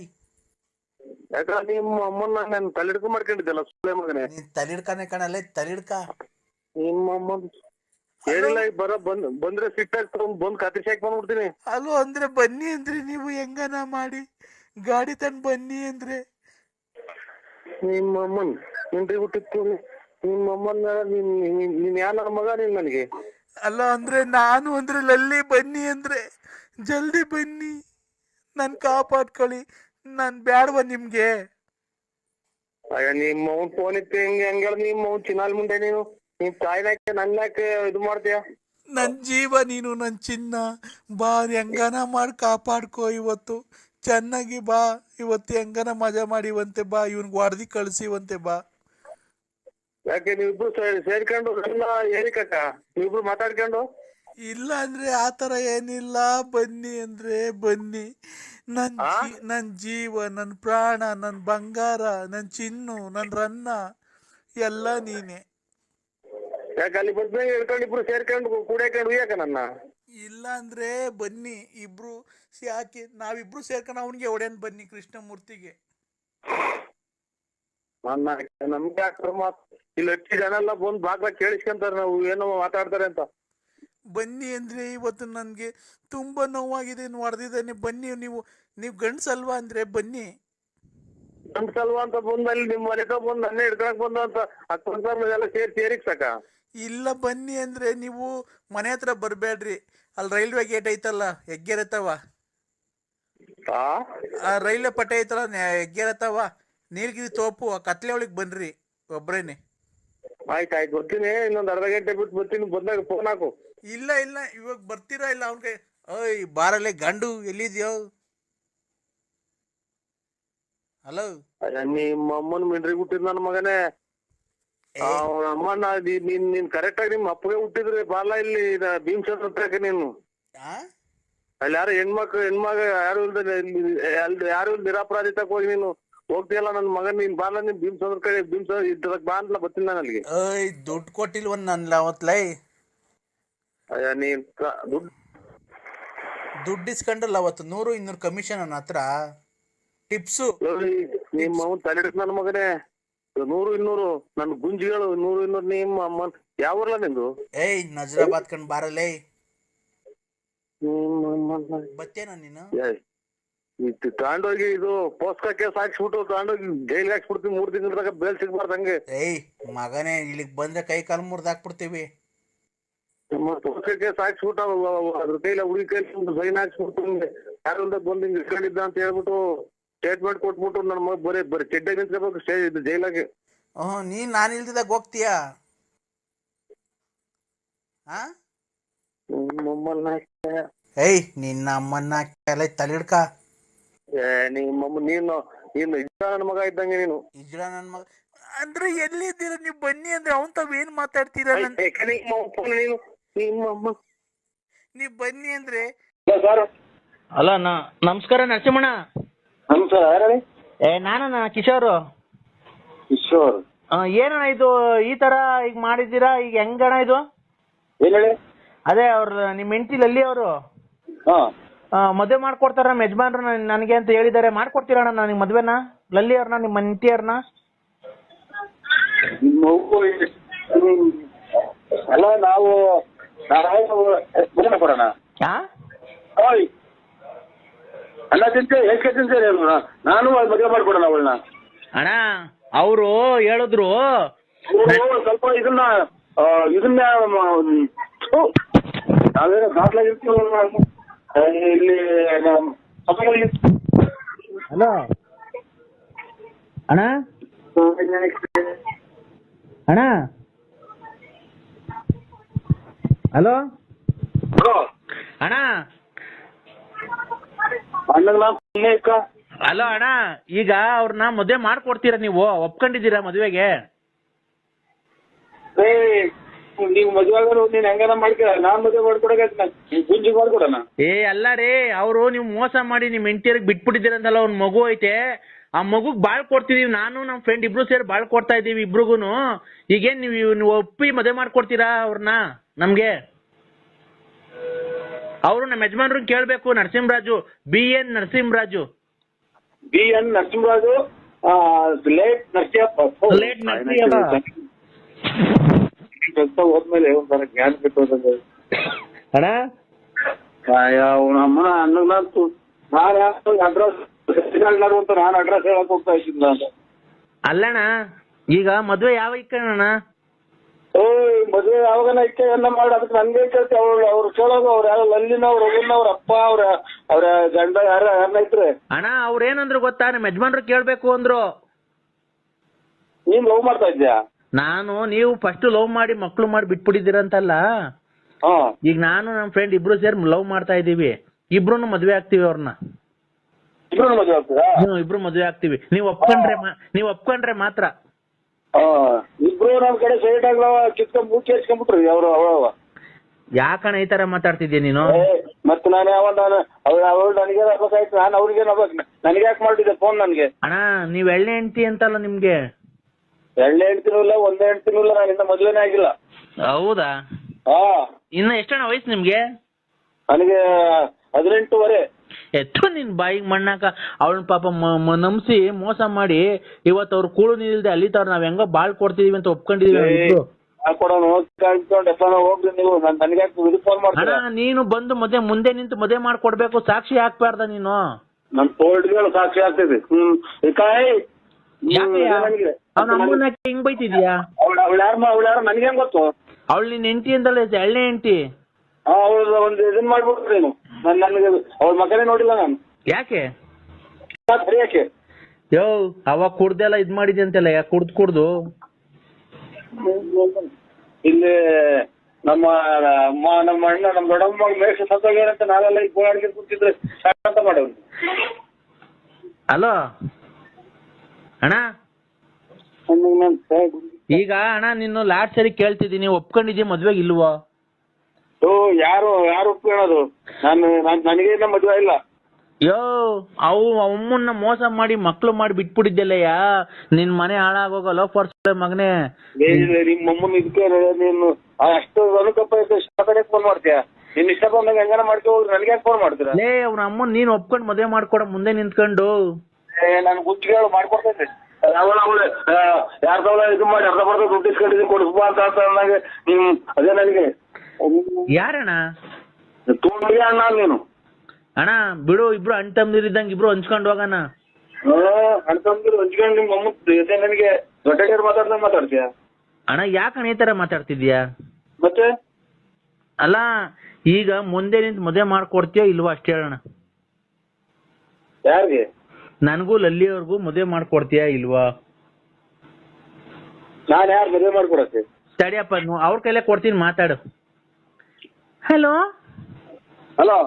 ಯಾಕಂದ್ರೆ ನಿಮ್ಮ ಅಮ್ಮನ್ನ ನಾನು ತಲೆಡ್ಕ ಮಾಡ್ಕೊಂಡಿದ್ದಲ್ಲ ಸುಳ್ಳೆ ಮಗನೇ. ನೀನ್ ತಲಿಡ್ಕಾನೆ ಕಣಲ್ಲ, ತಲಿಡ್ಕ. ನಿಮ್ಮ ಅಮ್ಮ ಏನಿಲ್ಲ, ಬಂದ್ರೆ ಸಿಟ್ಟಾಗ್ತ ಬಂದ್ ಕತ್ರಿಸಿ ಹಾಕಿ ಬಂದ್ಬಿಡ್ತೀನಿ. ಅಲ್ಲೋ ಅಂದ್ರೆ ಬನ್ನಿ ಅಂದ್ರೆ ನೀವು ಹೆಂಗನ ಮಾಡಿ ಗಾಡಿ ತಂದ್ ಬನ್ನಿ ಅಂದ್ರೆ. ನಿಮ್ಮ ಅಮ್ಮನ್ ನಿಂತ್ರಿ ಬಿಟ್ಟಿತ್ತು. ನಿಮ್ಮ ಅಮ್ಮನ ನೀನ್ ಯಾರ ಮಗ ನೀನ್ ನನಗೆ? ಅಲ್ಲ ಅಂದ್ರೆ ನಾನು ಅಂದ್ರೆ ಲಲ್ಲಿ ಬನ್ನಿ ಅಂದ್ರೆ ಜಲ್ದಿ ಬನ್ನಿ, ನನ್ ಕಾಪಾಡ್ಕೊಳ್ಳಿ. ನಾನ್ ಬ್ಯಾಡ್ವ ನಿಮ್ಗೆ? ಅಯ್ಯ, ನಿಮ್ಮ ಅವ್ನ್ ಫೋನ್ ಇತ್ತು ಹೆಂಗೆ ಹಂಗ ನಿಮ್ಮ ಅವ್ನ್ ಚಿನ್ನಾಲ್ ಮುಂದೆ ನೀನು ನಿಮ್ ತಾಯಿನಾಕೆ ನನ್ನಾಕೆ ಇದು ಮಾಡ್ತೀಯ? ನನ್ ಜೀವ ನೀನು, ನನ್ ಚಿನ್ನ. ಬಾ, ಹೆಂಗನ ಮಾಡಿ ಕಾಪಾಡ್ಕೋ ಇವತ್ತು. ಚೆನ್ನಾಗಿ ಬಾ, ಇವತ್ತು ಹೆಂಗನ ಮಜಾ ಮಾಡಿವಂತೆ ಬಾ. ಇವನ್ಗೆ ಹೊಡೆದಿ ಕಳ್ಸಿವಂತೆ ಬಾ. ಯಾಕೆ ನೀವಿಬ್ರು ಸೇರ್ಕೊಂಡು ಎಲ್ಲ ಏರಿಕಕ್ಕ ನೀವಿಬ್ರು ಮಾತಾಡ್ಕೊಂಡು? ಇಲ್ಲ ಅಂದ್ರೆ ಆತರ ಏನಿಲ್ಲ, ಬನ್ನಿ ಅಂದ್ರೆ ಬನ್ನಿ. ನನ್ ಜೀವ, ನನ್ ಪ್ರಾಣ, ನನ್ ಬಂಗಾರ, ನನ್ ಚಿನ್ನು, ನನ್ ರನ್ನ ಎಲ್ಲ ನೀನೆ. ಯಾಕೆ ಅಲ್ಲಿ ಬಂದ್ಮೇಲೆ ಹಿಡ್ಕೊಂಡು ಇಬ್ರು ಸೇರ್ಕೊಂಡು ಕೂಡಾಕೊಂಡು ಯಾಕ ನನ್ನ ಇಲ್ಲ ಅಂದ್ರೆ ಬನ್ನಿ ಇಬ್ರು ಯಾಕೆ ನಾವಿಬ್ರು ಸೇರ್ಕೊಂಡು ಅವನಿಗೆ ಹೊಡೆಯನ್ ಬನ್ನಿ ಕೃಷ್ಣಮೂರ್ತಿಗೆ. ನಮ್ಗೆ ಇಲ್ಲಿ ಹೆಚ್ಚು ಜನ ಎಲ್ಲ ಬಂದ್ ಬಾಗ್ಲ ಕೇಳಿಸ್ಕೊಂತಾರೆ ನಾವು ಏನೋ ಮಾತಾಡ್ತಾರೆ ಅಂತ. ಬನ್ನಿ ಅಂದ್ರೆ ಇವತ್ತು ನನ್ಗೆ ತುಂಬಾ ನೋವಾಗಿದೆ, ಹೊಡೆದಿದ್ದಾನೆ. ಬನ್ನಿ, ನೀವು ಗಂಡ್ಸಲ್ವಾ ಅಂದ್ರೆ ಬನ್ನಿ. ಗಂಡ್ಸಲ್ವಾ ಅಂತ ಬಂದ್ ಅಲ್ಲಿ ನಿಮ್ ಮನೆ ಬಂದ್ ನನ್ನೇ ಹಿಡ್ಕೊಳಕ್ ಬಂದ ಅಂತ ಎಲ್ಲ ಸೇರಿಕ್ ಸಾಕ. ಇಲ್ಲ ಬನ್ನಿ ಅಂದ್ರೆ ನೀವು ಮನೆ ಹತ್ರ ಬರ್ಬೇಡ್ರಿ. ಅಲ್ಲಿ ರೈಲ್ವೆ ಗೇಟ್ ಐತಲ್ಲ, ಹೆಗ್ಗೆರತ್ತವ, ಆ ರೈಲ್ವೆ ಪಟ್ಟೆ ಐತಲ್ಲ, ಹೆಗ್ಗೆರತ್ತವ, ನೀಲಗಿರಿ ತೋಪು, ಆ ಕತ್ಲೆ ಒಳಗ್ ಬನ್ರಿ ಒಬ್ರೇನೆ. ಆಯ್ತಾಯ್ತು ಬರ್ತೀನಿ, ಇನ್ನೊಂದ್ ಅರ್ಧ ಗಂಟೆ ಬಿಟ್ಟು ಬರ್ತೀನಿ. ಬಂದಾಗ ಫೋನ್ ಹಾಕು. ಇಲ್ಲ ಇವಾಗ ಬರ್ತೀರಾ ಇಲ್ಲ ಅವನ್ಗೆ? ಓಯ್ ಬಾರಲ್ಲೇ ಗಂಡು, ಎಲ್ಲಿದ್ಯೋ? ಹಲೋ, ನಿಮ್ಮ ಅಮ್ಮನ್ ಮಿಂಡ್ರಿ ಹುಟ್ಟಿದ್ ನನ್ ಮಗನೇ. ಅಮ್ಮನ ನೀನ್ ಕರೆಕ್ಟ್ ಆಗಿ ನಿಮ್ ಅಪ್ಪಗೆ ಹುಟ್ಟಿದ್ರೆ ಬಾಲ ಇಲ್ಲಿ ಭೀಮಚಂದ್ರ ಹತ್ರಕ್ಕೆ ನೀನು. ಅಲ್ಲಿ ಯಾರು ಹೆಣ್ಮಗ ಯಾರು ಯಾರು ನಿರಾಪರಾಧಿ ತಕ ಹೋಗಿ ನೀನು ಹೋಗ್ತೀಯಲ್ಲ ನನ್ ಮಗನ್. ನೀನ್ ಬಾಲ ನೀನ್ ಭೀಮಚಂದ್ರ ಕಡೆ ಭೀಮಚಂದ್ರ ಬಾ ಅಂತ ಬರ್ತೀನಿ ನಾನು ಅಲ್ಲಿಗೆ. ದುಡ್ಡು ಕೊಟ್ಟಿಲ್ವ ನನ್ಲ ಅವತ್ಲೈ? ನೀನ್ ದುಡ್ಡು ಇಸ್ಕೊಂಡಲ್ಲ ಅವತ್ತು 100-200 ಕಮಿಷನ್ ನನ್ನ ಹತ್ರ ಟಿಪ್ಸು. ನಿಮ್ಮ ಅವನ್ ತಲೆಡಿಸ್ ನನ್ ಮಗನೇ. 100-200 ನನ್ ಗುಂಜಿಗಳು 100-200 ನಿಮ್ಮ ಅಮ್ಮ. ಯಾವೂರ್ಲ ನಿಂದು? ಏಯ್ ನಜರಾಬಾದ್ ಕಂಡ್ ಬಾರಲ್ಲೇ. ಬತ್ತೇನ ನೀನು? ತಗೊಂಡೋಗಿ ಇದು ಪೋಸ್ಕಾ ಕೇಸ್ ಹಾಕ್ಸ್ಬಿಟ್ಟು ತಗೊಂಡೋಗಿ ಜೈಲ್ಗೆ ಹಾಕ್ಸ್ಬಿಡ್ತೀವಿ. 3 ತಿಂಗಳದಾಗ ಬೇಲ್ ಸಿಗ್ಬಾರ್ದಂಗೆ. ಏಯ್ ಮಗನೇ, ಇಲ್ಲಿಗ್ ಬಂದ್ರೆ ಕೈ ಕಾಲು ಮುರ್ದಾಕ್ಬಿಡ್ತೀವಿ. ಪೋಸ್ಕಾ ಕೇಸ್ ಹಾಕ್ಸ್ಬಿಟ್ಟು ಅದ್ರ ಕೈಲ ಹುಡುಗಿ ಕೈಲಿ ಸೈನ್ ಹಾಕ್ಸ್ಬಿಟ್ಟು ಯಾರು ಬಂದು ಹಿಂಗ್ ಇಟ್ಕೊಂಡಿದ್ದ ಅಂತ ಹೇಳ್ಬಿಟ್ಟು ಸ್ಟೇಟ್ಮೆಂಟ್ ಕೊಟ್ಬಿಟ್ಟು ನನ್ ಮಗ ಬರೀ ಚೆಡ್ಡೆ ನಿಂತ್ಕೋಬೇಕು ಜೈಲಾಗೆ. ನೀನ್ ನಾನು ಇಲ್ದಿದಾಗ ಹೋಗ್ತೀಯಾ? ಏಯ್ ನಿನ್ನ ಅಮ್ಮನ್ನ ತಲಿಡ್ಕ. ನೀನು ಇಜ್ಜ ನನ್ ಮಗ ಇದ್ದಂಗೆ ನೀನು. ಇಜ್ರ ನನ್ ಮಗ ಅಂದ್ರೆ ಎಲ್ಲಿದ್ದೀರ ನೀವು? ಬನ್ನಿ ಅಂದ್ರೆ ಅವನ್ ತಾವ್ ಏನ್ ಮಾತಾಡ್ತೀರ? ನೀವ್ ಬನ್ನಿ ಅಂದ್ರೆ. ಅಲ್ಲ ನಮಸ್ಕಾರ ನರಸಿಂಹಣ್ಣ. ನಮಸ್ಕಾರ. ನಾನಣ್ಣ ಕಿಶೋರ್. ಕಿಶೋರ್ ಏನಣ್ಣ ಇದು ಈ ತರ ಈಗ ಮಾಡಿದ್ದೀರಾ? ಈಗ ಹೆಂಗಣ್ಣ ಇದು? ಏನ್ ಹೇಳಿ? ಅದೇ ಅವ್ರ ನಿಮ್ ಹೆಂಡತಿ ಲಲ್ಲಿ ಅವರು ಮದ್ವೆ ಮಾಡ್ಕೊಡ್ತಾರ ನಮ್ಮ ಯಜಮಾನ್ರು ನನಗೆ ಅಂತ ಹೇಳಿದಾರೆ. ಮಾಡ್ಕೊಡ್ತೀರಣ್ಣ ನನಗೆ ಮದ್ವೆನ? ಲಲ್ಲಿ ಅವ್ರನ್ನ, ನಿಮ್ಮ ಹೆಂಡತಿ ಅವ್ರನ್ನ? ಅಲ್ಲ ನಾವು ಕೊಡೋಣ. ಅಲ್ಲ ತಿಂತೇವೆ ನಾನು ಮದುವೆ ಮಾಡ್ಕೊಡೋಣ ಅವಳನ್ನ. ಅಣ್ಣ ಅವರು ಹೇಳಿದ್ರು ಸ್ವಲ್ಪ ಇದನ್ನ ನಾವೇನೋ ದಾಖಲಾಗಿರ್ತೀವಿ ಇಲ್ಲಿ. ಹಲೋ ಅಣ್ಣ, ಅಣ್ಣ ಹಲೋ ಅಣ್ಣ. ಹಲೋ ಅಣ್ಣ, ಈಗ ಅವ್ರನ್ನ ಮದ್ವೆ ಮಾಡ್ಕೊಡ್ತೀರಾ ನೀವು? ಒಪ್ಕೊಂಡಿದ್ದೀರಾ ಮದ್ವೆಗೆ? ನೀವು ಮದ್ವೆ ಆಗೋರು ನೀನ್ ಹೆಂಗಾರ ಮಾಡ್ತೀರ, ನಾನ್ ಮದ್ವೆ ಮಾಡ್ಕೊಡಕ ಗುಂಜಿ ಮಾಡ್ಕೊಡೋಣ. ಅಲ್ಲ ರೀ, ಅವರು ನೀವು ಮೋಸ ಮಾಡಿ ನಿಮ್ ಹೆಂಡತಿಯರಿಗೆ ಬಿಟ್ಬಿಟ್ಟಿದ್ದೀರಂತಲ್ಲ. ಒಂದ್ ಮಗು ಐತೆ, ಆ ಮಗುಗ್ ಬಾಳ್ ಕೊಡ್ತಿದೀವಿ. ನಾನು ನಮ್ ಫ್ರೆಂಡ್ ಇಬ್ರು ಸೇರಿ ಬಾಳ್ ಕೊಡ್ತಾ ಇದೀವಿ ಇಬ್ರಿಗೂನು. ಈಗೇನ್ ನೀವು ಒಪ್ಪಿ ಮದ್ವೆ ಮಾಡ್ಕೊಡ್ತೀರಾ ಅವ್ರನ್ನ ನಮ್ಗೆ? ಅವರು ನಮ್ಮ ಯಜಮಾನ್ರು ಕೇಳ್ಬೇಕು. Narasimharaju, BN Narasimharaju. BN Narasimharaju, late Narasimhappa. Late Narasimhappa ಹೋದ್ಮೇಲೆ ಒಂಥರ ಜ್ಞಾನ ಬಿಟ್ಟು ಅಣ್ಣ. ಅಮ್ಮನ ಅನ್ನಂತೂ ನಾನು ಅಡ್ರೆಸ್ ಅಂತ ನಾನು ಅಡ್ರೆಸ್ ಹೇಳಕ್ ಹೋಗ್ತಾ ಇದ್ದೀನಿ ನಾನು. ಅಲ್ಲಣ್ಣ, ಈಗ ಮದ್ವೆ ಯಾವ ಇಕ್ಕಣ್ಣ? ಮದ್ವೆ ಯಾವಾಗನ ಇಕ್ಕ ಎಲ್ಲ ಮಾಡಿ ಅದಕ್ಕೆ ನನ್ಗೆ ಕೇಳ್ತಿ. ಅವ್ರು ಕೇಳೋದು ಅವ್ರು ಯಾರು ಲಲ್ಲಿನವ್ರು, ರಘುನವ್ರ ಅಪ್ಪ, ಅವ್ರ ಗಂಡ ಯಾರನ್ನ ಇದ್ರೆ. ಅಣ್ಣ ಅವ್ರೇನಂದ್ರು ಗೊತ್ತಾ? ನಮ್ಮ ಯಜಮಾನ್ರು ಕೇಳ್ಬೇಕು ಅಂದ್ರು. ನೀನ್ ಲವ್ ಮಾಡ್ತಾ ಇದ್ಯಾ? ನಾನು ನೀವು ಫಸ್ಟ್ ಲವ್ ಮಾಡಿ ಮಕ್ಳು ಮಾಡಿ ಬಿಟ್ಬಿಟ್ಟಿದ್ದೀರಂತಲ್ಲ. ಈಗ ನಾನು ನಮ್ಮ ಫ್ರೆಂಡ್ ಇಬ್ರು ಸೇರಿ ಲವ್ ಮಾಡ್ತಾ ಇದೀವಿ. ಇಬ್ರು ಮದ್ವೆ ಆಗ್ತೀವಿ ಅವ್ರನ್ನ. ಇಬ್ರು ಮದ್ವೆ ಆಗ್ತೀವಿ. ನೀವ್ ಒಪ್ಕೊಂಡ್ರೆ ಮಾತ್ರ. ಇಬ್ರು ನಮ್ ಕಡೆ ಸೈಡ್ ಆಗ್ಲವ ಕಿತ್ಕೊಂಡ್ ಮೂಕಿ ಹಚ್ಕೊಂಡ್ಬಿಟ್ರಿ ಅವ್ರು. ಯಾಕಣ್ಣ ಈ ತರ ಮಾತಾಡ್ತಿದ್ಯಾ ನೀನು? ಮತ್ತೆ ನಾನು ಅವಳು ನನಗೆ ಆಗ್ಬೇಕಾಯ್ತು, ನಾನು ಅವ್ರಿಗೆ ನನಗೆ ಯಾಕೆ ಮಾಡಿದ್ದೆ ಫೋನ್ ನನ್ಗೆ? ಅಣ್ಣ ನೀವ್ ಎಳ್ಳೆ ಹೆಂಡ್ತಿ ಅಂತಲ್ಲ ನಿಮ್ಗೆ? ಎಳ್ಳೆ ಹೆಣ್ತಿನೂ ಇಲ್ಲ, ಒಂದೇ ಹೆಣ್ತಿನೂ ಇಲ್ಲ, ನಾನು ಇನ್ನ ಮದ್ವೆನೇ ಆಗಿಲ್ಲ. ಹೌದಾ? ಹಾ, ಇನ್ನ ಎಷ್ಟಣ್ಣ ವಯಸ್ಸು ನಿಮ್ಗೆ? ನನಗೆ 18 ಎತ್ತು ನಿನ್ ಬಾಯಿಗೆ ಮಣ್ಣಾಕ. ಅವಳನ್ನ ಪಾಪ ನಂಬಿಸಿ ಮೋಸ ಮಾಡಿ ಇವತ್ತು ಅವ್ರು ಕೂಳು ನಿಲ್ದೆ ಅಲ್ಲಿತಾವ್ರ, ನಾವ್ ಹೆಂಗೋ ಬಾಳ್ ಕೊಡ್ತಿದೀವಿ ಅಂತ ಒಪ್ಕೊಂಡಿದೀವಿ. ಅಣ್ಣ ನೀನು ಬಂದು ಮುಂದೆ ನಿಂತು ಮದುವೆ ಮಾಡ್ಕೊಡ್ಬೇಕು, ಸಾಕ್ಷಿ ಹಾಕ್ಬಾರ್ದ ನೀನು? ನನ್ ತೋಳ್ಗಳು ಸಾಕ್ಷಿ ಆಗ್ತೈತಿ. ಅವ್ನ ಅಮ್ಮನ ಹಿಂಗ್ ಬೈತಿದ್ಯಾ? ಅವಳು ಯಾರು ನನ್ಗೇನ್ ಗೊತ್ತು? ಅವಳು ನಿನ್ ಹೆಂಡತಿ ಅಂತಲ್ಲ, ಎಳ್ಳೆ ಹೆಂಡತಿ. ಅವ್ಳ ಒಂದು ಇದನ್ ಮಾಡ್ಬಿಟ್ರಿ ನೀನು. ನನ್ಗೆ ಅವ್ಳ ಮಗನೇ ನೋಡಿಲ್ಲ ನಾನು. ಯಾಕೆ? ಯಾಕೆ ಯೋ ಅವಾಗ ಕುಡ್ದೆಲ್ಲ ಇದ್ ಮಾಡಿದ್ಯ ಅಂತೆಲ್ಲ, ಯಾಕೆ ಕುಡ್ದು ಇಲ್ಲಿ ನಮ್ಮ ಅಣ್ಣ ನಮ್ಮ ದೊಡ್ಡಮ್ಮ ಮೇಷ ಸತ್ತೋಗ್ಯಾರಂತ ನಾವೆಲ್ಲ ಈಗ ಗೋಳಾಡಿಗೆ ಕೂತಿದ್ರೆ ಅಂತ ಮಾಡೋರು. ಹಲೋ ಅಣ್ಣ, ಈಗ ಅಣ್ಣ ನಿನ್ನ ಲಾಟ್ ಸರಿ ಕೇಳ್ತಿದ್ದೀನಿ, ಒಪ್ಕೊಂಡಿದ್ಯ ಮದ್ವೆಗೆ ಇಲ್ವೋ? ಯಾರು ಒಪ್ಕೊಳ್ಳೋದು? ನನಗೇನ ಮದ್ವೆ ಇಲ್ಲ. ಯೋ ಅವು ಅಮ್ಮನ್ನ ಮೋಸ ಮಾಡಿ ಮಕ್ಳು ಮಾಡಿ ಬಿಟ್ಬಿಟ್ಟಿದ್ದೆಲ್ಲಯ್ಯ, ನಿನ್ ಮನೆ ಹಾಳಾಗೋಗ ಲವ್ ಫಾರ್ಸ್ ಮಗನೇ. ನಿಮ್ಮ ಅಮ್ಮನ ಇದಕ್ಕೆ ನೀನು ಅಷ್ಟು ಅನುಕಂಪ ಕಡೆ ಫೋನ್ ಮಾಡ್ತೀಯ? ನಿನ್ ಇಷ್ಟ ಬಂದಾಗ ಹೆಂಗಾನ ಮಾಡ್ಕೊ ಹೋಗ್ರಿ, ನನಗೆ ಫೋನ್ ಮಾಡ್ತೀರಾ? ಲೇ ಅವ್ನ ಅಮ್ಮನ್ ನೀನ್ ಒಪ್ಕೊಂಡ್ ಮದ್ವೆ ಮಾಡ್ಕೊಡ ಮುಂದೆ ನಿಂತ್ಕೊಂಡು. ನಾನು ಗುಚ್ಚಿಗೆ ಮಾಡ್ಕೊಡ್ತೈತೆ. ಅವಳು 2000 ಇದು ಮಾಡಿ ಅರ್ಧ ಬರ್ಧ ದುಡ್ಡು ಇಸ್ಕೊಂಡಿದ್ದೀನಿ ಕೊಡಿಸ್ಬಾ ಅಂತ ಅಂದಾಗ ನಿಮ್ ಅದೇ ನನಗೆ ಯಾರಣ್ಣ? ತೋಳಿಗೆ ಅಣ್ಣ ನೀನು. ಅಣ್ಣ ಬಿಡು, ಇಬ್ರು ಅಣ್ಣ ತಮ್ಮದಿರಿದ್ದಂಗೆ ಇಬ್ರು ಹಂಚ್ಕೊಂಡು ಹೋಗೋಣ. ಅಣ್ಣ ತಮ್ಮದಿರು ಹಂಚ್ಕೊಂಡು ನಿಮ್ಮ ಅಮ್ಮ ನನಗೆ ದೊಡ್ಡ ಮಾತಾಡ್ತೀಯ? ಅಣ್ಣ ಯಾಕಣ್ಣ ಈ ತರ ಮಾತಾಡ್ತಿದ್ಯಾ? ಮತ್ತೆ ಅಲ್ಲ ಈಗ ಮುಂದೆ ನಿಂತು ಮದುವೆ ಮಾಡ್ಕೊಡ್ತೀಯೋ ಇಲ್ವೋ ಅಷ್ಟೇ ಹೇಳೋಣ. ಯಾರಿಗೆ? ನನಗೂ ಲಲ್ಲಿಯವ್ರಿಗೂ ಮದುವೆ ಮಾಡ್ಕೊಡ್ತೀಯಾ ಇಲ್ವಾ? ನಾನು ಯಾರು ಮದುವೆ ಮಾಡ್ಕೊಡಕ್ಕೆ? ತಡಿಯಪ್ಪ, ಅವ್ರ ಕೈಲೇ ಕೊಡ್ತೀನಿ, ಮಾತಾಡು. ಹಲೋ ಹಲೋ,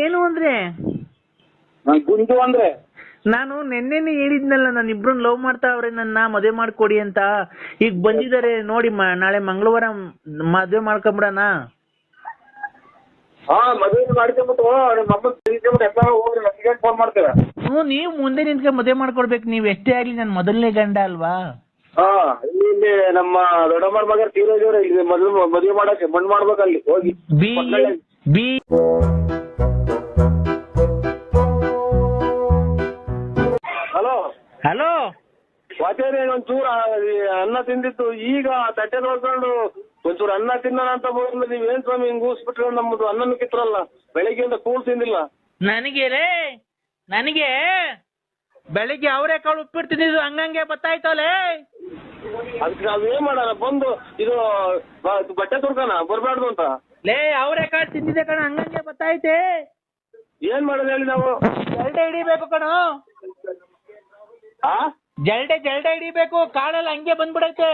ಏನು ಅಂದ್ರೆ? ನಾನು ಗುಂಡು ಅಂದ್ರೆ ನಾನು ನೆನ್ನೆನೆ ಹೇಳಿದ್ನಲ್ಲ, ನಾನು ಇಬ್ರನ್ನ ಲವ್ ಮಾಡ್ತಾವ್ರೆ, ನನ್ನ ಮದುವೆ ಮಾಡ್ಕೊಡಿ ಅಂತ. ಈಗ ಬಂದಿದ್ದಾರೆ ನೋಡಿ, ನಾಳೆ ಮಂಗಳವಾರ ಮದುವೆ ಮಾಡ್ಕೊಂಬಿಡಣ. ಮದುವೆ ಮಾಡ್ಕೊಂಬಿಟ್ಟು ನಿಮ್ಮ ಅಮ್ಮ ಹೋಗ್ರಿ, ನನಗೆ ಫೋನ್ ಮಾಡ್ತೀರ? ನೀವು ಮುಂದೆ ನಿಂತ್ಕೊಂಡು ಮದುವೆ ಮಾಡ್ಕೊಡ್ಬೇಕು, ನೀವ್ ಎಷ್ಟೇ ಆಗ್ಲಿ ನನ್ನ ಮೊದಲನೇ ಗಂಡ ಅಲ್ವಾ? ಇಲ್ಲಿ ನಮ್ಮ ದೊಡ್ಡಮ್ಮರ ಮಗ ತೀರೋಜವ್ರೆ, ಇಲ್ಲಿ ಮದುವೆ ಮಾಡಕ್ಕೆ ಮಣ್ಣು ಮಾಡ್ಬೇಕಲ್ಲಿ ಹೋಗಿ. ಹಲೋ ಹಲೋ, ವಾಚಾರ್ಯ, ಒಂಚೂರು ಅನ್ನ ತಿಂದಿತ್ತು, ಈಗ ತಟ್ಟೆ ನೋಡ್ಕೊಂಡು ಒಂಚೂರು ಅನ್ನ ತಿನ್ನೋಣ ಅಂತ ಬಂದ್ರೆ ನೀವೇನ್ ಸ್ವಾಮಿ ಹಿಂಗ್ ಊಸ್ಬಿಟ್ರೆ ನಮ್ಮದು ಅನ್ನನೂ ಕಿತ್ರಲ್ಲ, ಬೆಳಗ್ಗೆಯಿಂದ ಕೂಳ್ ತಿಂದಿಲ್ಲ. ನನಗೆ ಬೆಳಿಗ್ಗೆ ಅವರೇ ಕಾಳು ಉಪ್ಪಿಡ್ತಿದ್ದು ಹಂಗಂಗೆ ಬತ್ತಾಯ್ತಲೇ. ಅದಕ್ಕೆ ನಾವ್ ಏನ್ ಮಾಡೋಣ? ಬಂದು ಇದು ಬಟ್ಟೆ ತುರ್ಕನ ಬರ್ಬಾರ್ದು ಅಂತ. ಲೇ ಅವರೇ ಕಾಳು ತಿಂದಿದೆ ಕಣ, ಹಂಗಂಗೆ ಬತ್ತಾಯ್ತೆ. ಏನ್ ಮಾಡೋದು ಹೇಳಿ ನಾವು? ಜಲ್ಡೆ ಹಿಡಿಬೇಕು ಕಣ, ಜಲ್ಡೆ ಹಿಡಿಬೇಕು, ಕಾಳೆಲ್ಲ ಹಂಗೆ ಬಂದ್ಬಿಡೈತೆ.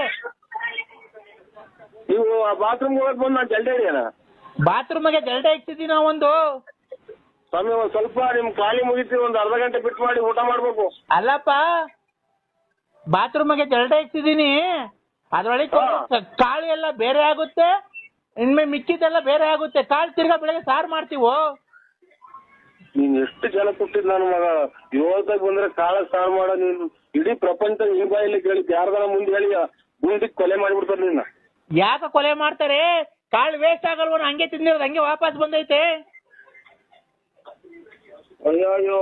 ನೀವು ಬಾತ್ರೂಮ್ ಹೋಗಕ್ ಬಂದು ನಾನು ಜಲ್ಡೆ ಹಿಡಿಯೋಣ? ಬಾತ್ರೂಮ್ಗೆ ಜಲ್ಡೆ ಇಕ್ತಿದ್ದೀವಿ ನಾವೊಂದು. ಸ್ವಾಮಿ ಒಂದ್ ಸ್ವಲ್ಪ ನಿಮ್ ಖಾಲಿ ಮುಗಿಸಿ ಒಂದ್ ಅರ್ಧ ಗಂಟೆ ಬಿಟ್ಟು ಮಾಡಿ ಊಟ ಮಾಡ್ಬೇಕು. ಅಲ್ಲಪ್ಪ, ಬಾತ್ರೂಮ್ಗೆ ಜಲ್ಡೆ ಇಕ್ತಿದ್ದೀನಿ, ಅದ್ರೊಳಗೆ ಕಾಳು ಎಲ್ಲ ಬೇರೆ ಆಗುತ್ತೆ, ಇನ್ಮೇ ಮಿಕ್ಕಿದೆಲ್ಲ ಬೇರೆ ಆಗುತ್ತೆ. ಕಾಳು ತಿರ್ಗಾ ಬೆಳಗ್ಗೆ ಸಾರು ಮಾಡ್ತೀವೋ. ನೀನ್ ಎಷ್ಟು ಜನ ಕೊಟ್ಟಿದ್ ನನ್ನ ಮಗ, ಇವತ್ತಾಗ ಬಂದ್ರೆ ಕಾಳ ಸಾರು ಮಾಡೋ ನೀನು. ಇಡೀ ಪ್ರಪಂಚ ಈ ಬಾಯಲ್ಲಿ ಕೇಳಿದ್ ಯಾರ್ದಾರ ಮುಂದೆ ಹೇಳಿ ಗುಂಡಿಗೆ ಕೊಲೆ ಮಾಡ್ಬಿಡ್ತಾರೆ ನಿನ್ನ. ಯಾಕ ಕೊಲೆ ಮಾಡ್ತಾರೆ? ಕಾಳು ವೇಸ್ಟ್ ಆಗಲ್ವ? ಹಂಗೆ ತಿಂದಿರೋದು ಹಂಗೆ ವಾಪಸ್ ಬಂದೈತೆ. ಅಯ್ಯೋ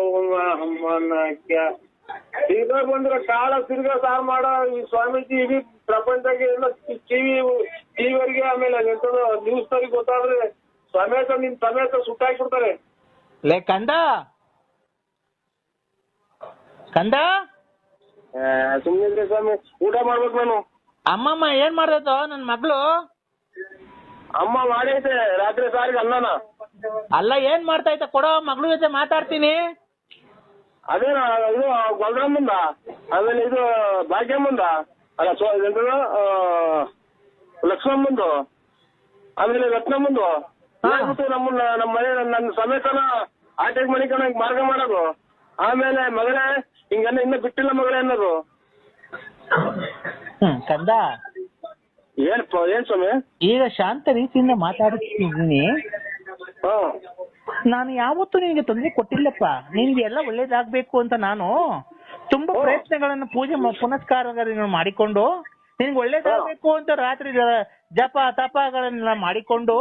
ತಿರ್ಗಾ ಬಂದ್ರೆ ಕಾಳ ತಿರ್ಗಾ ಸಾರು ಮಾಡೋ ಈ ಸ್ವಾಮೀಜಿ ಇಡೀ ಪ್ರಪಂಚಕ್ಕೆ ಎಲ್ಲ ಟಿವಿಯವರಿಗೆ ಆಮೇಲೆ ನ್ಯೂಸ್ ನವರಿಗೆ ಗೊತ್ತಾದ್ರೆ ನಿಮ್ ಸಮೇತ ಸುಟ್ಟಾಕ್ಬಿಡ್ತಾರೆ. ಲೇ ಕಂದ ಸುಮ್ಮನೆ ಸ್ವಾಮಿ, ಊಟ ಮಾಡ್ಬೇಕು ನಾನು. ಅಮ್ಮಮ್ಮ ಏನ್ ಮಾಡ್ದೈತೋ ನನ್ ಮಗಳು? ಅಮ್ಮ ಮಾಡೈತೆ ರಾತ್ರಿ ಸಾರಿಗೆ ಅನ್ನನ. ಅಲ್ಲ ಏನ್ ಮಾಡ್ತೈತೆ ಕೊಡೋ, ಮಗಳ ಜೊತೆ ಮಾತಾಡ್ತೀನಿ. ಅದೇನ ಇದು ಗೊಲ್ರಮ್ಮಂದ, ಆಮೇಲೆ ಇದು ಭಾಗ್ಯಮ್ಮಂದ, ಅಲ್ಲ ಲಕ್ಷ್ಮಮ್ಮಂದು, ಆಮೇಲೆ ರತ್ನಮ್ಮಂದು. ನಮ್ಮ ಮನೆ ನನ್ನ ಸಮೇತನ ಆಟೆಗೆ ಮನೆ ಕಣ ಮಾರ್ಗ ಮಾಡೋದು. ಆಮೇಲೆ ಮಗಳೇ ಹಿಂಗನ್ನ ಇನ್ನ ಬಿಟ್ಟಿಲ್ಲ ಮಗಳೇ ಅನ್ನೋದು. ಕಂದ ಏನ್ ಸ್ವಾಮಿ? ಈಗ ಶಾಂತ ರೀತಿಯಿಂದ ಮಾತಾಡ್ತಿದ್ದೀನಿ. ನಾನು ಯಾವತ್ತೂ ನಿನಗೆ ತೊಂದರೆ ಕೊಟ್ಟಿಲ್ಲಪ್ಪ, ನಿನ್ಗೆ ಎಲ್ಲ ಒಳ್ಳೇದಾಗ್ಬೇಕು ಅಂತ ನಾನು ತುಂಬಾ ಪ್ರಯತ್ನಗಳನ್ನು ಪೂಜೆ ಪುನಸ್ಕಾರಗಳನ್ನು ಮಾಡಿಕೊಂಡು ನಿನ್ಗೆ ಒಳ್ಳೇದಾಗ್ಬೇಕು ಅಂತ ರಾತ್ರಿ ಜಪ ತಪಗಳನ್ನೆಲ್ಲ ಮಾಡಿಕೊಂಡು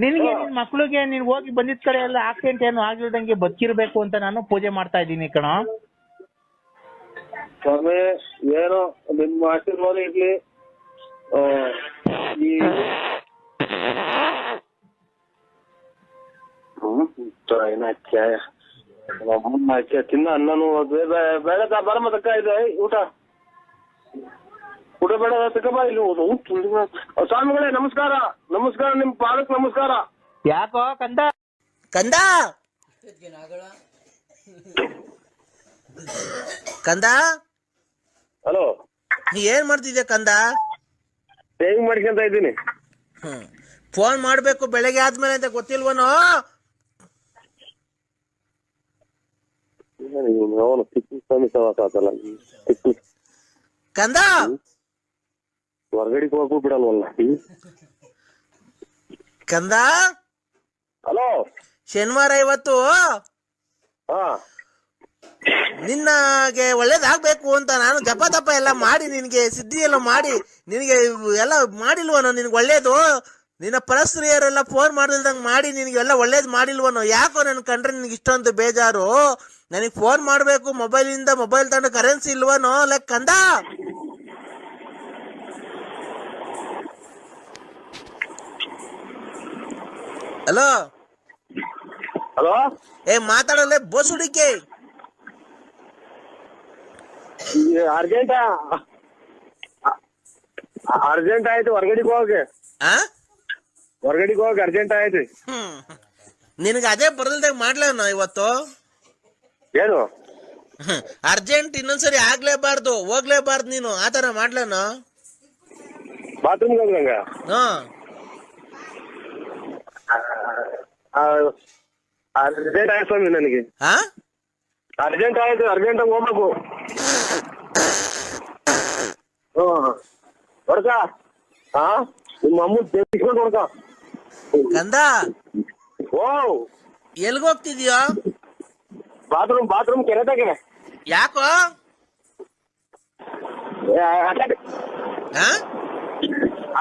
ನಿನ್ಗೆ ನಿನ್ ಮಕ್ಳಿಗೆ ನೀನ್ ಹೋಗಿ ಬಂದಿದ್ ಕಡೆ ಎಲ್ಲ ಆಕ್ಸಿಡೆಂಟ್ ಏನು ಆಗ್ಲಿಲ್ದಂಗೆ ಬದುಕಿರ್ಬೇಕು ಅಂತ ನಾನು ಪೂಜೆ ಮಾಡ್ತಾ ಇದ್ದೀನಿ ಕಣ. ಸ್ವಾಮಿ ಏನೋ ನಿಮ್ಮ ಆಶೀರ್ವಾದ ಇರ್ಲಿ. ತಿನ್ನ ಅನ್ನನು ಬೇಡ ಬರಮ್ಮ ತಕ್ಕ ಇದೆ ಊಟ ಬೇಡ ತಕ್ಕಬ ಇಲ್ಲಿ ಸ್ವಾಮಿಗಳೇ ನಮಸ್ಕಾರ ನಮಸ್ಕಾರ, ನಿಮ್ ಪಾದಕ್ ನಮಸ್ಕಾರ. ಯಾಕೋ ಕಂದ ಕಂದ ಕಂದ ಹಲೋ, ಏನ್ ಮಾಡ್ತಿದ್ಯಾ ಕಂದ? ಸೇವಿಂಗ್ ಮಾಡ್ಕೊಂತ ಇದ್ದೀನಿ. ಫೋನ್ ಮಾಡ್ಬೇಕು ಬೆಳಗ್ಗೆ ಆದ್ಮೇಲೆ ಅಂತ ಗೊತ್ತಿಲ್ವನೋ? ಕಂದ ಹೊರಗಡೆ ಹೋಗು ಬಿಡಲ್ವಲ್ಲ. ಕಂದ ಹಲೋ, ಶನಿವಾರ ಇವತ್ತು ನಿನ್ನಗೆ ಒಳ್ಳೇದಾಗ್ಬೇಕು ಅಂತ ನಾನು ಜಪ ತಪ ಎಲ್ಲ ಮಾಡಿ ನಿನ್ಗೆ ಸಿದ್ಧಿ ಎಲ್ಲ ಮಾಡಿ ನಿನಗೆ ಎಲ್ಲ ಮಾಡಿಲ್ವನೋ? ನಿನ್ಗೆ ಒಳ್ಳೇದು ನಿನ್ನ ಪರಸ್ತ್ರೀಯರೆಲ್ಲ ಫೋನ್ ಮಾಡಿಲ್ದಂಗೆ ಮಾಡಿ ನಿನಗೆ ಎಲ್ಲ ಒಳ್ಳೇದು ಮಾಡಿಲ್ವನೋ? ಯಾಕೋ ನನ್ ಕಂಡ್ರೆ ನಿನ್ಗೆ ಇಷ್ಟೊಂದು ಬೇಜಾರು? ನನಗೆ ಫೋನ್ ಮಾಡ್ಬೇಕು ಮೊಬೈಲಿಂದ, ಮೊಬೈಲ್ ತಗೊಂಡು ಕರೆನ್ಸಿ ಇಲ್ವನೋ? ಲೈಕ್ ಕಂದ ಹಲೋ ಹಲೋ, ಮಾತಾಡಲ್ಲ ಬೋಸುಡಿಕೆ. ಅರ್ಜೆಂಟ್ ಆಯ್ತು, ಹೊರಗಡೆಗೆ ಹೋಗಿ ಅರ್ಜೆಂಟ್ ಆಯ್ತು. ನಿನಗೆ ಅದೇ ಬರಲ್ದಾಗ ಮಾಡ್ಲನ ಇವತ್ತು? ಏನು ಅರ್ಜೆಂಟ್ ಇನ್ನೊಂದ್ಸರಿ ಆಗ್ಲೇಬಾರ್ದು, ಹೋಗ್ಲೇಬಾರ್ದು ನೀನು, ಆತರ ಮಾಡ್ಲನ? ಬಾತ್ರೂಮ್ಗೆ ಹೋಗಂಗ ಅರ್ಜೆಂಟ್ ಆಯ್ತು ಸ್ವಾಮಿ, ನನಗೆ ಅರ್ಜೆಂಟ್ ಆಯ್ತು, ಅರ್ಜೆಂಟ್ ಹೋಗ್ಬೇಕು. ಹೊಡ್ಕ ನಿಮ್ಮ ಅಮ್ಮ ತೆಗಿಸ್ಕೊಂಡು ಹೊಡ್ಕ. ಕಂದ ಓ, ಎಲ್ಗೋಗ್ತಿದ್ಯೋ? ಬಾತ್ರೂಮ್ ಕೆರೆತಾಗೆ. ಯಾಕೋ?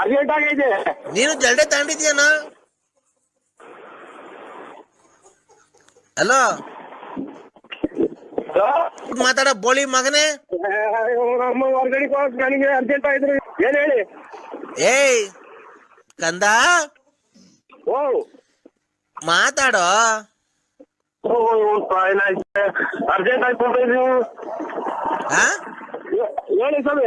ಅರ್ಜೆಂಟ್ ಆಗೈತೆ. ನೀನು ಜಲ್ಡೆ ತಗೊಂಡಿದ್ಯಾನ? ಹಲೋ, ಮಾತಾಡ ಬೋಳಿ ಮಗನೇ. ನಮ್ಮ ಹೊರಗಡೆ ಹೋಗಕ್ ನನಗೆ ಅರ್ಜೆಂಟ್ ಆಯ್ತು. ಏನ್ ಹೇಳಿ? ಏಯ್ ಕಂದ ಓ, ಮಾತಾಡೋ. ಅರ್ಜೆಂಟ್ ಆಯ್ತು ಹೇಳಿ ಸ್ವಾಮಿ.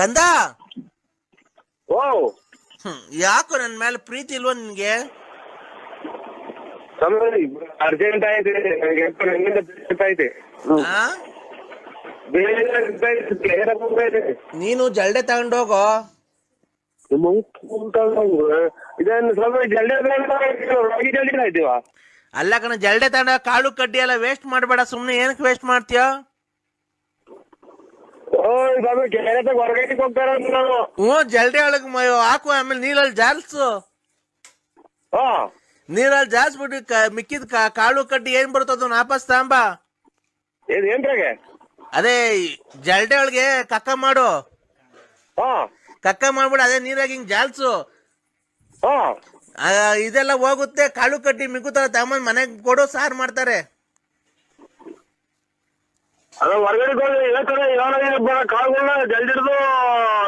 ಕಂದ ಓ, ಯಾಕೋ ನನ್ ಮೇಲೆ ಪ್ರೀತಿ ಇಲ್ವ ನಿನ್ಗೆ? ಅರ್ಜೆಂಟ್ ಆಯ್ತು, ಐತೆ. ನೀನು ಜಲ್ಡೆ ತಗೊಂಡೋಗೋ. ಇದೇನು ಸ್ವಲ್ಪ ಜಲ್ದಿ ಆಯ್ತೀವ? ಅಲ್ಲ ಕಣ, ಜಲ್ಡೆ ತಗೊಂಡ ಕಾಳು ಕಡ್ಡಿ ಎಲ್ಲ ವೇಸ್ಟ್ ಮಾಡ್ಬೇಡ ಸುಮ್ನೆ. ಏನಕ್ಕೆ ವೇಸ್ಟ್ ಮಾಡ್ತೀಯ? ಹೊರಗಡೆ ಹೋಗ್ತಾರ ನಾವು. ಜಲ್ಡೆ ಒಳಗ್ ಹಾಕು, ಆಮೇಲೆ ನೀರಲ್ಲಿ ಜಾಲ್ಸು. ನೀರಲ್ಲಿ ಜಾಲ್ಸ್ಬಿಟ್ಟು ಮಿಕ್ಕಿದ ಕಾಳು ಕಡ್ಡಿ ಏನ್ ಬರ್ತದ ವಾಪಸ್ ತಾಂಬ. ಏನ್ರಾಗೆ? ಅದೇ ಜಲ್ಡೆ ಒಳಗೆ ಕಕ್ಕ ಮಾಡು. ಕಕ್ಕ ಮಾಡ್ಬಿಡು, ಅದೇ ನೀರಾಗಿ ಹಿಂಗ್ ಜಾಲ್ಸು. ಇದೆಲ್ಲ ಹೋಗುತ್ತೆ. ಕಾಳು ಕಡ್ಡಿ ಮಿಕ್ಕುತ್ತಾರ ತಗೊಂಡ್ ಮನೆಗ್ ಕೊಡು, ಸಾರು ಮಾಡ್ತಾರೆ. ಅದ ಹೊರಗಡೆ ಕಾಳುಗಳನ್ನ ಜಲ್ದಿ ಹಿಡಿದು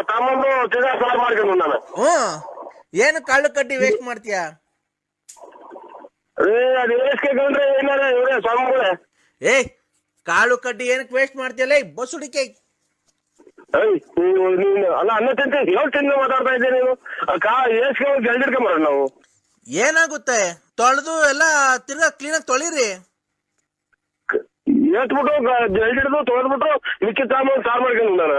ತಗೊಂಡು ತಿರ್ಗಾ ಸಾರು ಮಾಡ್ಕೊಂಡು ನಾನು. ಏನು ಕಾಳು ಕಡ್ಡಿ ವೇಸ್ಟ್ ಮಾಡ್ತೀಯ? ಅದು ವೇಸ್ಕೊಂಡ್ರೆ ಏನಾರ ಇವ್ರೆ ಸ್ವಾಮಿಗಳೇ. ಕಾಳು ಕಡ್ಡಿ ಏನಕ್ಕೆ ವೇಸ್ಟ್ ಮಾಡ್ತೀಯಲ್ಲ ಬಸುಡಿಕೆ? ಅಲ್ಲ ಅನ್ನ ತಿಂತ ಹೇಳ್ತೀನಿ ಮಾತಾಡ್ತಾ ಇದ್ದೆ ನೀನು. ಏಸ್ಕೊಂಡು ಜಲ್ದಿ ಹಿಡ್ಕೊಂಬರ ನಾವು. ಏನಾಗುತ್ತೆ? ತೊಳೆದು ಎಲ್ಲ ತಿರ್ಗಾ ಕ್ಲೀನಾಗಿ ತೊಳಿರಿ. ಏಟ್ಬಿಟ್ಟು ಜಲ್ದಿ ಹಿಡಿದು ತೊಳೆದ್ಬಿಟ್ಟು ಮಿಕ್ಕಿ ಸಾರು ಮಾಡ್ಕೊಂಡು ನಾನು.